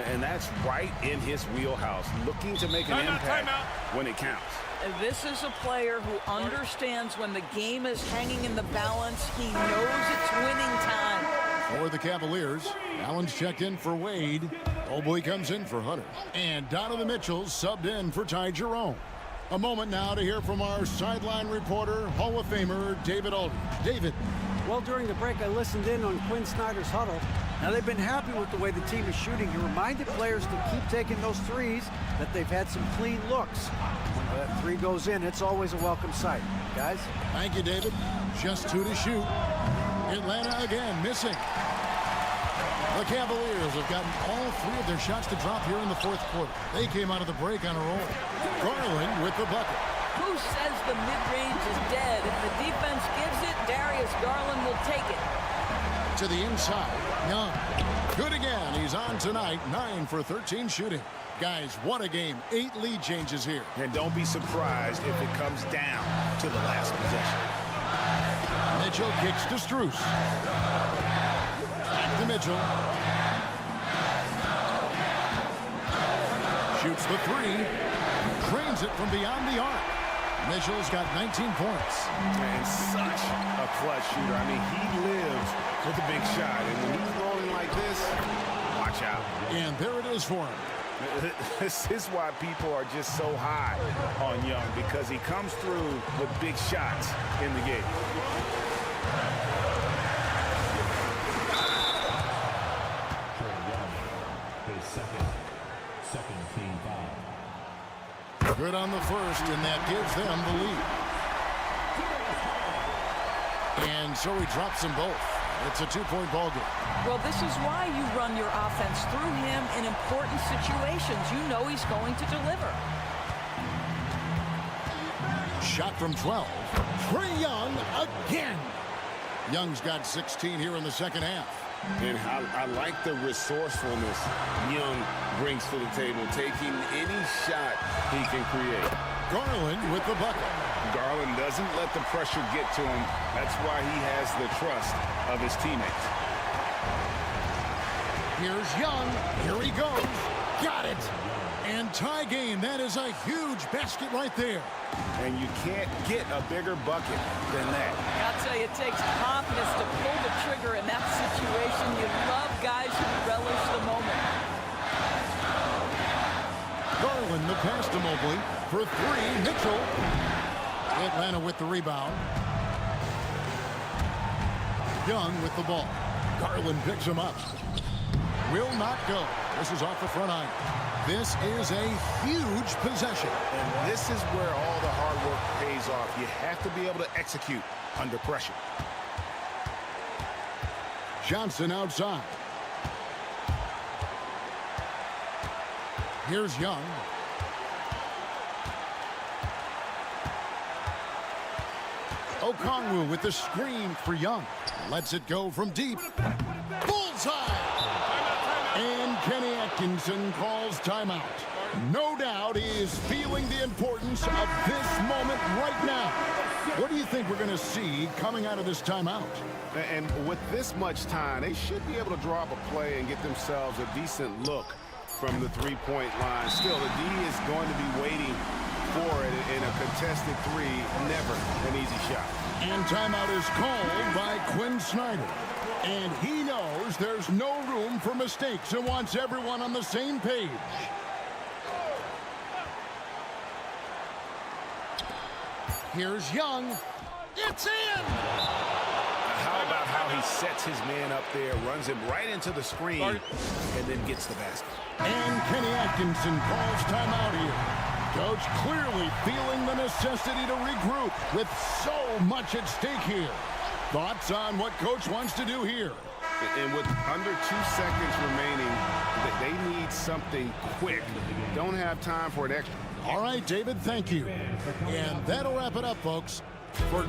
And that's right in his wheelhouse, looking to make an impact when it counts. This is a player who understands when the game is hanging in the balance. He knows it's winning time. For the Cavaliers, Allen's checked in for Wade. Mobley comes in for Hunter. And Donovan Mitchell subbed in for Ty Jerome. A moment now to hear from our sideline reporter, Hall of Famer David Aldridge. David. Well, during the break, I listened in on Quinn Snyder's huddle. Now, they've been happy with the way the team is shooting. He reminded players to keep taking those threes, that they've had some clean looks. When that 3 goes in, it's always a welcome sight. Guys? Thank you, David. Just 2 to shoot. Atlanta again missing. The Cavaliers have gotten all 3 of their shots to drop here in the 4th quarter. They came out of the break on a roll. Garland with the bucket. Who says the mid-range is dead? If the defense gives it, Darius Garland will take it. To the inside, Young. Good again. He's on tonight. 9 for 13 shooting. Guys, what a game. 8 lead changes here. And don't be surprised if it comes down to the last possession. Mitchell kicks to Strus. Back to Mitchell. Shoots the 3. Drains it from beyond the arc. Mitchell's got 19 points. And such a clutch shooter. I mean, he lives with a big shot. And when he's rolling like this, watch out. And there it is for him. This is why people are just so high on Young, because he comes through with big shots in the game. Good on the first, and that gives them the lead. And so he drops them both. It's a two-point ball game. Well, this is why you run your offense through him in important situations. You know he's going to deliver. Shot from 12. Trae Young again. Young's got 16 here in the second half. And I like the resourcefulness Young brings to the table, taking any shot he can create. Garland with the bucket. Garland doesn't let the pressure get to him. That's why he has the trust of his teammates. Here's Young. Here he goes. Got it. And tie game. That is a huge basket right there. And you can't get a bigger bucket than that. I'll tell you, it takes confidence to pull the trigger in that situation. You love guys who relish the moment. Garland, the pass to Mobley. For three, Mitchell. Atlanta with the rebound. Young with the ball. Garland picks him up. Will not go. This is off the front iron. This is a huge possession. And this is where all the hard work pays off. You have to be able to execute under pressure. Johnson outside. Here's Young. Okongwu with the screen for Young. Lets it go from deep. Bullseye! And Kenny Atkinson calls timeout. No doubt he is feeling the importance of this moment right now. What do you think we're going to see coming out of this timeout? And with this much time, they should be able to draw up a play and get themselves a decent look from the three-point line. Still, the D is going to be waiting for it in a contested three. Never an easy shot. And timeout is called by Quinn Snyder. And he knows there's no room for mistakes and wants everyone on the same page. Here's Young. It's in! How about how he sets his man up there, runs him right into the screen, and then gets the basket. And Kenny Atkinson calls timeout here. Coach clearly feeling the necessity to regroup with so much at stake here. Thoughts on what Coach wants to do here? And with under 2 seconds remaining, they need something quick. Don't have time for an extra. All right, David, thank you. And that'll wrap it up, folks. For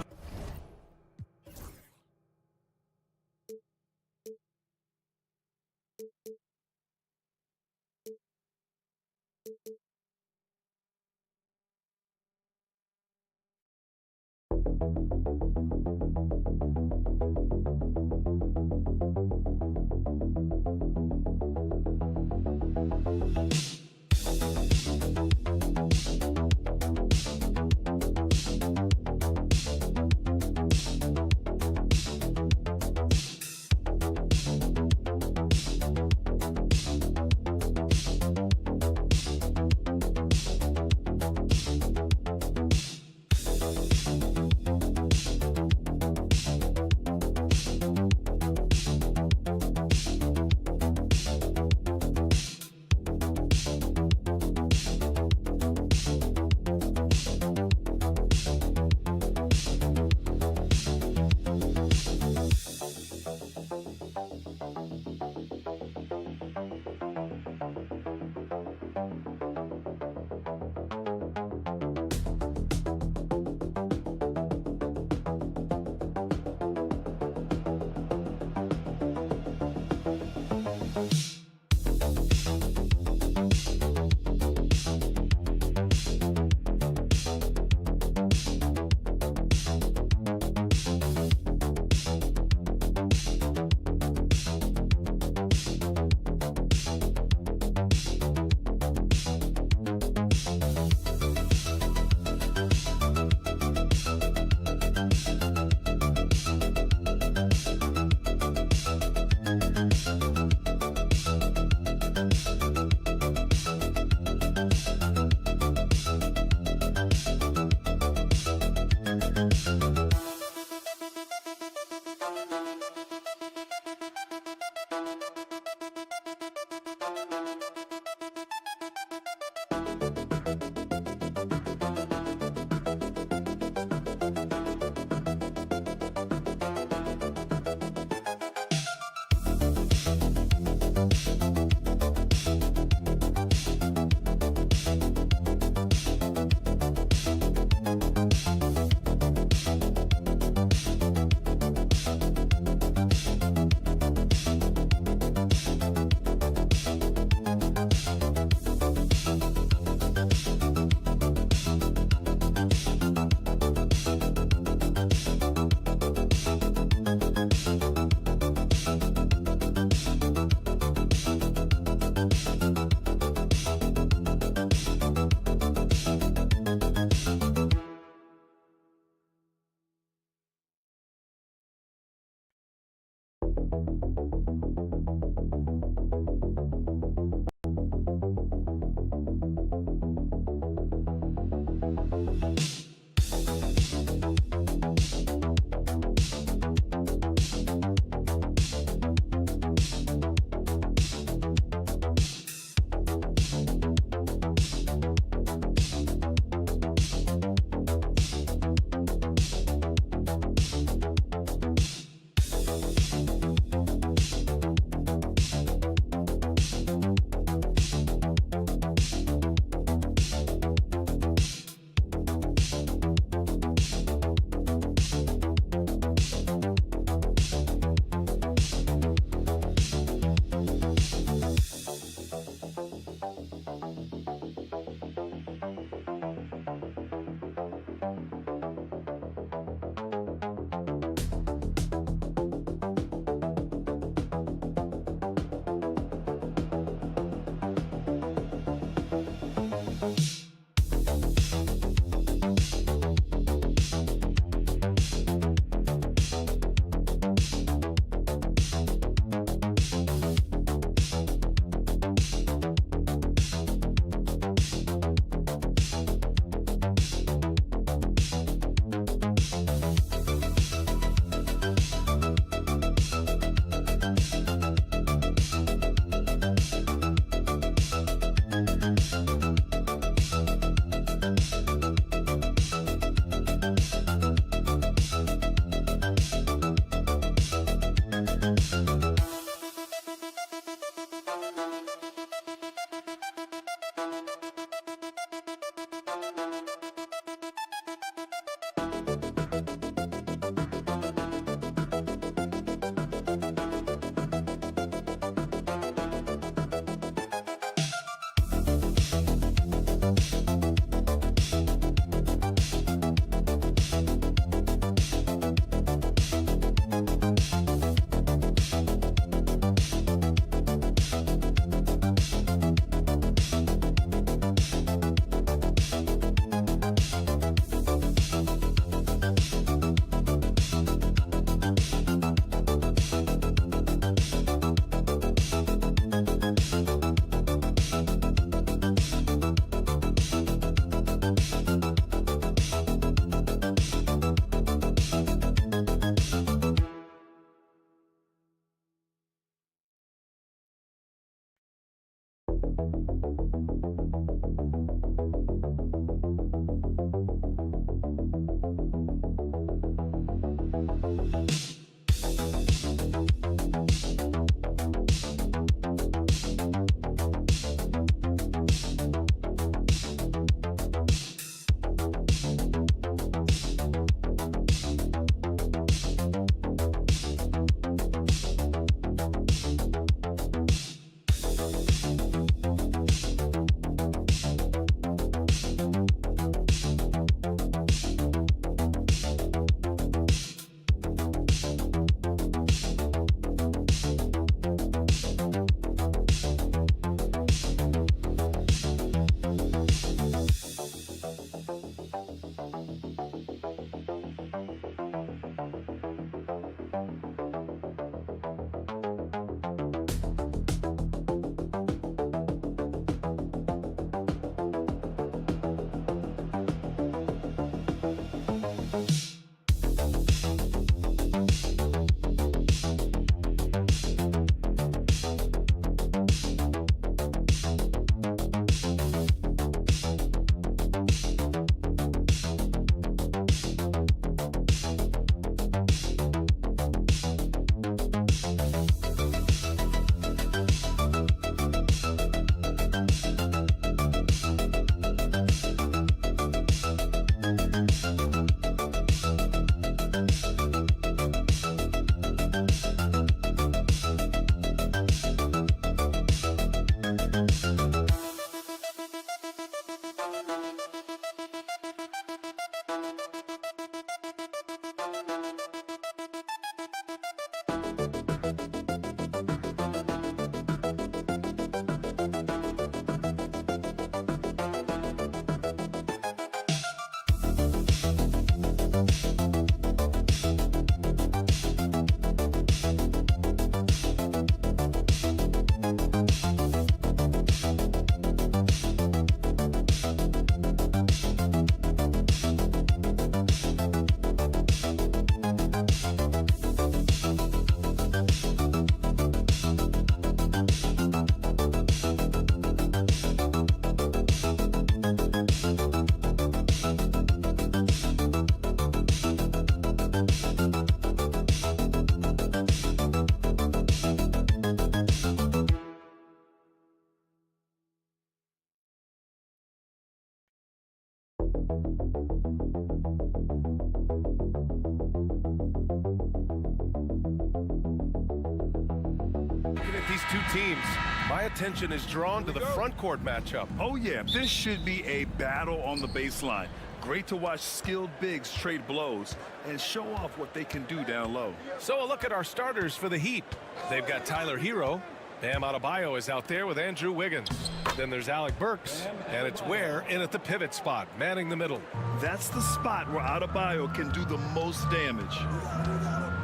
Looking at these two teams, my attention is drawn to the front court matchup. Oh yeah, this should be a battle on the baseline. Great to watch skilled bigs trade blows and show off what they can do down low. So a look at our starters for the Heat. They've got Tyler Hero. Bam Adebayo is out there with Andrew Wiggins. Then there's Alec Burks, and it's Ware in at the pivot spot, manning the middle. That's the spot where Adebayo can do the most damage.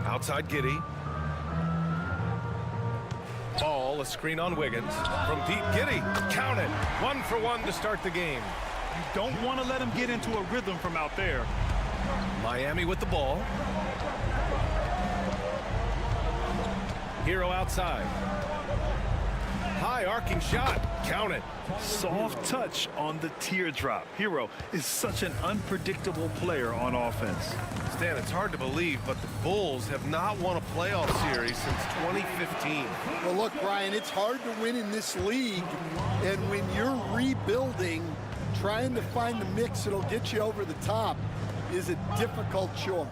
Outside Giddey. Ball, a screen on Wiggins. From deep, Giddey. Count it. 1 for 1 to start the game. You don't want to let him get into a rhythm from out there. Miami with the ball. Hero outside. High arcing shot. Count it. Soft touch on the teardrop. Hero is such an unpredictable player on offense. Stan, it's hard to believe, but the Bulls have not won a playoff series since 2015. Well, look, Brian, it's hard to win in this league. And when you're rebuilding, trying to find the mix that'll get you over the top is a difficult chore.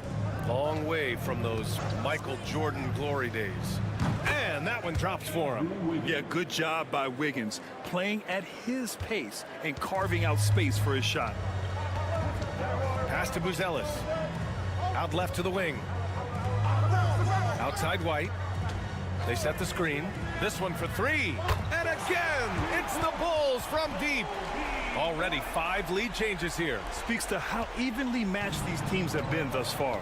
Long way from those Michael Jordan glory days. And that one drops for him. Yeah, good job by Wiggins, playing at his pace and carving out space for his shot. Pass to Buzelis. Out left to the wing. Outside White. They set the screen. This one for 3. And again, it's the Bulls from deep. Already 5 lead changes here. Speaks to how evenly matched these teams have been thus far.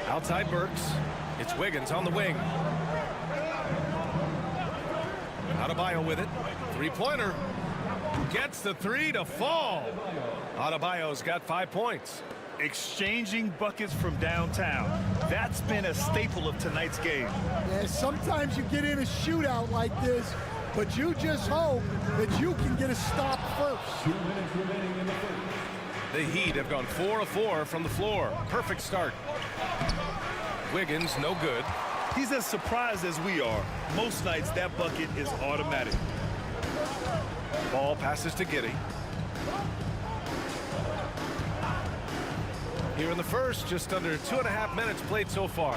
Outside Burks. It's Wiggins on the wing. Adebayo with it. 3-pointer. Gets the 3 to fall. Adebayo's got 5 points. Exchanging buckets from downtown. That's been a staple of tonight's game. Yeah, sometimes you get in a shootout like this, but you just hope that you can get a stop first. 2 minutes remaining in the first. The Heat have gone 4 of 4 from the floor. Perfect start. Wiggins, no good. He's as surprised as we are. Most nights, that bucket is automatic. Ball passes to Giddey. Here in the first, just under 2.5 minutes played so far.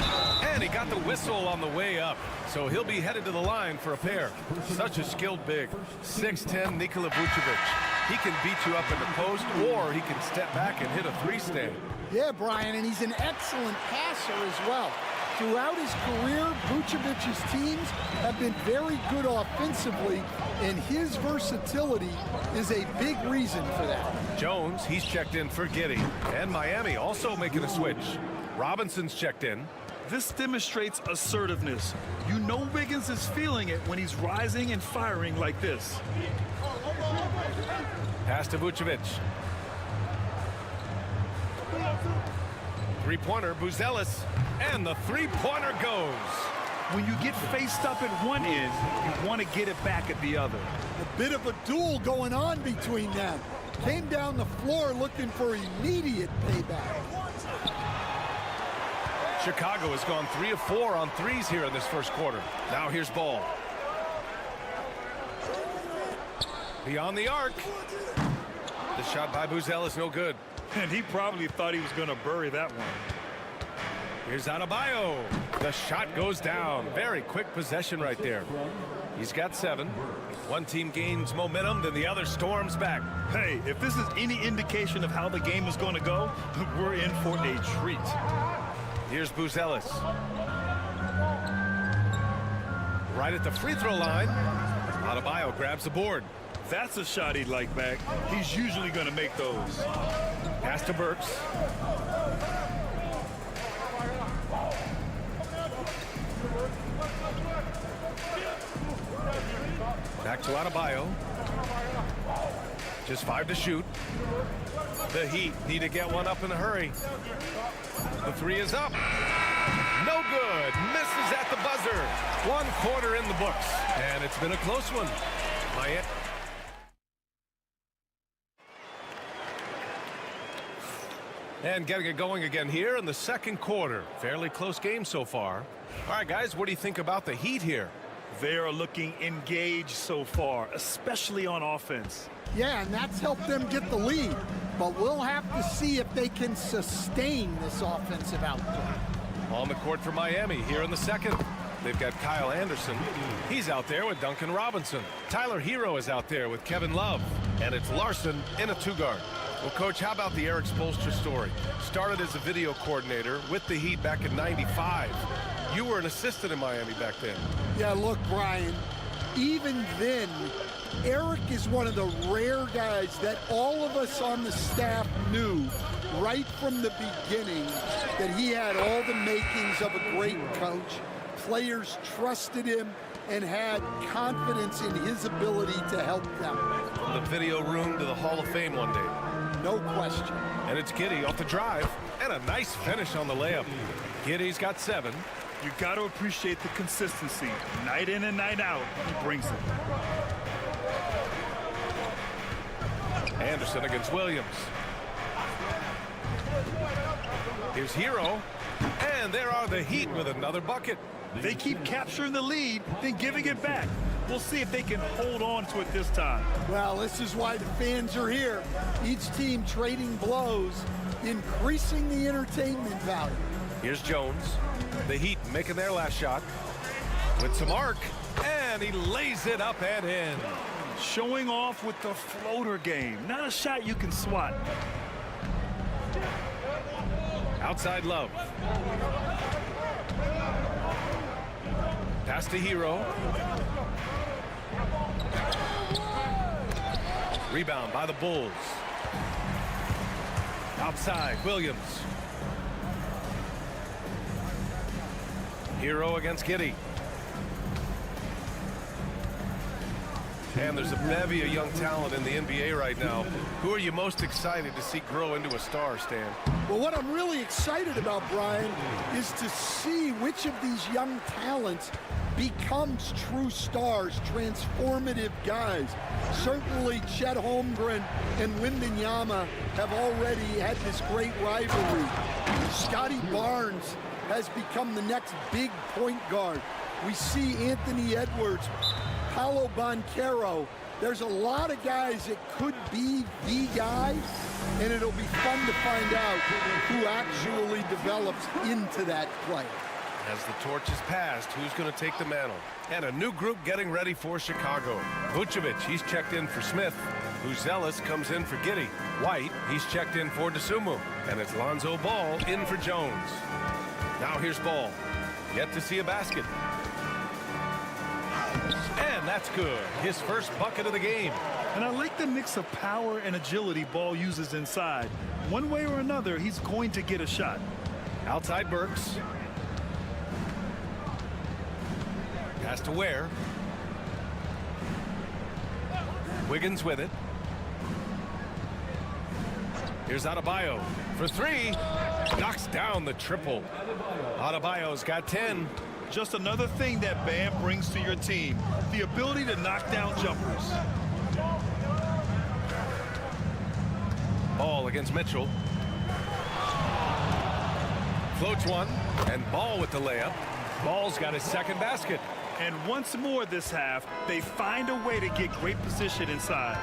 And he got the whistle on the way up. So he'll be headed to the line for a pair. Such a skilled big. 6'10" Nikola Vucevic. He can beat you up in the post, or he can step back and hit a 3-stand. Yeah, Brian, and he's an excellent passer as well. Throughout his career, Vucevic's teams have been very good offensively, and his versatility is a big reason for that. Jones, he's checked in for Giddey. And Miami also making a switch. Robinson's checked in. This demonstrates assertiveness. You know Wiggins is feeling it when he's rising and firing like this. Pass to Vucevic. 3-pointer, Buzelis. And the 3-pointer goes. When you get faced up at one end, you want to get it back at the other. A bit of a duel going on between them. Came down the floor looking for immediate payback. Chicago has gone 3 of 4 on threes here in this first quarter. Now here's Ball. Beyond the arc. The shot by Buzelis, no good. And he probably thought he was going to bury that one. Here's Adebayo. The shot goes down. Very quick possession right there. He's got 7. One team gains momentum, then the other storms back. Hey, if this is any indication of how the game is going to go, we're in for a treat. Here's Buzelis. Right at the free throw line. Adebayo grabs the board. That's a shot he'd like back. He's usually going to make those. Pass to Burks. Back to Adebayo. Just 5 to shoot. The Heat need to get one up in a hurry. The 3 is up. No good. Misses at the buzzer. 1 quarter in the books. And it's been a close one. Miami. And getting it going again here in the second quarter. Fairly close game so far. All right, guys, what do you think about the Heat here? They are looking engaged so far, especially on offense. Yeah, and that's helped them get the lead. But we'll have to see if they can sustain this offensive output. On the court for Miami here in the second. They've got Kyle Anderson. He's out there with Duncan Robinson. Tyler Hero is out there with Kevin Love. And it's Larson in a two-guard. Well, Coach, how about the Eric Spoelstra story? Started as a video coordinator with the Heat back in '95. You were an assistant in Miami back then. Yeah, look, Brian, even then, Eric is one of the rare guys that all of us on the staff knew right from the beginning that he had all the makings of a great coach. Players trusted him and had confidence in his ability to help them. From the video room to the Hall of Fame one day. No question. And it's Giddey off the drive, and a nice finish on the layup. Giddey's got 7. You got to appreciate the consistency. Night in and night out, he brings it. Anderson against Williams. Here's Hero, and there are the Heat with another bucket. They keep capturing the lead, then giving it back. We'll see if they can hold on to it this time. Well, this is why the fans are here. Each team trading blows, increasing the entertainment value. Here's Jones. The Heat making their last shot with some arc, and he lays it up and in. Showing off with the floater game. Not a shot you can swat. Outside Love. Pass to Hero. Rebound by the Bulls. Outside, Williams. Hero against Giddey. And there's a bevy of young talent in the NBA right now. Who are you most excited to see grow into a star, Stan? Well, what I'm really excited about, Brian, is to see which of these young talents becomes true stars, transformative guys. Certainly Chet Holmgren and Wembanyama have already had this great rivalry. Scotty Barnes has become the next big point guard. We see Anthony Edwards, Paolo Banchero. There's a lot of guys that could be the guys, and it'll be fun to find out who actually develops into that player. As the torch is passed, who's going to take the mantle? And a new group getting ready for Chicago. Vucevic, he's checked in for Smith. Uzelis comes in for Giddey. White, he's checked in for DeSumo. And it's Lonzo Ball in for Jones. Now here's Ball. Yet to see a basket. And that's good. His first bucket of the game. And I like the mix of power and agility Ball uses inside. One way or another, he's going to get a shot. Outside Burks. Pass to Ware. Wiggins with it. Here's Adebayo for 3. Knocks down the triple. Adebayo's got 10. Just another thing that Bam brings to your team. The ability to knock down jumpers. Ball against Mitchell. Floats one, and Ball with the layup. Ball's got his second basket. And once more this half, they find a way to get great position inside.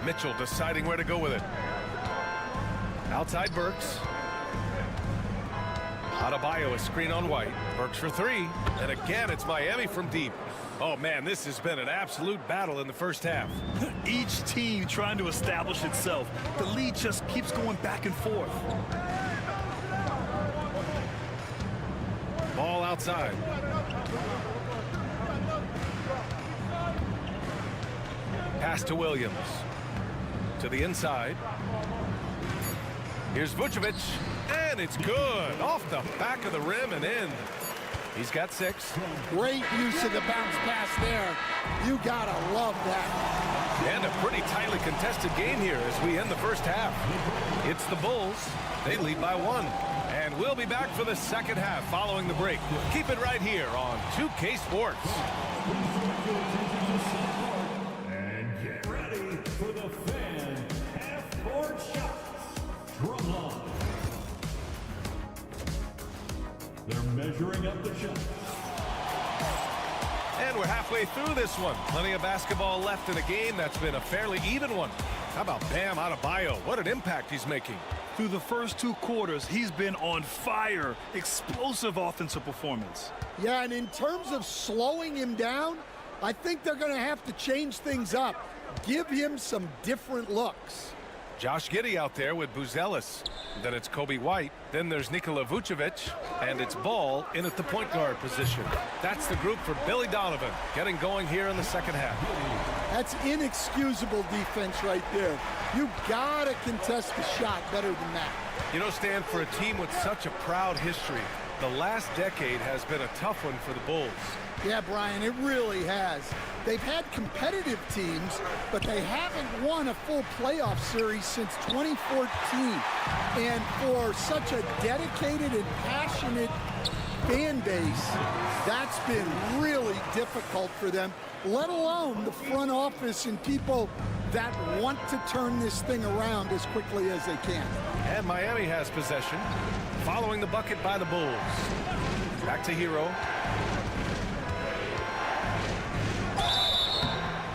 Mitchell deciding where to go with it. Outside Burks. Adebayo, a screen on White. Burks for 3. And again, it's Miami from deep. Oh, man, this has been an absolute battle in the first half. Each team trying to establish itself. The lead just keeps going back and forth. Ball outside. Pass to Williams. To the inside. Here's Vucevic. And it's good. Off the back of the rim and in. He's got 6. Great use of the bounce pass there. You gotta love that. And a pretty tightly contested game here as we end the first half. It's the Bulls. They lead by 1. And we'll be back for the second half following the break. Keep it right here on 2K Sports. And get ready for the fan half-court shots. Drumline. Their measuring up the shot. And we're halfway through this one. Plenty of basketball left in a game that's been a fairly even one. How about Bam Adebayo? What an impact he's making. Through the first 2 quarters, he's been on fire. Explosive offensive performance. Yeah, and in terms of slowing him down, I think they're going to have to change things up. Give him some different looks. Josh Giddey out there with Buzelis. Then it's Kobe White. Then there's Nikola Vucevic. And it's Ball in at the point guard position. That's the group for Billy Donovan getting going here in the second half. That's inexcusable defense right there. You got to contest the shot better than that. You know, Stan, for a team with such a proud history, the last decade has been a tough one for the Bulls. Yeah, Brian, it really has. They've had competitive teams, but they haven't won a full playoff series since 2014. And for such a dedicated and passionate fan base, that's been really difficult for them, let alone the front office and people that want to turn this thing around as quickly as they can. And Miami has possession, following the bucket by the Bulls. Back to Hero.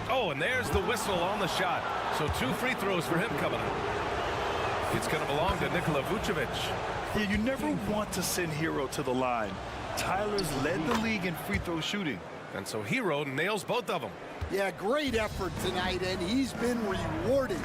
Oh, and there's the whistle on the shot. So 2 free throws for him coming up. It's going to belong to Nikola Vucevic. Yeah, you never want to send Hero to the line. Tyler's led the league in free throw shooting. And so Hero nails both of them. Yeah, great effort tonight, and he's been rewarded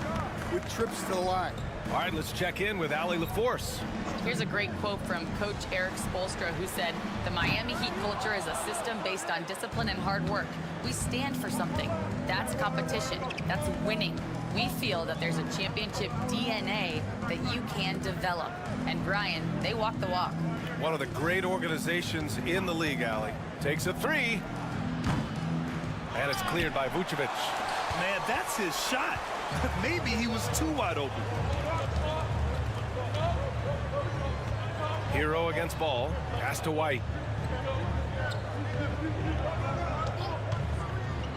with trips to the line. All right, let's check in with Allie LaForce. Here's a great quote from Coach Eric Spoelstra, who said, "The Miami Heat culture is a system based on discipline and hard work. We stand for something. That's competition. That's winning. We feel that there's a championship DNA that you can develop." And Brian, they walk the walk. One of the great organizations in the league, Allie. Takes a 3. And it's cleared by Vucevic. Man, that's his shot. Maybe he was too wide open. Hero against Ball. Pass to White.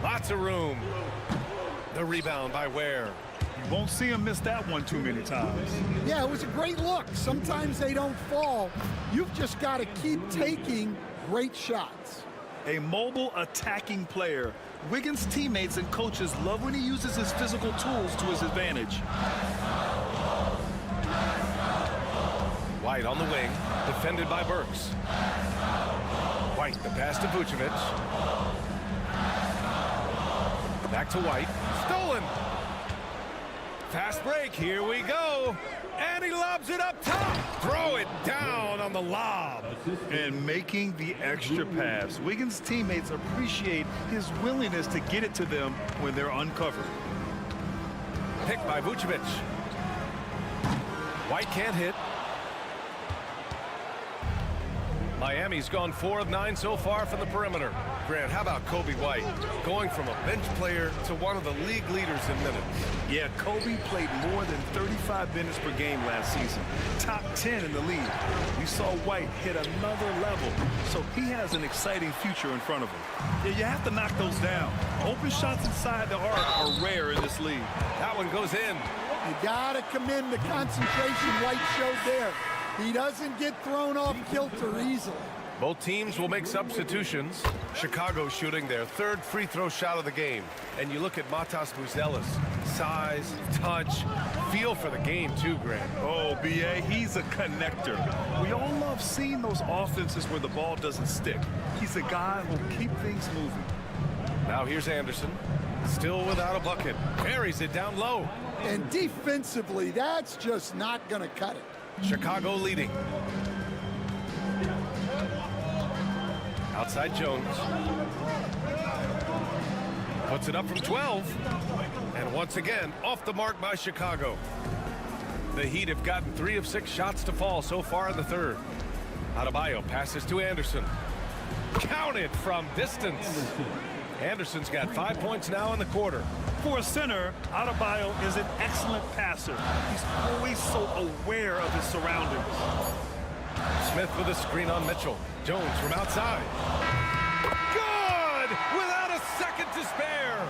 Lots of room. The rebound by Ware. You won't see him miss that one too many times. Yeah, it was a great look. Sometimes they don't fall. You've just got to keep taking great shots. A mobile attacking player. Wiggins' teammates and coaches love when he uses his physical tools to his advantage. White on the wing, defended by Burks. White, the pass to Vucevic. Back to White, stolen. Fast break, here we go. And he lobs it up top. Throw it down on the lob. And making the extra pass. Wiggins' teammates appreciate his willingness to get it to them when they're uncovered. Picked by Vucevic. White can't hit. Miami's gone 4 of 9 so far from the perimeter. Grant, how about Kobe White? Going from a bench player to one of the league leaders in minutes. Yeah, Kobe played more than 35 minutes per game last season. Top 10 in the league. We saw White hit another level, so he has an exciting future in front of him. Yeah, you have to knock those down. Open shots inside the arc are rare in this league. That one goes in. You got to commend the concentration White showed there. He doesn't get thrown off kilter easily. Both teams will make substitutions. Chicago shooting their 3rd free throw shot of the game. And you look at Matas Buzelis. Size, touch, feel for the game too, Grant. Oh, B.A., he's a connector. We all love seeing those offenses where the ball doesn't stick. He's a guy who'll keep things moving. Now here's Anderson. Still without a bucket. Buries it down low. And defensively, that's just not going to cut it. Chicago leading. Outside Jones. Puts it up from 12. And once again, off the mark by Chicago. The Heat have gotten 3 of 6 shots to fall so far in the 3rd. Adebayo passes to Anderson. Counted from distance. Anderson's got 5 points now in the quarter. For a center, Adebayo is an excellent passer. He's always so aware of his surroundings. Smith with a screen on Mitchell. Jones from outside. Good! Without a second to spare.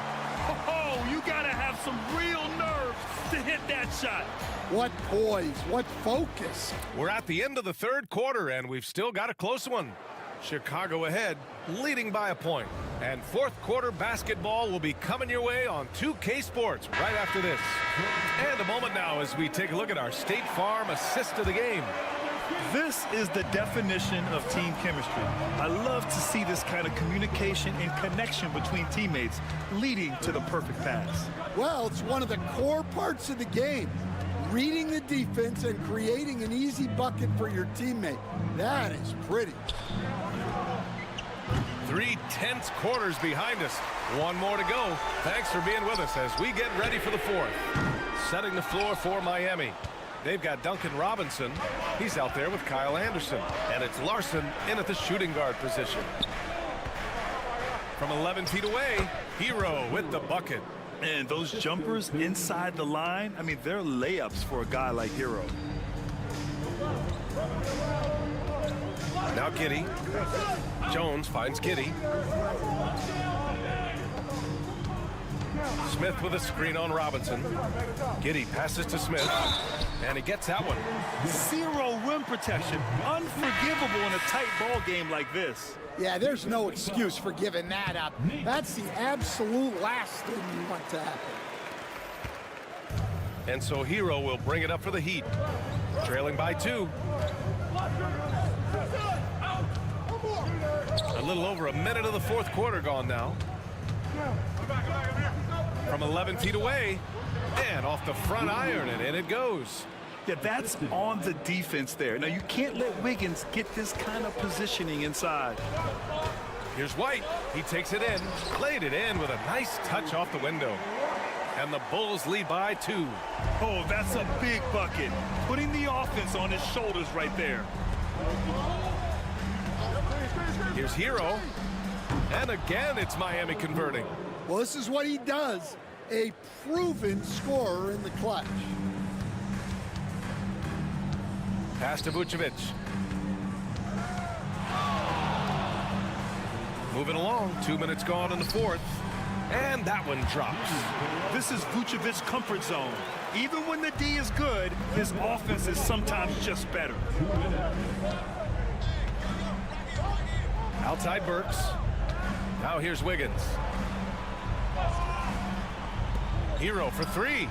Oh, you gotta have some real nerve to hit that shot. What poise, what focus. We're at the end of the third quarter, and we've still got a close one. Chicago ahead, leading by a point. And fourth quarter basketball will be coming your way on 2K Sports right after this. And a moment now as we take a look at our State Farm assist of the game. This is the definition of team chemistry. I love to see this kind of communication and connection between teammates leading to the perfect pass. Well, it's one of the core parts of the game. Reading the defense and creating an easy bucket for your teammate. That is pretty. 3 tense quarters behind us. One more to go. Thanks for being with us as we get ready for the fourth. Setting the floor for Miami. They've got Duncan Robinson. He's out there with Kyle Anderson. And it's Larson in at the shooting guard position. From 11 feet away, Hero with the bucket. And those jumpers inside the line, I mean, they're layups for a guy like Hero. Now Giddey. Jones finds Giddey. Smith with a screen on Robinson. Giddey passes to Smith, and he gets that one. 0 rim protection. Unforgivable in a tight ball game like this. Yeah, there's no excuse for giving that up. That's the absolute last thing you want to happen. And so Hero will bring it up for the Heat. Trailing by 2. A little over a minute of the fourth quarter gone now. From 11 feet away, and off the front iron, and in it goes. Yeah, that's on the defense there. Now, you can't let Wiggins get this kind of positioning inside. Here's White. He takes it in, played it in with a nice touch off the window. And the Bulls lead by 2. Oh, that's a big bucket. Putting the offense on his shoulders right there. Here's Hero. And again, it's Miami converting. Well, this is what he does. A proven scorer in the clutch. Pass to Vucevic. Moving along, 2 minutes gone in the fourth. And that one drops. This is Vucevic's comfort zone. Even when the D is good, his offense is sometimes just better. Outside Burks. Now here's Wiggins. Hero for 3.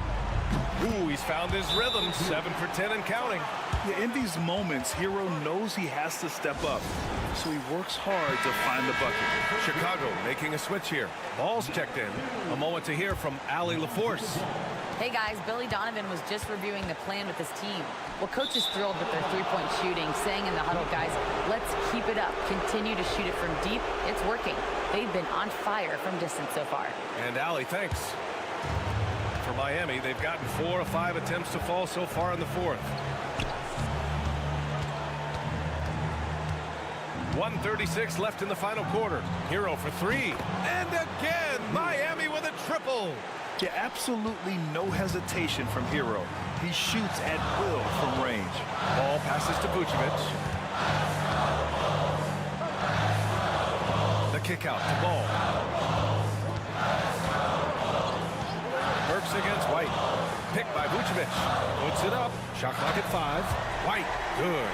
Ooh, he's found his rhythm. 7 for 10 and counting. Yeah, in these moments, Hero knows he has to step up, so he works hard to find the bucket. Chicago making a switch here. Ball's checked in. A moment to hear from Allie LaForce. Hey guys, Billy Donovan was just reviewing the plan with his team. Well, coach is thrilled with their three-point shooting, saying in the huddle, guys, let's keep it up. Continue to shoot it from deep. It's working. They've been on fire from distance so far. And Allie, thanks. For Miami, they've gotten 4 of 5 attempts to fall so far in the fourth. 1:36 left in the final quarter. Hero for 3. And again, Miami with a triple. Yeah, absolutely no hesitation from Hero. He shoots at will from range. Ball passes to Vucevic. The kick out to Ball. Burks against White. Picked by Vucevic. Puts it up. Shot clock at 5. White, good.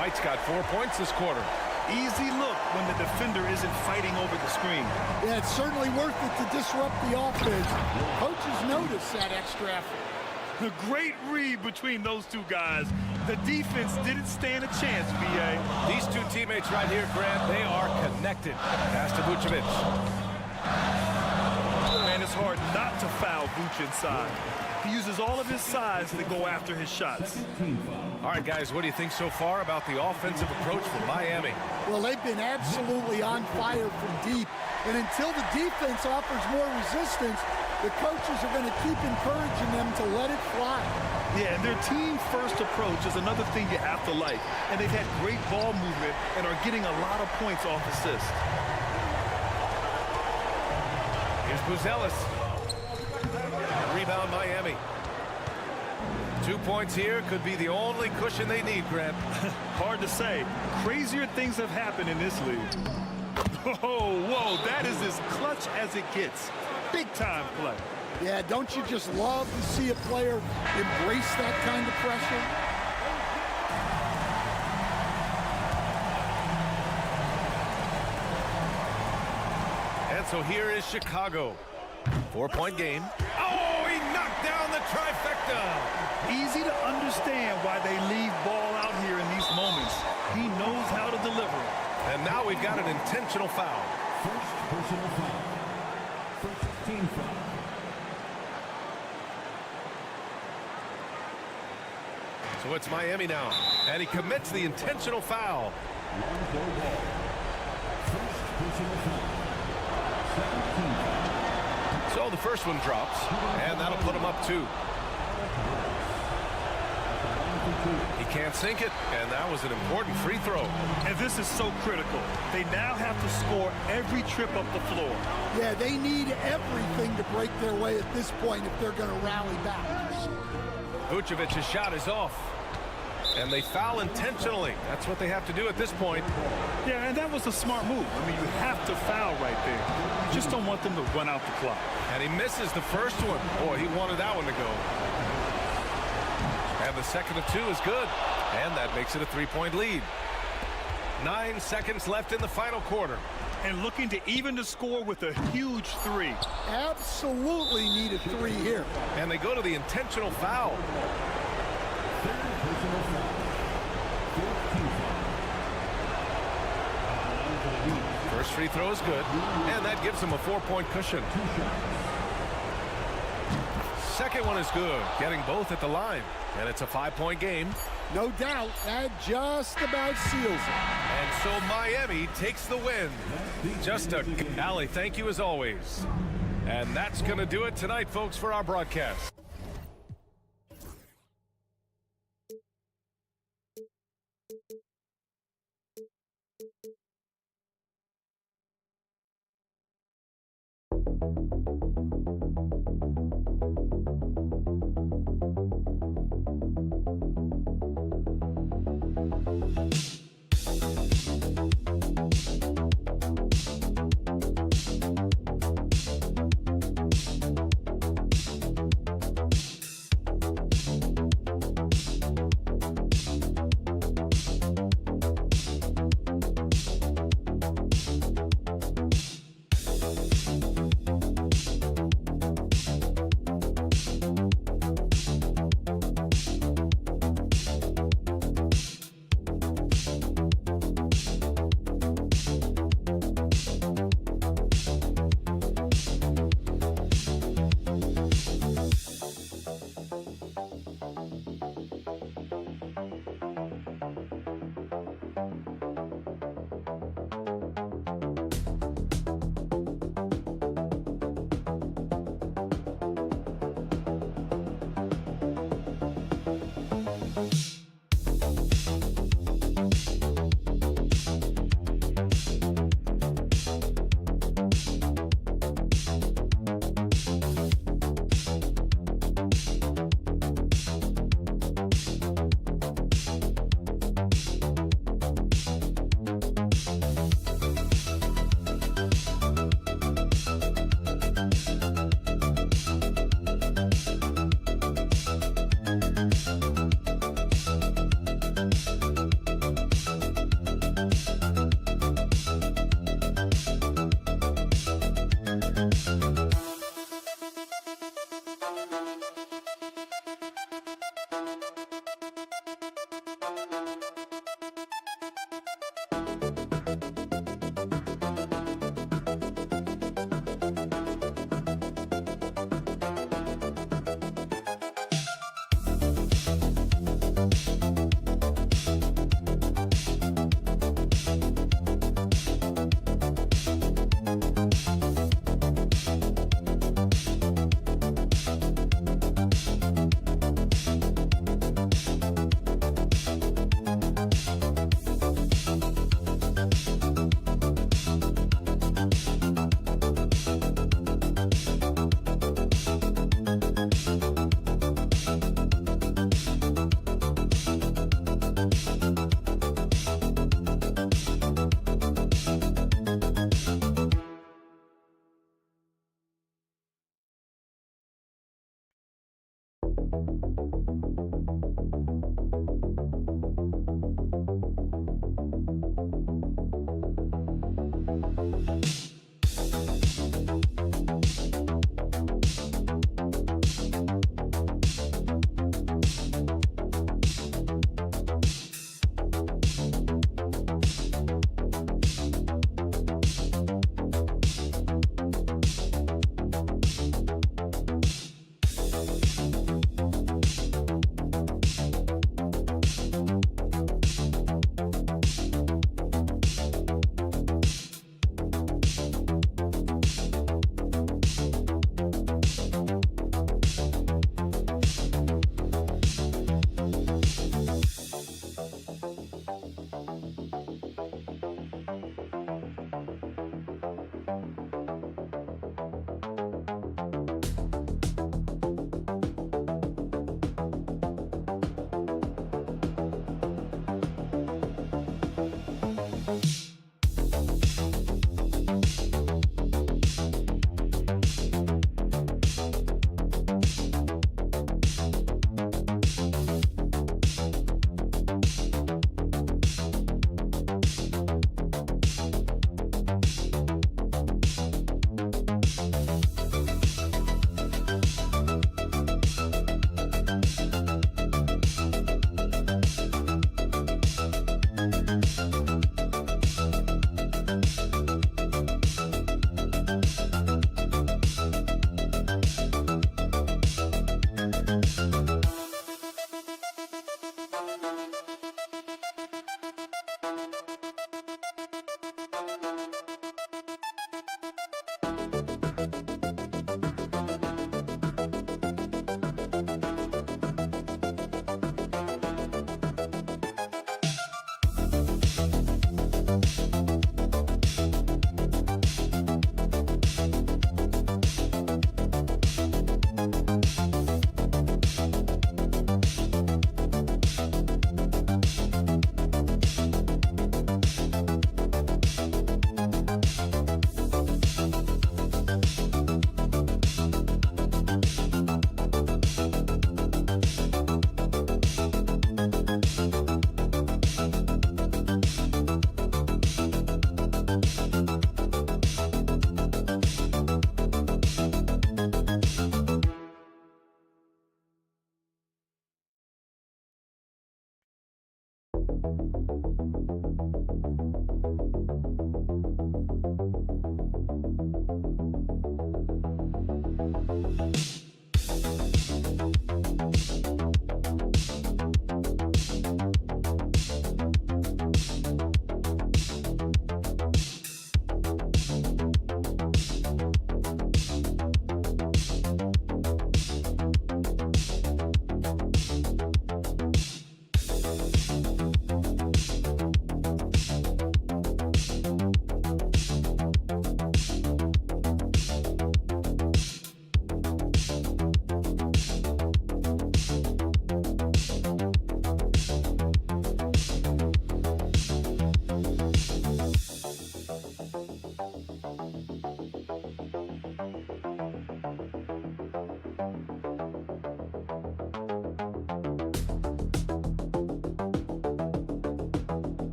White's got 4 points this quarter. Easy look when the defender isn't fighting over the screen. Yeah, it's certainly worth it to disrupt the offense. Coaches notice that extra effort. A great read between those two guys. The defense didn't stand a chance, B.A. These two teammates right here, Grant, they are connected. Pass to Vucevic. Man, it's hard not to foul Vuce inside. He uses all of his size to go after his shots. All right, guys, what do you think so far about the offensive approach from Miami? Well, they've been absolutely on fire from deep. And until the defense offers more resistance, the coaches are going to keep encouraging them to let it fly. Yeah, and their team-first approach is another thing you have to like. And they've had great ball movement and are getting a lot of points off assists. Here's Buzelis. Rebound Miami. 2 points here could be the only cushion they need, Grant. Hard to say. Crazier things have happened in this league. Oh, whoa, that is as clutch as it gets. Big time play. Yeah, don't you just love to see a player embrace that kind of pressure? And so here is Chicago. 4-point game. Oh, he knocked down the trifecta. Easy to understand why they leave ball out here in these moments. He knows how to deliver it. And now we've got an intentional foul. First personal foul. First team foul. So it's Miami now. And he commits the intentional foul. Long ball. First personal foul. Second team foul. So the first one drops, and that'll put him up 2. He can't sink it, and that was an important free throw. And this is so critical. They now have to score every trip up the floor. Yeah, they need everything to break their way at this point if they're going to rally back. Vucevic's shot is off, and they foul intentionally. That's what they have to do at this point. Yeah, and that was a smart move. I mean, you have to foul right there. You just don't want them to run out the clock. And he misses the first one. Boy, he wanted that one to go. And the second of 2 is good. And that makes it a 3-point lead. 9 seconds left in the final quarter. And looking to even the score with a huge 3. Absolutely need a 3 here. And they go to the intentional foul. First free throw is good, and that gives them a 4-point cushion. Second one is good, getting both at the line, and it's a 5-point game. No doubt, that just about seals it. And so Miami takes the win. Allie, thank you as always. And that's going to do it tonight, folks, for our broadcast.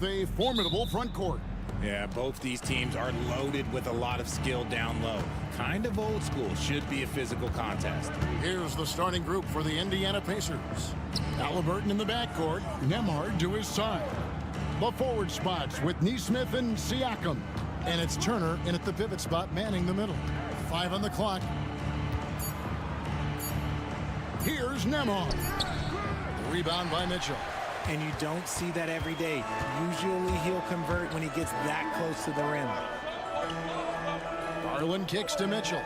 with a formidable front court. Yeah, both these teams are loaded with a lot of skill down low. Kind of old school. Should be a physical contest. Here's the starting group for the Indiana Pacers. Halliburton in the backcourt, Nembhard to his side. The forward spots with Nesmith and Siakam. And it's Turner in at the pivot spot, manning the middle. 5 on the clock. Here's Nembhard. Rebound by Mitchell. And you don't see that every day. Usually he'll convert when he gets that close to the rim. Garland kicks to Mitchell.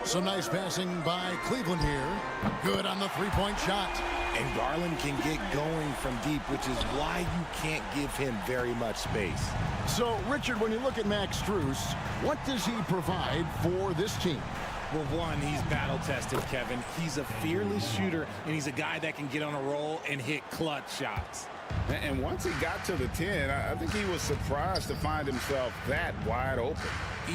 Some nice passing by Cleveland here. Good on the three-point shot. And Garland can get going from deep, which is why you can't give him very much space. So, Richard, when you look at Max Strus, what does he provide for this team? Well, one, he's battle-tested, Kevin. He's a fearless shooter, and he's a guy that can get on a roll and hit clutch shots. And once he got to the 10, I think he was surprised to find himself that wide open.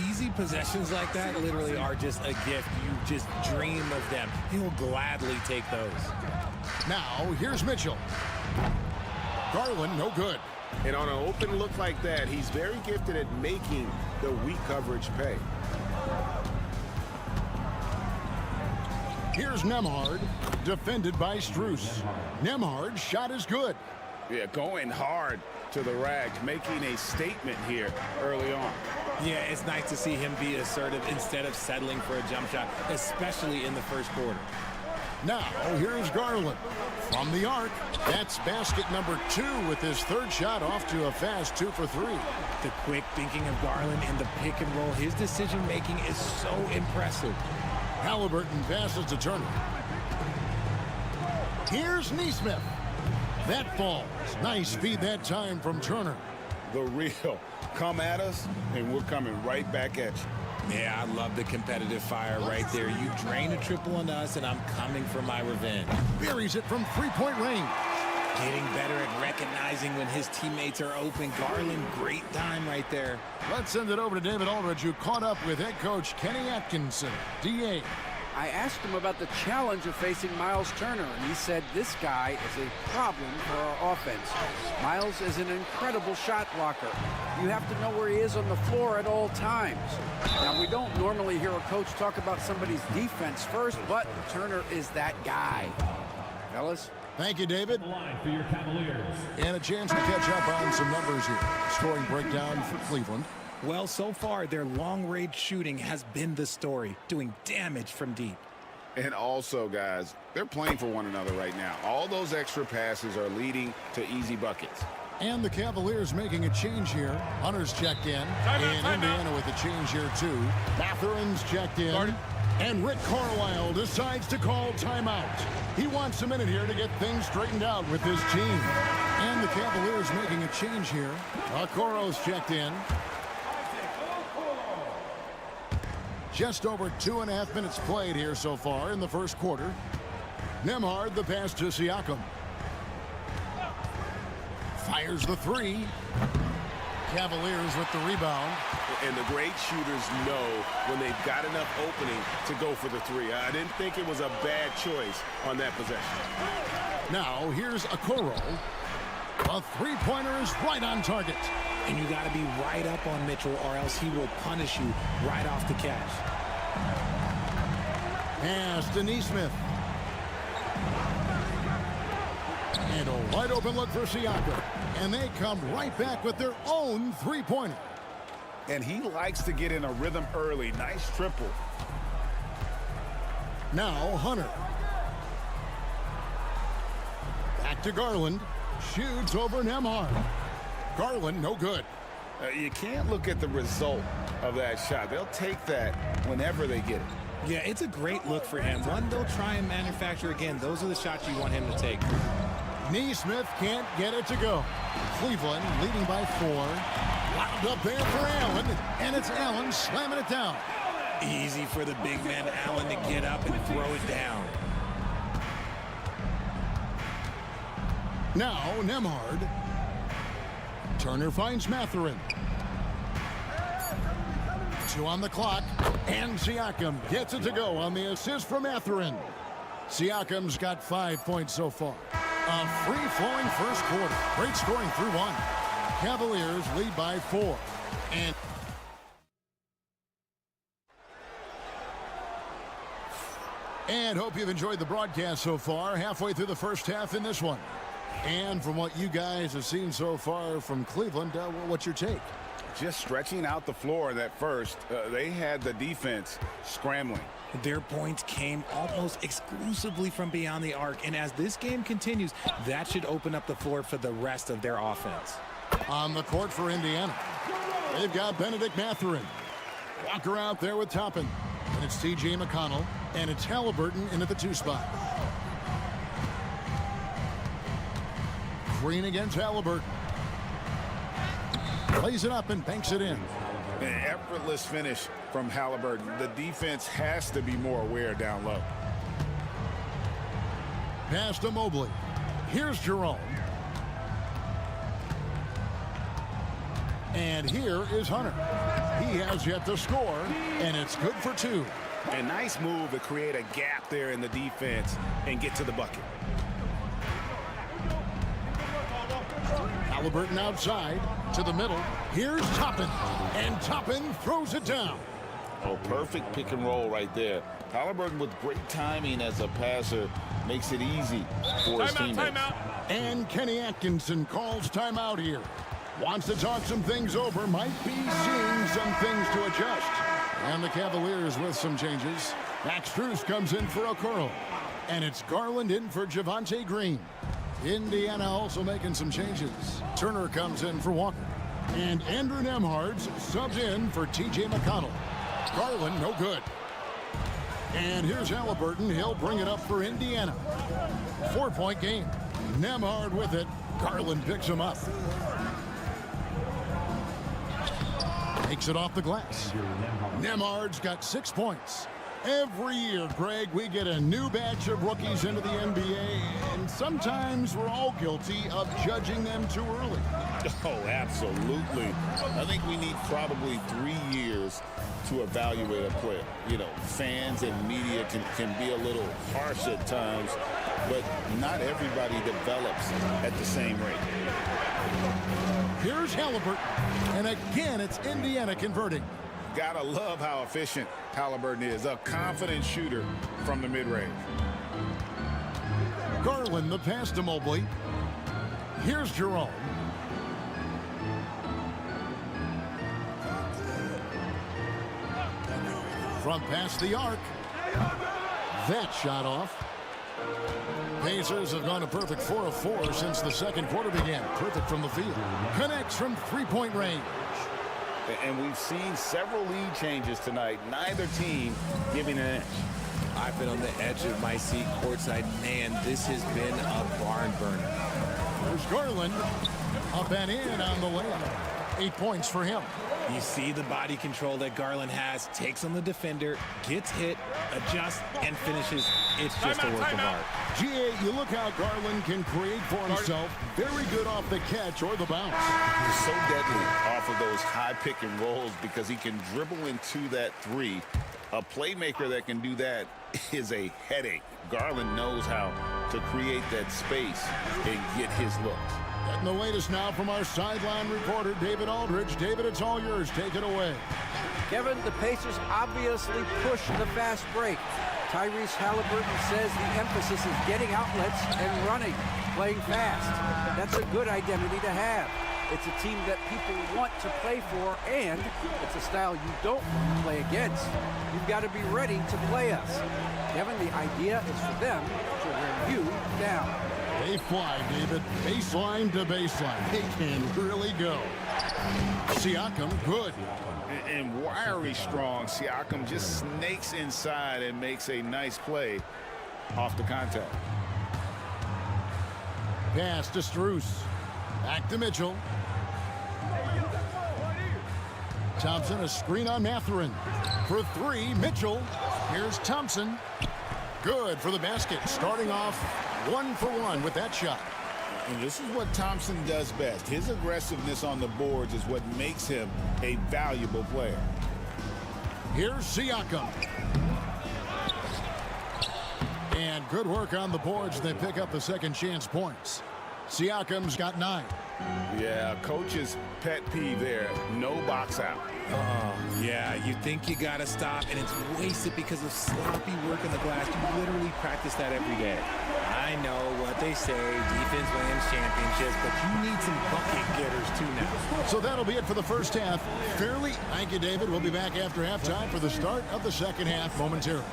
Easy possessions like that literally are just a gift. You just dream of them. He'll gladly take those. Now, here's Mitchell. Garland, no good. And on an open look like that, he's very gifted at making the weak coverage pay. Here's Nembhard, defended by Strus. Nembhard's shot is good. Yeah, going hard to the rack, making a statement here early on. Yeah, it's nice to see him be assertive instead of settling for a jump shot, especially in the first quarter. Now, here's Garland. From the arc, that's basket number 2 with his third shot off to a fast 2 for 3. The quick thinking of Garland in the pick and roll, his decision-making is so impressive. Halliburton passes to Turner. Here's Nesmith. That falls. Nice feed that time from Turner. The real. Come at us, and we're coming right back at you. Yeah, I love the competitive fire right there. You drain a triple on us, and I'm coming for my revenge. Buries it from three-point range. Getting better at recognizing when his teammates are open. Garland, great time right there. Let's send it over to David Aldridge, who caught up with head coach Kenny Atkinson. DA. I asked him about the challenge of facing Miles Turner, and he said this guy is a problem for our offense. Miles is an incredible shot blocker. You have to know where he is on the floor at all times. Now, we don't normally hear a coach talk about somebody's defense first, but Turner is that guy. Fellas? Thank you, David. Line for your Cavaliers. And a chance to catch up on some numbers here. Scoring breakdown for Cleveland. Well, so far, their long-range shooting has been the story, doing damage from deep. And also, guys, they're playing for one another right now. All those extra passes are leading to easy buckets. And the Cavaliers making a change here. Hunter's checked in. Indiana with a change here, too. Mathurin's checked in. And Rick Carlisle decides to call timeout. He wants a minute here to get things straightened out with his team. And the Cavaliers making a change here. Okoro's checked in. Just over 2.5 minutes played here so far in the first quarter. Nembhard, the pass to Siakam. Fires the 3. Cavaliers with the rebound. And the great shooters know when they've got enough opening to go for the 3. I didn't think it was a bad choice on that possession. Now, here's Okoro. A three-pointer is right on target. And you got to be right up on Mitchell, or else he will punish you right off the catch. Pass to Nesmith. And a wide open look for Siakam. And they come right back with their own three-pointer. And he likes to get in a rhythm early. Nice triple. Now Hunter. Back to Garland. Shoots over Nembhard. Garland, no good. You can't look at the result of that shot. They'll take that whenever they get it. Yeah, it's a great look for him. One they'll try and manufacture again. Those are the shots you want him to take. Nesmith can't get it to go. Cleveland leading by 4. Wound up there for Allen, and it's Allen slamming it down. Easy for the big man Allen to get up and throw it down. Now Nembhard. Turner finds Mathurin. 2 on the clock, and Siakam gets it to go on the assist from Mathurin. Siakam's got 5 points so far. A free-flowing first quarter. Great scoring through one. Cavaliers lead by 4. And hope you've enjoyed the broadcast so far. Halfway through the first half in this one. And from what you guys have seen so far from Cleveland, what's your take? Just stretching out the floor that first. They had the defense scrambling. Their points came almost exclusively from beyond the arc, and as this game continues, that should open up the floor for the rest of their offense. On the court for Indiana, they've got Benedict Mathurin. Walker out there with Toppin. And it's T.J. McConnell, and it's Halliburton in at the 2 spot. Green against Halliburton. Plays it up and banks it in. An effortless finish from Halliburton. The defense has to be more aware down low. Pass to Mobley. Here's Jerome. And here is Hunter. He has yet to score, and it's good for 2. A nice move to create a gap there in the defense and get to the bucket. Halliburton outside to the middle. Here's Toppin, and Toppin throws it down. Oh, perfect pick and roll right there. Halliburton with great timing as a passer makes it easy for his teammates. Timeout. And Kenny Atkinson calls timeout here. Wants to talk some things over, might be seeing some things to adjust. And the Cavaliers with some changes. Max Strus comes in for Okoro. And it's Garland in for Javonte Green. Indiana also making some changes. Turner comes in for Walker. And Andrew Nembhard's subbed in for T.J. McConnell. Garland, no good. And here's Halliburton. He'll bring it up for Indiana. 4-point game. Nembhard with it. Garland picks him up. Takes it off the glass. Nembhard's got 6 points. Every year, Greg, we get a new batch of rookies into the NBA, and sometimes we're all guilty of judging them too early. Oh, absolutely. I think we need probably 3 years to evaluate a player. You know, fans and media can be a little harsh at times, but not everybody develops at the same rate. Here's Halliburton, and again, it's Indiana converting. Gotta love how efficient Halliburton is. A confident shooter from the mid-range. Garland, the pass to Mobley. Here's Jerome. From past the arc. That shot off. Pacers have gone a perfect 4 of 4 since the second quarter began. Perfect from the field. Connects from 3-point range. And we've seen several lead changes tonight. Neither team giving an inch. I've been on the edge of my seat courtside. Man, this has been a barn burner. There's Garland. Up and in on the layup. 8 points for him. You see the body control that Garland has. Takes on the defender, gets hit, adjusts, and finishes. It's just a work of art. GA, you look how Garland can create for himself. Very good off the catch or the bounce. He's so deadly off of those high pick and rolls because he can dribble into that 3. A playmaker that can do that is a headache. Garland knows how to create that space and get his looks. Getting the latest now from our sideline reporter, David Aldridge. David, it's all yours. Take it away. Kevin, the Pacers obviously push the fast break. Tyrese Halliburton says the emphasis is getting outlets and running, playing fast. That's a good identity to have. It's a team that people want to play for, and it's a style you don't want to play against. You've got to be ready to play us. Kevin, the idea is for them to wear you down. They fly, David. Baseline to baseline. They can really go. Siakam, good. And wiry strong. Siakam just snakes inside and makes a nice play off the contact. Pass to Strus. Back to Mitchell. Thompson, a screen on Mathurin. For 3, Mitchell. Here's Thompson. Good for the basket. Starting off 1 for 1 with that shot. And this is what Thompson does best. His aggressiveness on the boards is what makes him a valuable player. Here's Siakam. And good work on the boards. They pick up the second chance points. Siakam's got 9. Yeah, coach's pet peeve there. No box out. Yeah, you think you got to stop, and it's wasted because of sloppy work in the glass. You literally practice that every day. I know what they say, defense wins championships, but you need some bucket getters too now. So that'll be it for the first half. Fairly. Thank you, David. We'll be back after halftime for the start of the second half momentarily.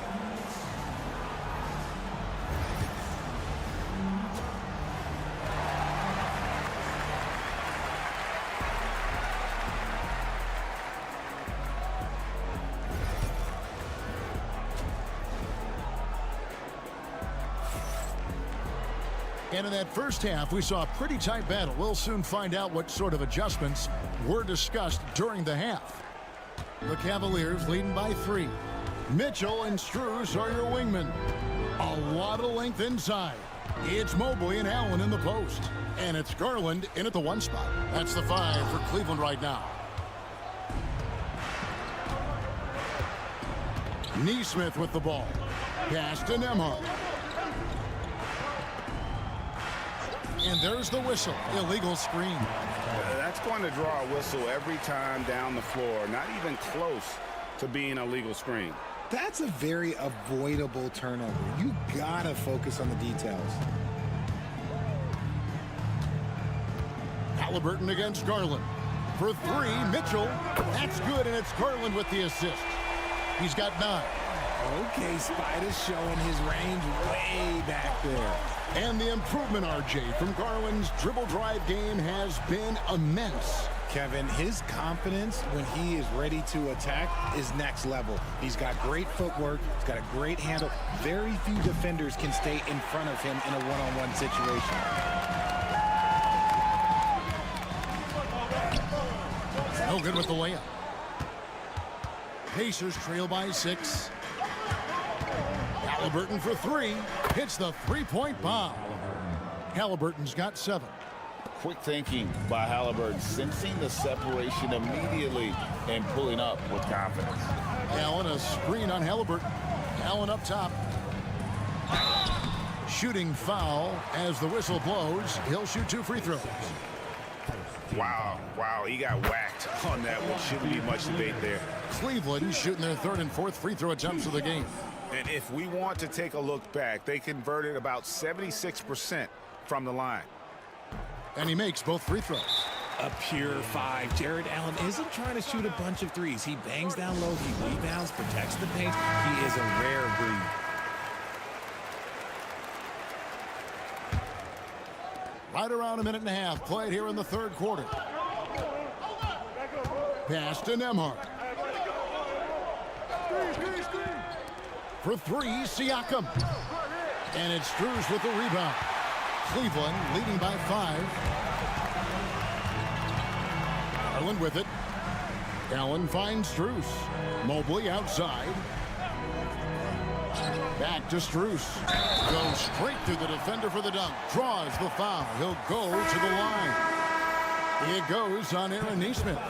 And in that first half, we saw a pretty tight battle. We'll soon find out what sort of adjustments were discussed during the half. The Cavaliers leading by 3. Mitchell and Strus are your wingmen. A lot of length inside. It's Mobley and Allen in the post. And it's Garland in at the 1 spot. That's the 5 for Cleveland right now. Neesmith with the ball. Pass to Nembhard. And there's the whistle. Illegal screen. That's going to draw a whistle every time down the floor. Not even close to being a legal screen. That's a very avoidable turnover. You gotta focus on the details. Halliburton against Garland. For 3, Mitchell. That's good, and it's Garland with the assist. He's got 9. Okay, Spider's showing his range way back there. And the improvement, RJ, from Garland's dribble drive game has been immense. Kevin, his confidence when he is ready to attack is next level. He's got great footwork. He's got a great handle. Very few defenders can stay in front of him in a one-on-one situation. No good with the layup. Pacers trail by 6. Halliburton for 3. Hits the three-point bomb. Halliburton's got 7. Quick thinking by Halliburton, sensing the separation immediately and pulling up with confidence. Allen, a screen on Halliburton. Allen up top. Shooting foul as the whistle blows. He'll shoot 2 free throws. Wow, he got whacked on that one. Shouldn't be much debate there. Cleveland shooting their 3rd and 4th free throw attempts of the game. And if we want to take a look back, they converted about 76% from the line. And he makes both free throws. A pure 5. Jared Allen isn't trying to shoot a bunch of threes. He bangs down low, he rebounds, protects the paint. He is a rare breed. Right around a minute and a half played here in the 3rd quarter. Pass to Nembhard. For 3, Siakam. And it's Strus with the rebound. Cleveland leading by 5. Garland with it. Allen finds Strus. Mobley outside. Back to Strus. Goes straight through the defender for the dunk. Draws the foul. He'll go to the line. It goes on Aaron Neesmith.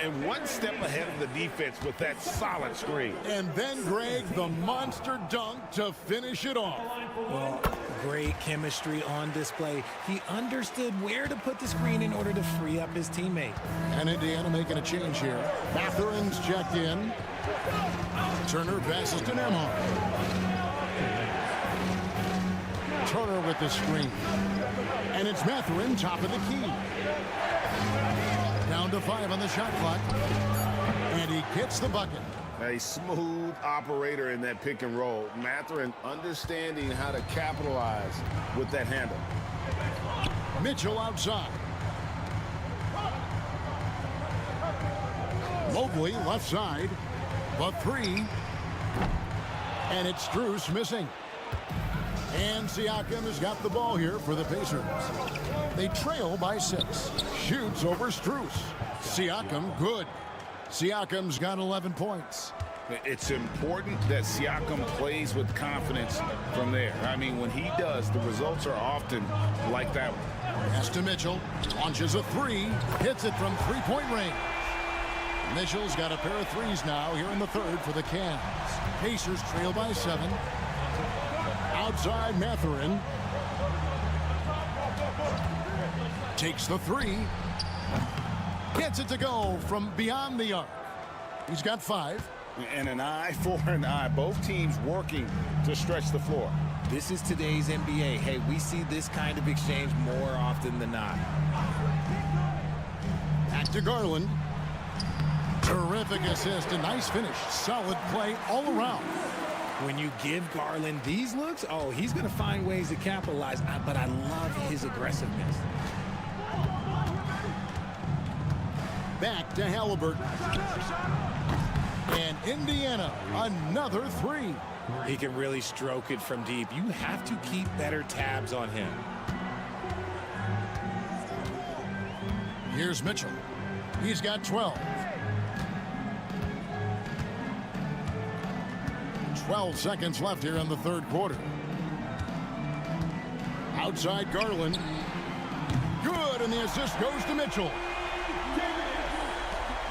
And one step ahead of the defense with that solid screen. And then, Greg, the monster dunk to finish it off. Well, great chemistry on display. He understood where to put the screen in order to free up his teammate. And Indiana making a change here. Mathurin's checked in. Turner passes to Nembhard. Turner with the screen. And it's Mathurin, top of the key. Down to 5 on the shot clock. And he gets the bucket. A smooth operator in that pick and roll. Mathurin understanding how to capitalize with that handle. Mitchell outside. Mobley left side. The 3. And it's Strus missing. And Siakam has got the ball here for the Pacers. They trail by 6. Shoots over Strus. Siakam, good. Siakam's got 11 points. It's important that Siakam plays with confidence from there. I mean, when he does, the results are often like that one. Pass to Mitchell. Launches a 3. Hits it from three-point range. Mitchell's got a pair of 3s now here in the 3rd for the Cavs. Pacers trail by 7. outside Mathurin. Takes the three. Gets it to go from beyond the arc. He's got 5. And an eye for an eye. Both teams working to stretch the floor. This is today's NBA. Hey, we see this kind of exchange more often than not. Back to Garland. Terrific assist, a nice finish. Solid play all around. When you give Garland these looks, oh, he's going to find ways to capitalize. But I love his aggressiveness. Back to Halliburton. And Indiana, another 3. He can really stroke it from deep. You have to keep better tabs on him. Here's Mitchell. He's got 12. 12 seconds left here in the third quarter. Outside Garland. Good, and the assist goes to Mitchell.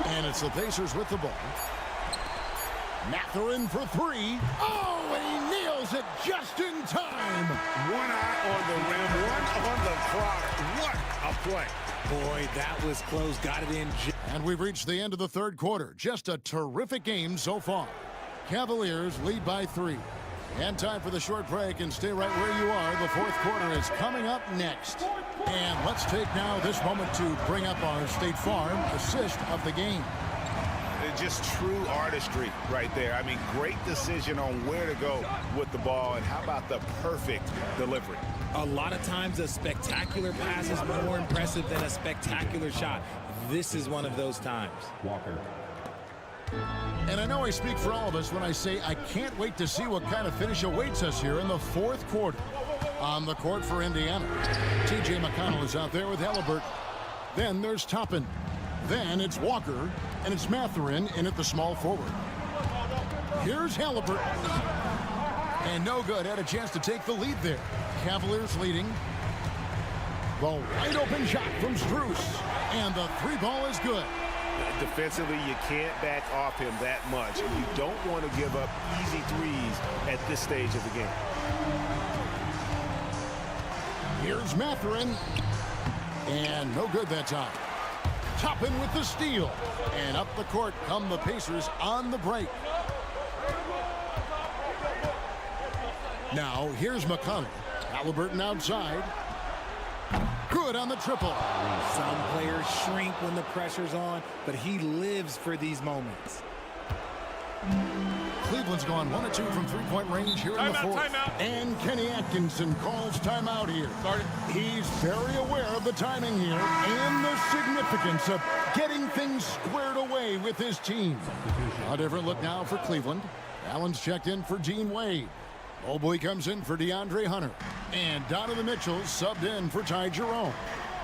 And it's the Pacers with the ball. Mathurin for 3. Oh, and he nails it just in time. One eye on the rim, one on the clock. What a play. Boy, that was close. Got it in. And we've reached the end of the third quarter. Just a terrific game so far. Cavaliers lead by 3. And time for the short break, and stay right where you are. The fourth quarter is coming up next. And let's take now this moment to bring up our State Farm assist of the game. Just true artistry right there. I mean, great decision on where to go with the ball, and how about the perfect delivery? A lot of times a spectacular pass is more impressive than a spectacular shot. This is one of those times. Walker. And I know I speak for all of us when I say I can't wait to see what kind of finish awaits us here in the fourth quarter. On the court for Indiana, T.J. McConnell is out there with Halliburton. Then there's Toppin. Then it's Walker, and it's Mathurin in at the small forward. Here's Halliburton. And no good. Had a chance to take the lead there. Cavaliers leading. The wide open shot from Strus. And the 3 ball is good. Defensively, you can't back off him that much. You don't want to give up easy threes at this stage of the game. Here's Mathurin. And no good that time. Toppin with the steal. And up the court come the Pacers on the break. Now, here's McConnell. Halliburton outside. Good on the triple. Some players shrink when the pressure's on, but he lives for these moments. Cleveland's gone 1 of 2 from three-point range here in the fourth. And Kenny Atkinson calls timeout here. He's very aware of the timing here and the significance of getting things squared away with his team. A different look now for Cleveland. Allen's checked in for Gene Wade. Mobley comes in for DeAndre Hunter. And Donovan Mitchell subbed in for Ty Jerome.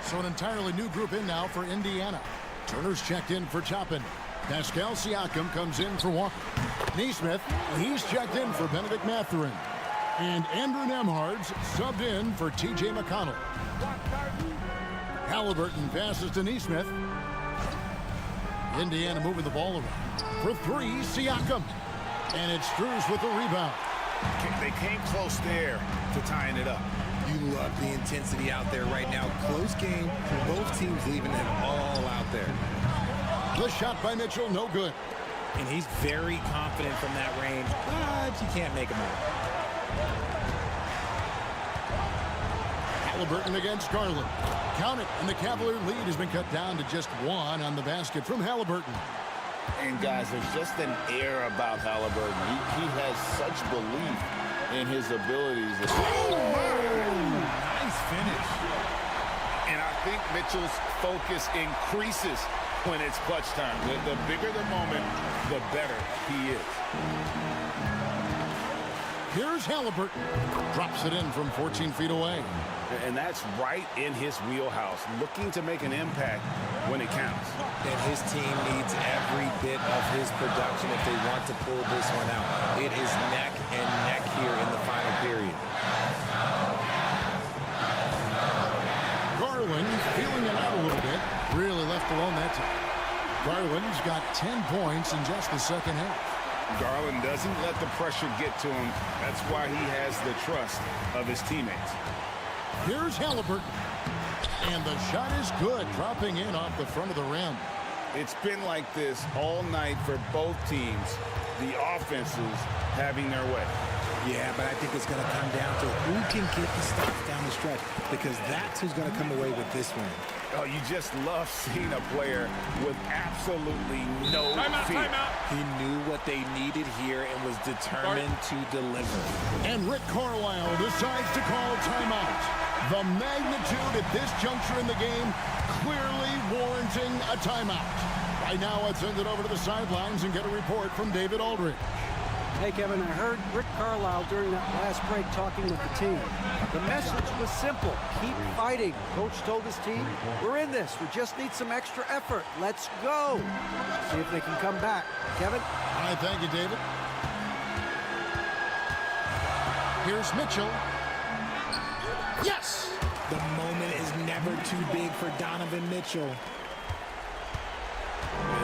So an entirely new group in now for Indiana. Turner's checked in for Toppin. Pascal Siakam comes in for Walker. Neesmith, he's checked in for Benedict Mathurin. And Andrew Nembhard's subbed in for T.J. McConnell. Halliburton passes to Neesmith. Indiana moving the ball around. For 3, Siakam. And it's Strus with the rebound. They came close there to tying it up. You love the intensity out there right now. Close game. Both teams leaving it all out there. The shot by Mitchell, no good. And he's very confident from that range, but you can't make him out. Halliburton against Garland. Count it, and the Cavalier lead has been cut down to just 1 on the basket from Halliburton. And guys, there's just an air about Halliburton. He has such belief in his abilities. Nice finish. And I think Mitchell's focus increases when it's clutch time. The bigger the moment, the better he is. Here's Halliburton. Drops it in from 14 feet away. And that's right in his wheelhouse, looking to make an impact when it counts. And his team needs every bit of his production if they want to pull this one out. It is neck and neck here in the final period. Garland feeling it out a little bit. Really left alone that time. Garland's got 10 points in just the second half. Garland doesn't let the pressure get to him. That's why he has the trust of his teammates. Here's Halliburton. And the shot is good, dropping in off the front of the rim. It's been like this all night for both teams. The offenses having their way. Yeah, but I think it's going to come down to who can get the stops down the stretch, because that's who's going to come away with this one. Oh, you just love seeing a player with absolutely no fear. He knew what they needed here and was determined to deliver. And Rick Carlisle decides to call timeout. The magnitude at this juncture in the game clearly warranting a timeout. Right now, let's send it over to the sidelines and get a report from David Aldridge. Hey, Kevin, I heard Rick Carlisle during that last break talking with the team. The message was simple. Keep fighting. Coach told his team, we're in this. We just need some extra effort. Let's go. See if they can come back. Kevin? All right, thank you, David. Here's Mitchell. Yes! The moment is never too big for Donovan Mitchell.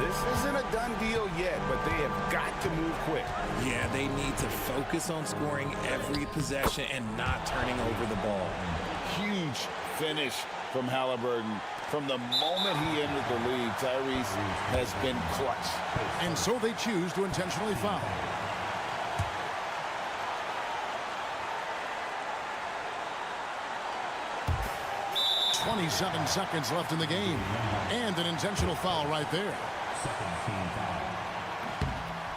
This isn't a done deal yet, but they have got to move quick. Yeah, they need to focus on scoring every possession and not turning over the ball. Huge finish from Halliburton. From the moment he entered the league, Tyrese has been clutch. And so they choose to intentionally foul. .27 seconds left in the game. And an intentional foul right there.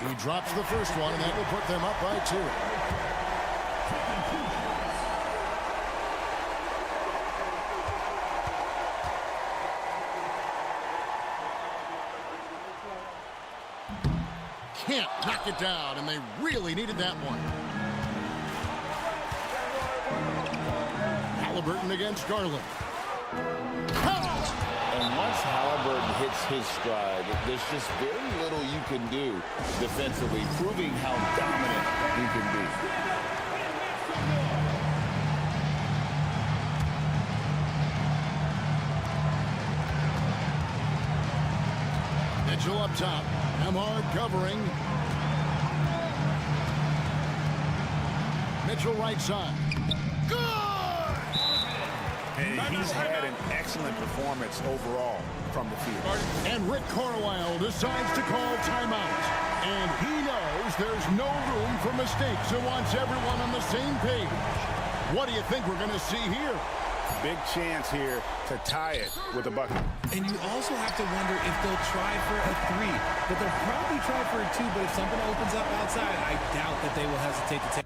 He drops the first one, and that will put them up by 2. Can't knock it down, and they really needed that one. Halliburton against Garland. And once Halliburton hits his stride, there's just very little you can do defensively, proving how dominant he can be. Mitchell up top. Nemhard covering. Mitchell right side. And he's had an excellent performance overall from the field. And Rick Carlisle decides to call timeout. And he knows there's no room for mistakes and wants everyone on the same page. What do you think we're going to see here? Big chance here to tie it with a bucket. And you also have to wonder if they'll try for a 3. But they'll probably try for a 2. But if something opens up outside, I doubt that they will hesitate to take.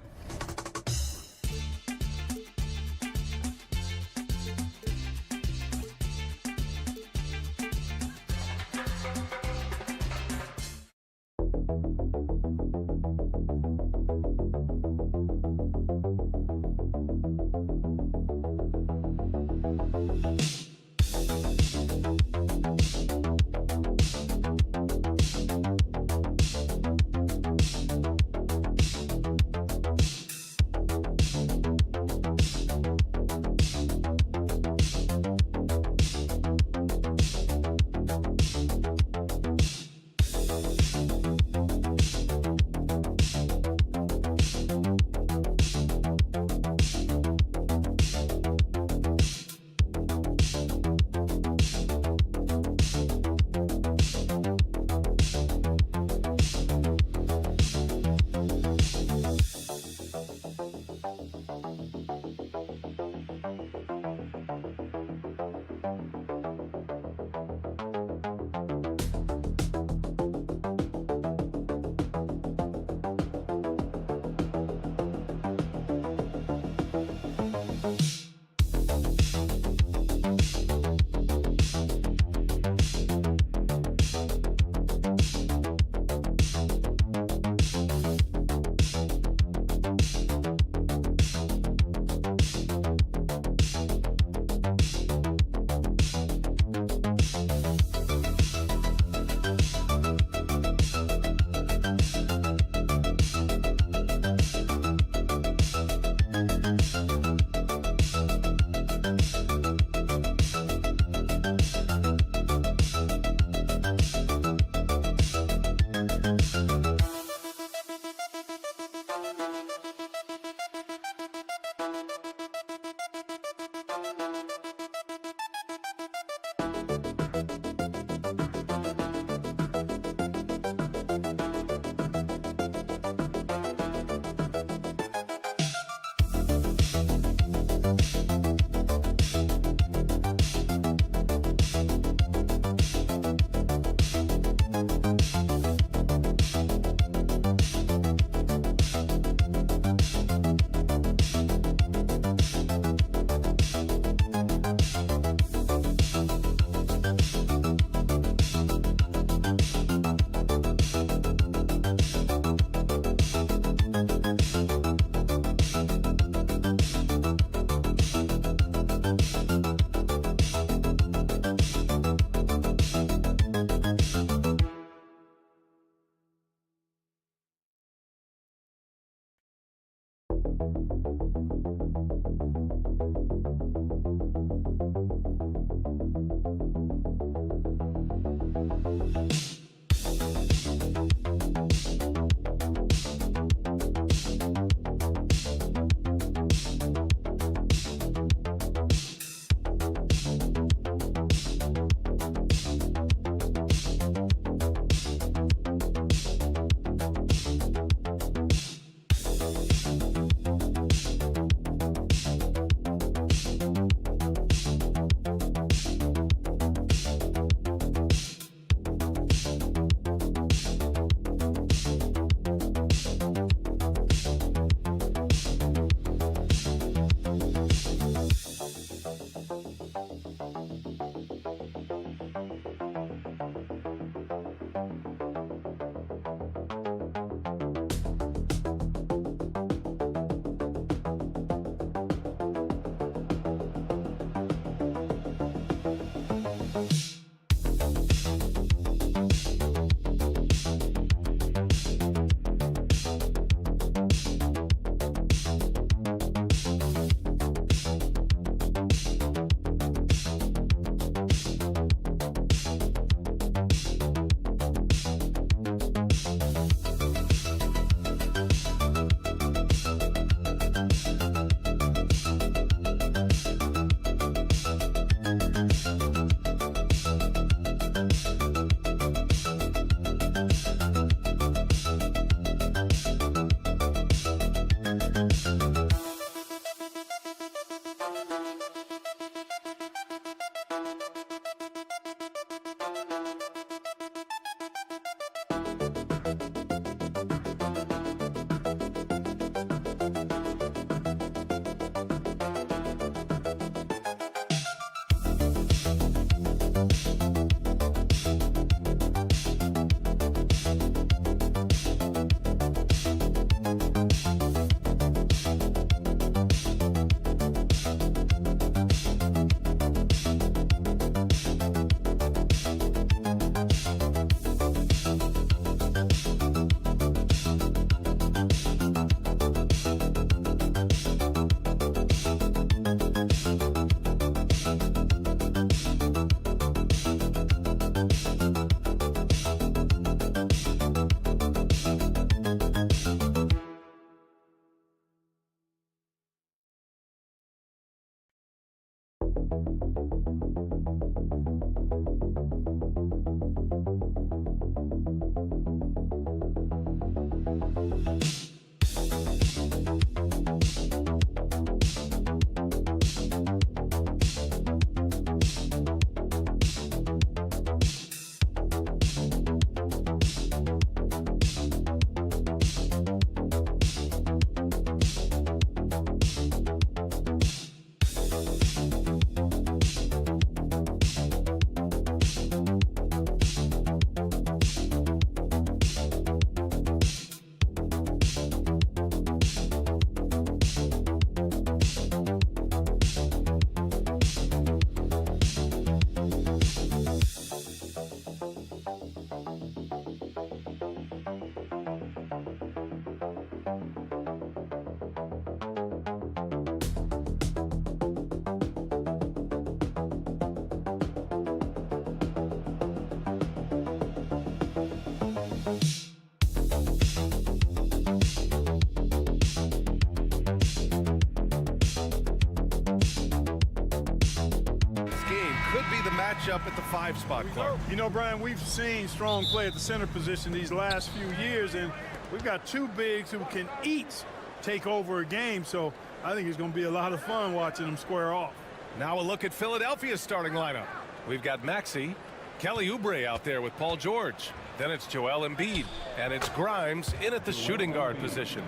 matchup at the 5 spot, Clark? You know, Brian, we've seen strong play at the center position these last few years, and we've got 2 bigs who can each take over a game, so I think it's going to be a lot of fun watching them square off. Now a look at Philadelphia's starting lineup. We've got Maxey, Kelly Oubre out there with Paul George. Then it's Joel Embiid, and it's Grimes in at the shooting guard position.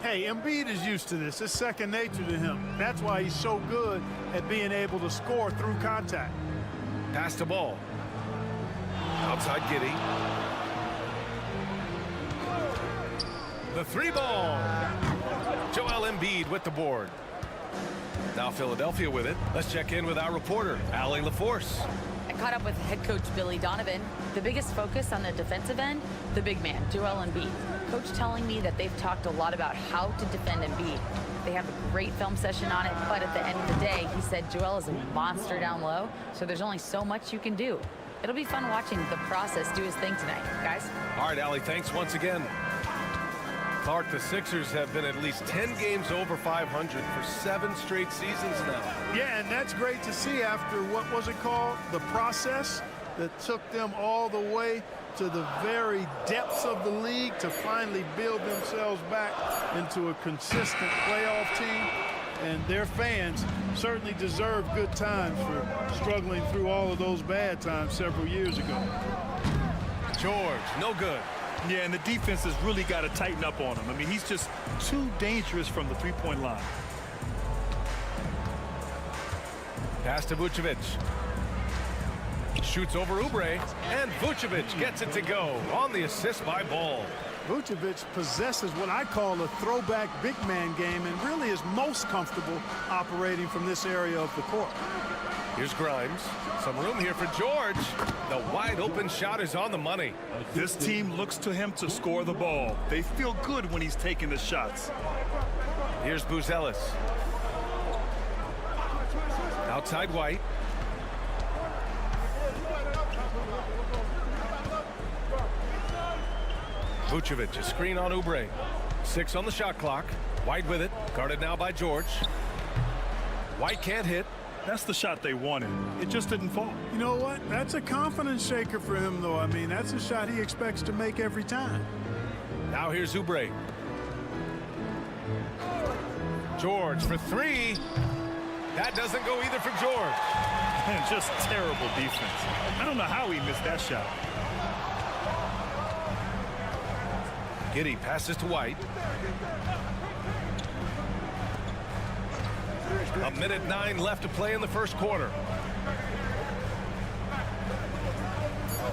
Hey, Embiid is used to this. It's second nature to him. That's why he's so good at being able to score through contact. Pass the ball. Outside Giddey. The 3 ball. Joel Embiid with the board. Now Philadelphia with it. Let's check in with our reporter, Allie LaForce. I caught up with head coach Billy Donovan. The biggest focus on the defensive end, the big man, Joel Embiid. Coach telling me that they've talked a lot about how to defend Embiid. They have a great film session on it, but at the end of the day, he said Joel is a monster down low, so there's only so much you can do. It'll be fun watching the process do his thing tonight, guys. All right, Allie, thanks once again. Clark, the Sixers have been at least 10 games over 500 for 7 straight seasons now. Yeah, and that's great to see after, what was it called? The process that took them all the way to the very depths of the league to finally build themselves back into a consistent playoff team. And their fans certainly deserve good times for struggling through all of those bad times several years ago. George, no good. Yeah, and the defense has really got to tighten up on him. I mean, he's just too dangerous from the 3-point line. Pass to Vucevic. Shoots over Oubre, and Vucevic gets it to go on the assist by Ball. Vucevic possesses what I call a throwback big man game and really is most comfortable operating from this area of the court. Here's Grimes. Some room here for George. The wide open shot is on the money. This team looks to him to score the ball. They feel good when he's taking the shots. Here's Buzelis. Outside White. Vucevic, a screen on Oubre. 6 on the shot clock. White with it. Guarded now by George. White can't hit. That's the shot they wanted. It just didn't fall. You know what? That's a confidence shaker for him, though. I mean, that's a shot he expects to make every time. Now here's Oubre. George for 3. That doesn't go either for George. And just terrible defense. I don't know how he missed that shot. Giddey passes to White. A minute 9 left to play in the first quarter.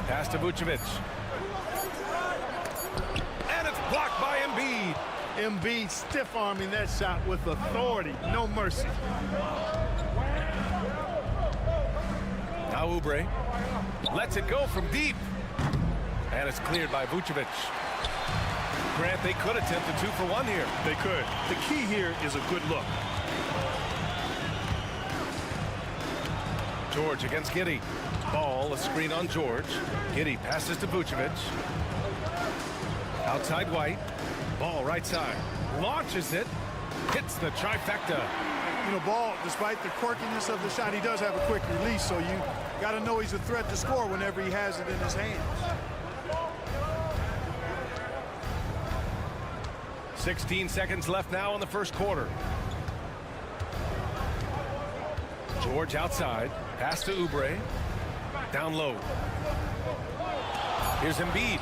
Pass to Vucevic. And it's blocked by Embiid. Embiid stiff-arming that shot with authority. No mercy. Now Oubre lets it go from deep. And it's cleared by Vucevic. Grant, they could attempt a 2-for-1 here. They could. The key here is a good look. George against Giddey. Ball, a screen on George. Giddey passes to Vucevic. Outside White. Ball right side. Launches it. Hits the trifecta. You know, Ball, despite the quirkiness of the shot, he does have a quick release, so you got to know he's a threat to score whenever he has it in his hands. 16 seconds left now in the first quarter. George outside. Pass to Oubre. Down low. Here's Embiid.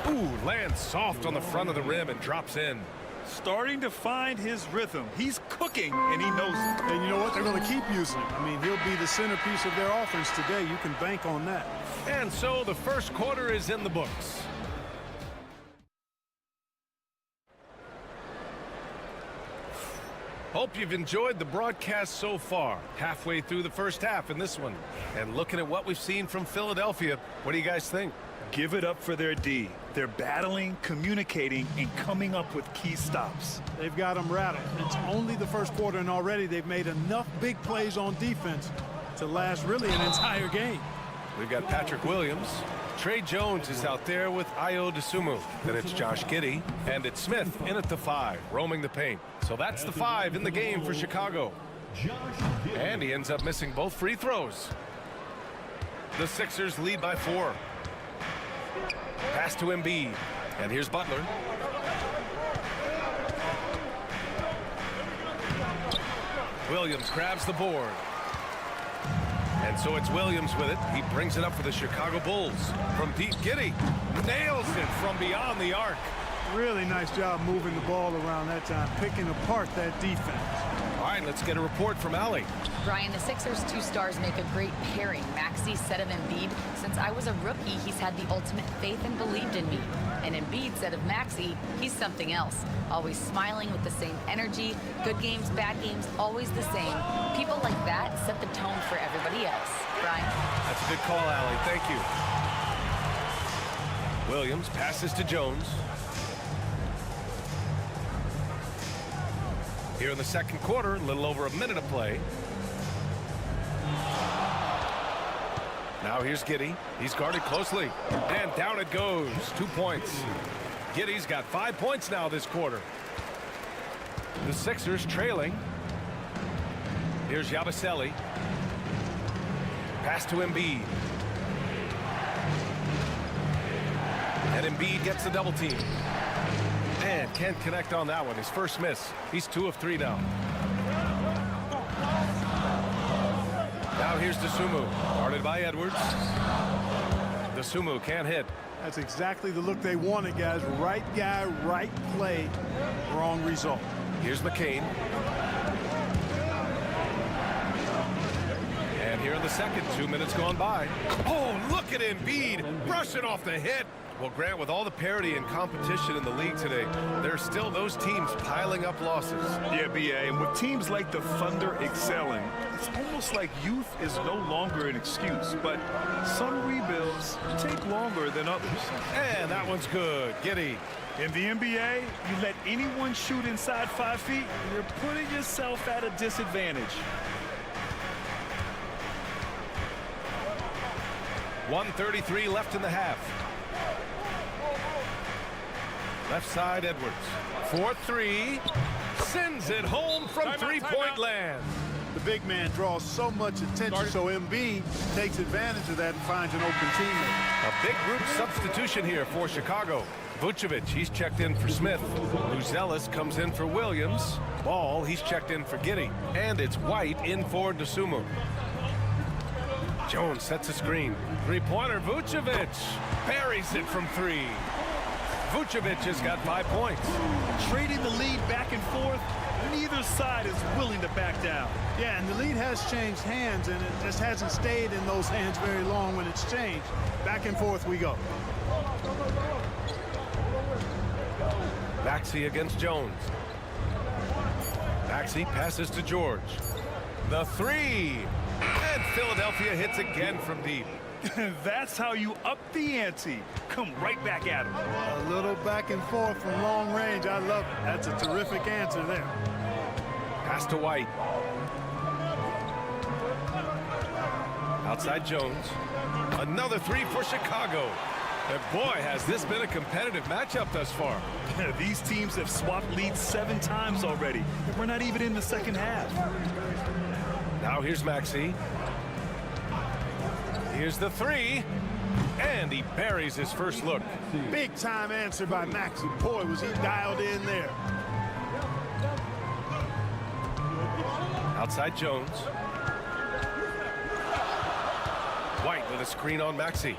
Ooh, lands soft on the front of the rim and drops in. Starting to find his rhythm. He's cooking, and he knows it. And you know what? They're going to keep using him. I mean, he'll be the centerpiece of their offense today. You can bank on that. And so the first quarter is in the books. Hope you've enjoyed the broadcast so far. Halfway through the first half in this one. And looking at what we've seen from Philadelphia, what do you guys think? Give it up for their D. They're battling, communicating, and coming up with key stops. They've got them rattled. It's only the first quarter, and already they've made enough big plays on defense to last really an entire game. We've got Patrick Williams. Trey Jones is out there with Ayo Dosunmu. Then it's Josh Giddey. And it's Smith in at the 5, roaming the paint. So that's the 5 in the game for Chicago. And he ends up missing both free throws. The Sixers lead by 4. Pass to Embiid. And here's Butler. Williams grabs the board. And so it's Williams with it. He brings it up for the Chicago Bulls. From deep, Giddey nails it from beyond the arc. Really nice job moving the ball around that time, picking apart that defense. All right, let's get a report from Allie. Brian, the Sixers' 2 stars make a great pairing. Maxey said of Embiid, since I was a rookie, he's had the ultimate faith and believed in me. And Embiid said of Maxey, he's something else. Always smiling with the same energy. Good games, bad games, always the same. People like that set the tone for everybody else. Brian? That's a good call, Allie. Thank you. Williams passes to Jones. Here in the second quarter, a little over a minute of play. Now here's Giddey. He's guarded closely. And down it goes. 2 points. Giddey's got 5 points now this quarter. The Sixers trailing. Here's Yabusele. Pass to Embiid. And Embiid gets the double team. And can't connect on that one. His first miss. He's 2 of 3 now. Now here's Dosunmu, guarded by Edwards. Dosunmu can't hit. That's exactly the look they wanted, guys. Right guy, right play, wrong result. Here's McCain. And here in the second, 2 minutes gone by. Oh, look at Embiid brushing off the hit. Well, Grant, with all the parity and competition in the league today, there's still those teams piling up losses. Yeah, BA, and with teams like the Thunder excelling, it's almost like youth is no longer an excuse, but some rebuilds take longer than others. And that one's good. Giddey. In the NBA, you let anyone shoot inside 5 feet, you're putting yourself at a disadvantage. 1:33 left in the half. Left side, Edwards. 4-3. Sends it home from three-point land. The big man draws so much attention, so Embiid takes advantage of that and finds an open teammate. A big group substitution here for Chicago. Vucevic, he's checked in for Smith. Luzelis comes in for Williams. Ball, he's checked in for Giddey. And it's White in for Dosunmu. Jones sets a screen. Three-pointer, Vucevic. Buries it from 3. Vucevic has got 5 points. Trading the lead back and forth, neither side is willing to back down. Yeah, and the lead has changed hands, and it just hasn't stayed in those hands very long when it's changed. Back and forth we go. Maxey against Jones. Maxey passes to George. The 3. And Philadelphia hits again from deep. That's how you up the ante. Come right back at him. A little back and forth from long range. I love it. That's a terrific answer there. Pass to White. Outside Jones. Another 3 for Chicago. And boy, has this been a competitive matchup thus far. These teams have swapped leads 7 times already. And we're not even in the second half. Now here's Maxey. Here's the 3. And he buries his first look. Big time answer by Maxey. Boy, was he dialed in there. Outside Jones. White with a screen on Maxey.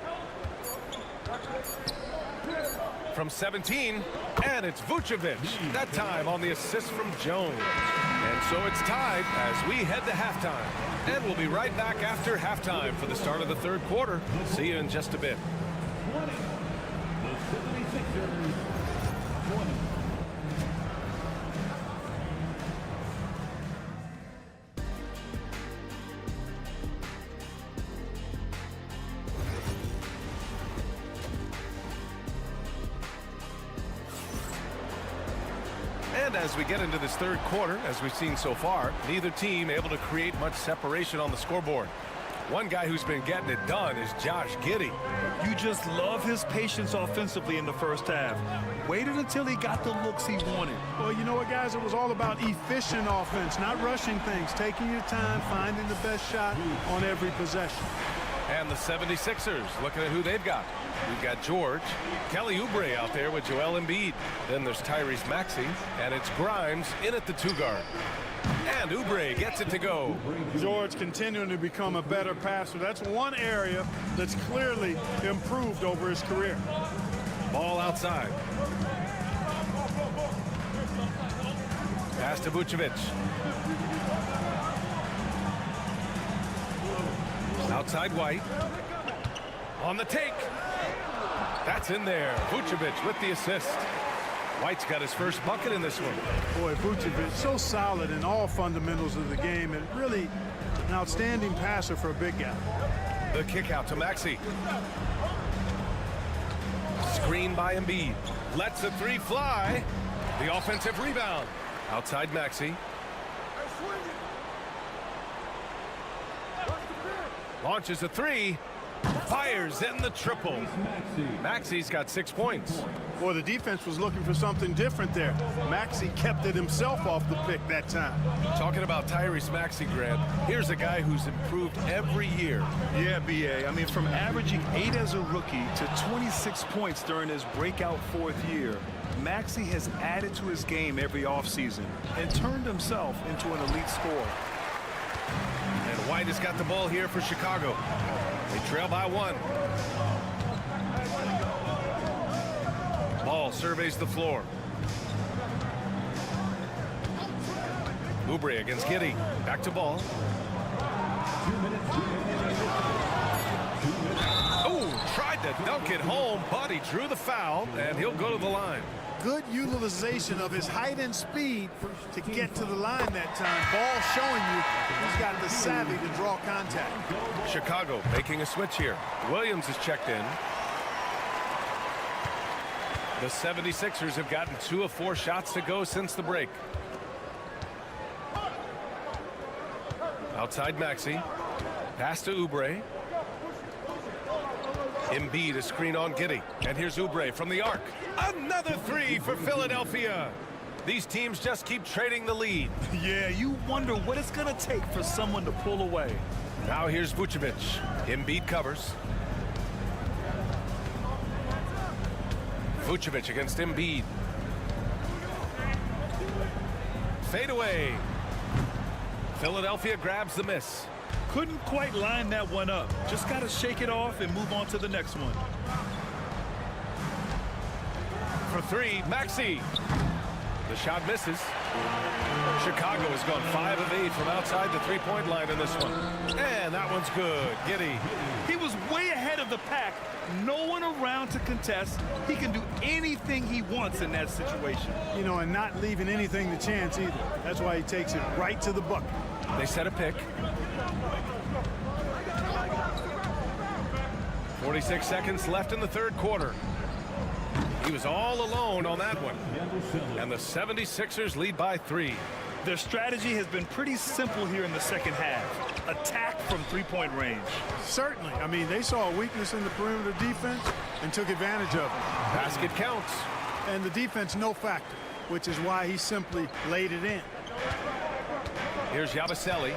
From 17, and it's Vucevic. That time on the assist from Jones. And so it's tied as we head to halftime. And we'll be right back after halftime for the start of the third quarter. See you in just a bit. And as we get into this third quarter, as we've seen so far, neither team able to create much separation on the scoreboard. One guy who's been getting it done is Josh Giddey. You just love his patience offensively in the first half. Waited until he got the looks he wanted. Well, you know what, guys? It was all about efficient offense, not rushing things, taking your time, finding the best shot on every possession. And the 76ers, looking at who they've got. We've got George, Kelly Oubre out there with Joel Embiid. Then there's Tyrese Maxey, and it's Grimes in at the 2 guard. And Oubre gets it to go. George continuing to become a better passer. That's one area that's clearly improved over his career. Ball outside. Pass to Vucevic. Outside White. On the take. That's in there. Vucevic with the assist. White's got his first bucket in this one. Boy, Vucevic so solid in all fundamentals of the game, and really an outstanding passer for a big guy. The kick out to Maxey. Screen by Embiid. Lets the 3 fly. The offensive rebound. Outside Maxey. Launches a 3. Fires in the triple. Maxey's got 6 points. Boy, the defense was looking for something different there. Maxey kept it himself off the pick that time. Talking about Tyrese Maxey, Grant, here's a guy who's improved every year. Yeah, B.A. I mean, from averaging 8 as a rookie to 26 points during his breakout 4th year, Maxey has added to his game every offseason and turned himself into an elite scorer. And White has got the ball here for Chicago. They trail by 1. Ball surveys the floor. Oubre against Giddey. Back to ball. Oh, tried to dunk it home, but he drew the foul, and he'll go to the line. Good utilization of his height and speed to get to the line that time. Ball showing you he's got the savvy to draw contact. Chicago making a switch here. Williams is checked in. The 76ers have gotten 2 of 4 shots to go since the break. Outside Maxey. Pass to Oubre. Embiid a screen on Giddey. And here's Oubre from the arc. Another 3 for Philadelphia. These teams just keep trading the lead. Yeah, you wonder what it's going to take for someone to pull away. Now here's Vucevic. Embiid covers. Vucevic against Embiid. Fade away. Philadelphia grabs the miss. Couldn't quite line that one up. Just got to shake it off and move on to the next one. For 3, Maxey. The shot misses. Chicago has gone 5 of 8 from outside the 3-point line in this one. And that one's good. Giddey. He was way ahead of the pack. No one around to contest. He can do anything he wants in that situation. You know, and not leaving anything to chance either. That's why he takes it right to the bucket. They set a pick. 46 seconds left in the 3rd quarter. He was all alone on that one. And the 76ers lead by 3. Their strategy has been pretty simple here in the 2nd half. Attack from 3-point range. Certainly. I mean, they saw a weakness in the perimeter defense and took advantage of it. Basket counts. And the defense no factor, which is why he simply laid it in. Here's Yabusele.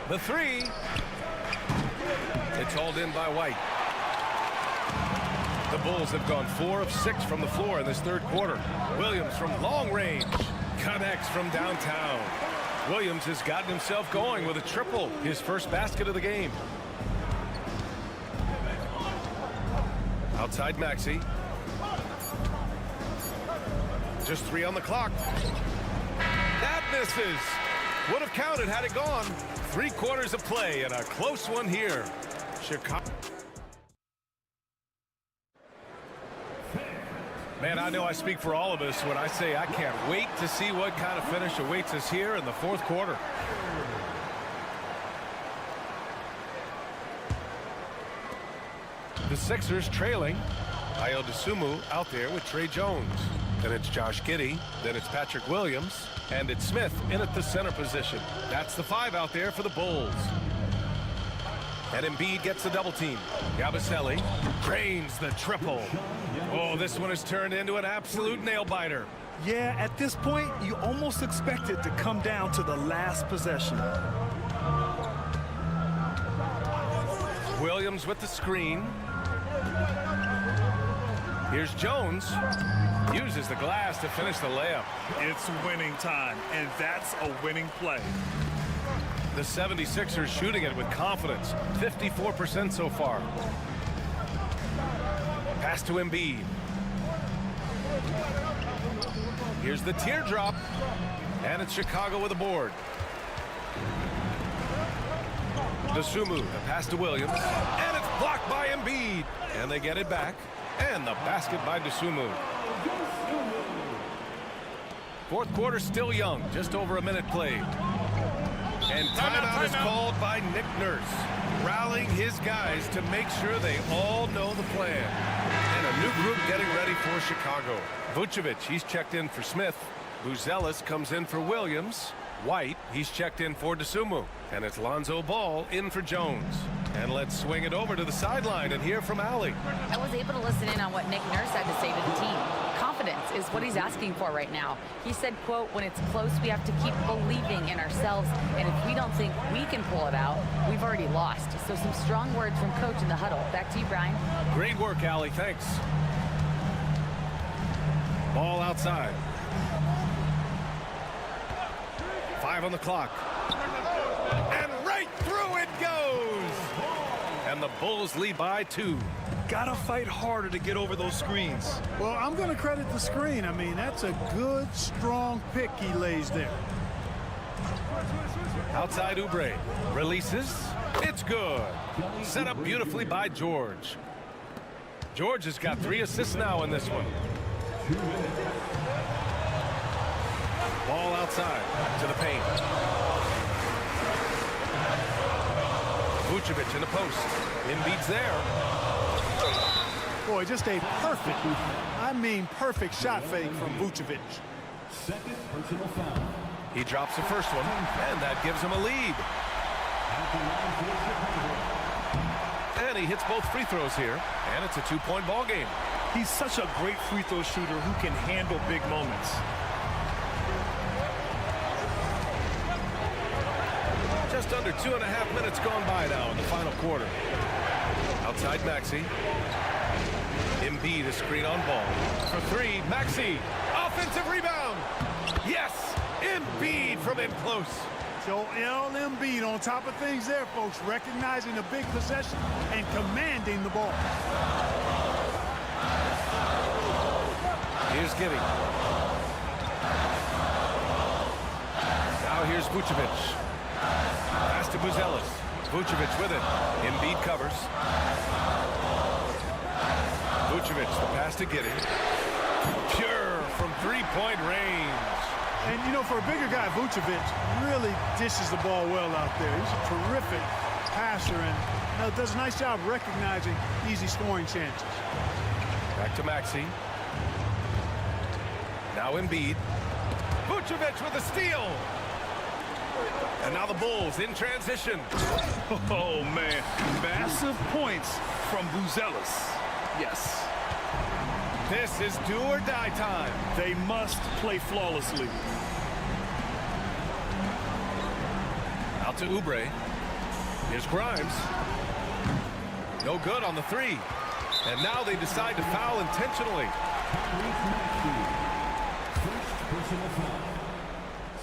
The 3. It's hauled in by White. The Bulls have gone 4 of 6 from the floor in this 3rd quarter. Williams from long range connects from downtown. Williams has gotten himself going with a triple, his first basket of the game. Outside Maxey. Just 3 on the clock. That misses. Would have counted had it gone. 3 quarters of play and a close one here. Chicago. Man, I know I speak for all of us when I say I can't wait to see what kind of finish awaits us here in the 4th quarter. The Sixers trailing. Ayo Dosunmu out there with Trey Jones. Then it's Josh Giddey. Then it's Patrick Williams. And it's Smith in at the center position. That's the 5 out there for the Bulls. And Embiid gets the double team. Yabusele drains the triple. Oh, this one has turned into an absolute nail-biter. Yeah, at this point, you almost expect it to come down to the last possession. Williams with the screen. Here's Jones. Uses the glass to finish the layup. It's winning time, and that's a winning play. The 76ers shooting it with confidence. 54% so far. Pass to Embiid. Here's the teardrop. And it's Chicago with a board. Dosunmu, the pass to Williams. And it's blocked by Embiid. And they get it back. And the basket by Dosunmu. Fourth quarter still young. Just over a minute played. And timeout is called by Nick Nurse, rallying his guys to make sure they all know the plan. And a new group getting ready for Chicago. Vucevic, he's checked in for Smith. Buzelis comes in for Williams. White, he's checked in for Dosunmu. And it's Lonzo Ball in for Jones. And let's swing it over to the sideline and hear from Allie. I was able to listen in on what Nick Nurse had to say to the team. Confidence is what he's asking for right now. He said, quote, when it's close, we have to keep believing in ourselves. And if we don't think we can pull it out, we've already lost. So some strong words from coach in the huddle. Back to you, Brian. Great work, Allie. Thanks. Ball outside. 5 on the clock. And right through it goes. And the Bulls lead by 2. Gotta fight harder to get over those screens. Well, I'm going to credit the screen. I mean, that's a good, strong pick he lays there. Outside Oubre. Releases. It's good. Set up beautifully by George. George has got 3 assists now in this one. Ball outside to the paint. Vucevic in the post. Embiid's there. Boy, just a perfect, I mean perfect shot fake from Vucevic. Second personal foul. He drops the first one, and that gives him a lead. And he hits both free throws here, and it's a 2-point ball game. He's such a great free throw shooter who can handle big moments. Just under 2.5 minutes gone by now in the final quarter. Outside Maxey. Embiid a screen on ball. For 3, Maxey. Offensive rebound. Yes, Embiid from in close. Joel Embiid on top of things there, folks, recognizing a big possession and commanding the ball. Here's Giddey. Now here's Vucevic. Pass to Buzelis. Vucevic with it. Embiid covers. Vucevic, the pass to Giddey. Pure from 3-point range. And, you know, for a bigger guy, Vucevic really dishes the ball well out there. He's a terrific passer and does a nice job recognizing easy scoring chances. Back to Maxey. Now Embiid. Vucevic with a steal. And now the Bulls in transition. Oh, man. Massive points from Buzelis. Yes. This is do or die time. They must play flawlessly. Out to Oubre. Here's Grimes. No good on the 3. And now they decide to foul intentionally.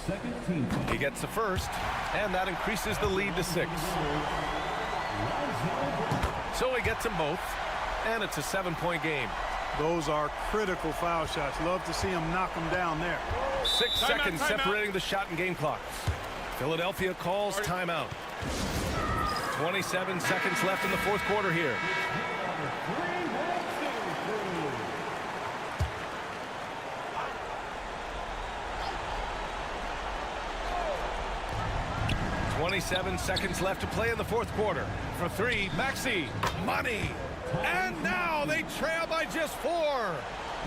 Second team. He gets the first, and that increases the lead to 6. So he gets them both, and it's a 7-point game. Those are critical foul shots. Love to see him knock them down there. 6 seconds separating the shot and game clocks. Philadelphia calls timeout. 27 seconds left in the fourth quarter here. .27 seconds left to play in the fourth quarter. For 3, Maxey. Money. And now they trail by just 4.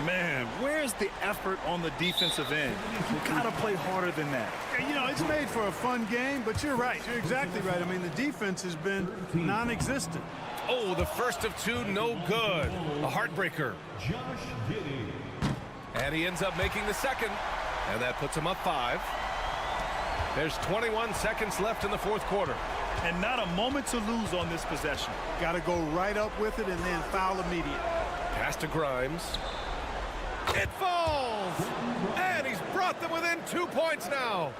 Man, where's the effort on the defensive end? You gotta play harder than that. You know, it's made for a fun game, but you're right. You're exactly right. I mean, the defense has been non-existent. Oh, the first of 2, no good. A heartbreaker. And he ends up making the second. And that puts him up 5. There's 21 seconds left in the fourth quarter. And not a moment to lose on this possession. Got to go right up with it and then foul immediate. Pass to Grimes. It falls! And he's brought them within 2 points now.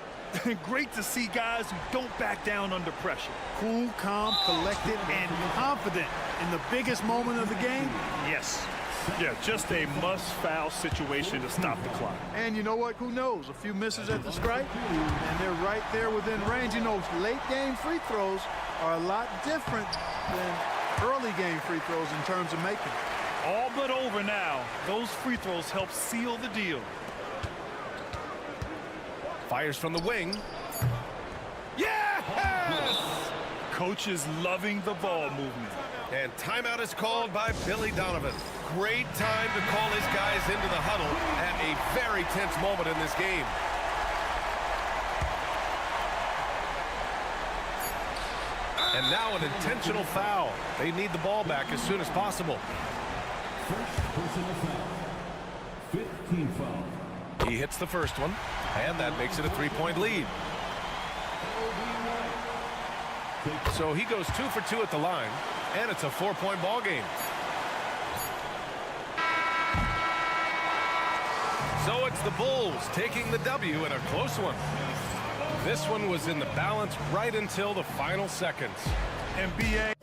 Great to see guys who don't back down under pressure. Cool, calm, collected, and confident in the biggest moment of the game. Yes. Yeah, just a must-foul situation to stop the clock. And you know what? Who knows? A few misses at the stripe, and they're right there within range. You know, late-game free throws are a lot different than early-game free throws in terms of making. All but over now. Those free throws help seal the deal. Fires from the wing. Yes! Coach is loving the ball movement. And timeout is called by Billy Donovan. Great time to call his guys into the huddle at a very tense moment in this game. And now an intentional foul. They need the ball back as soon as possible. First personal foul. 15 foul. He hits the first one, and that makes it a 3-point lead. So he goes 2 for 2 at the line, and it's a 4-point ball game. So it's the Bulls taking the W in a close one. This one was in the balance right until the final seconds. NBA.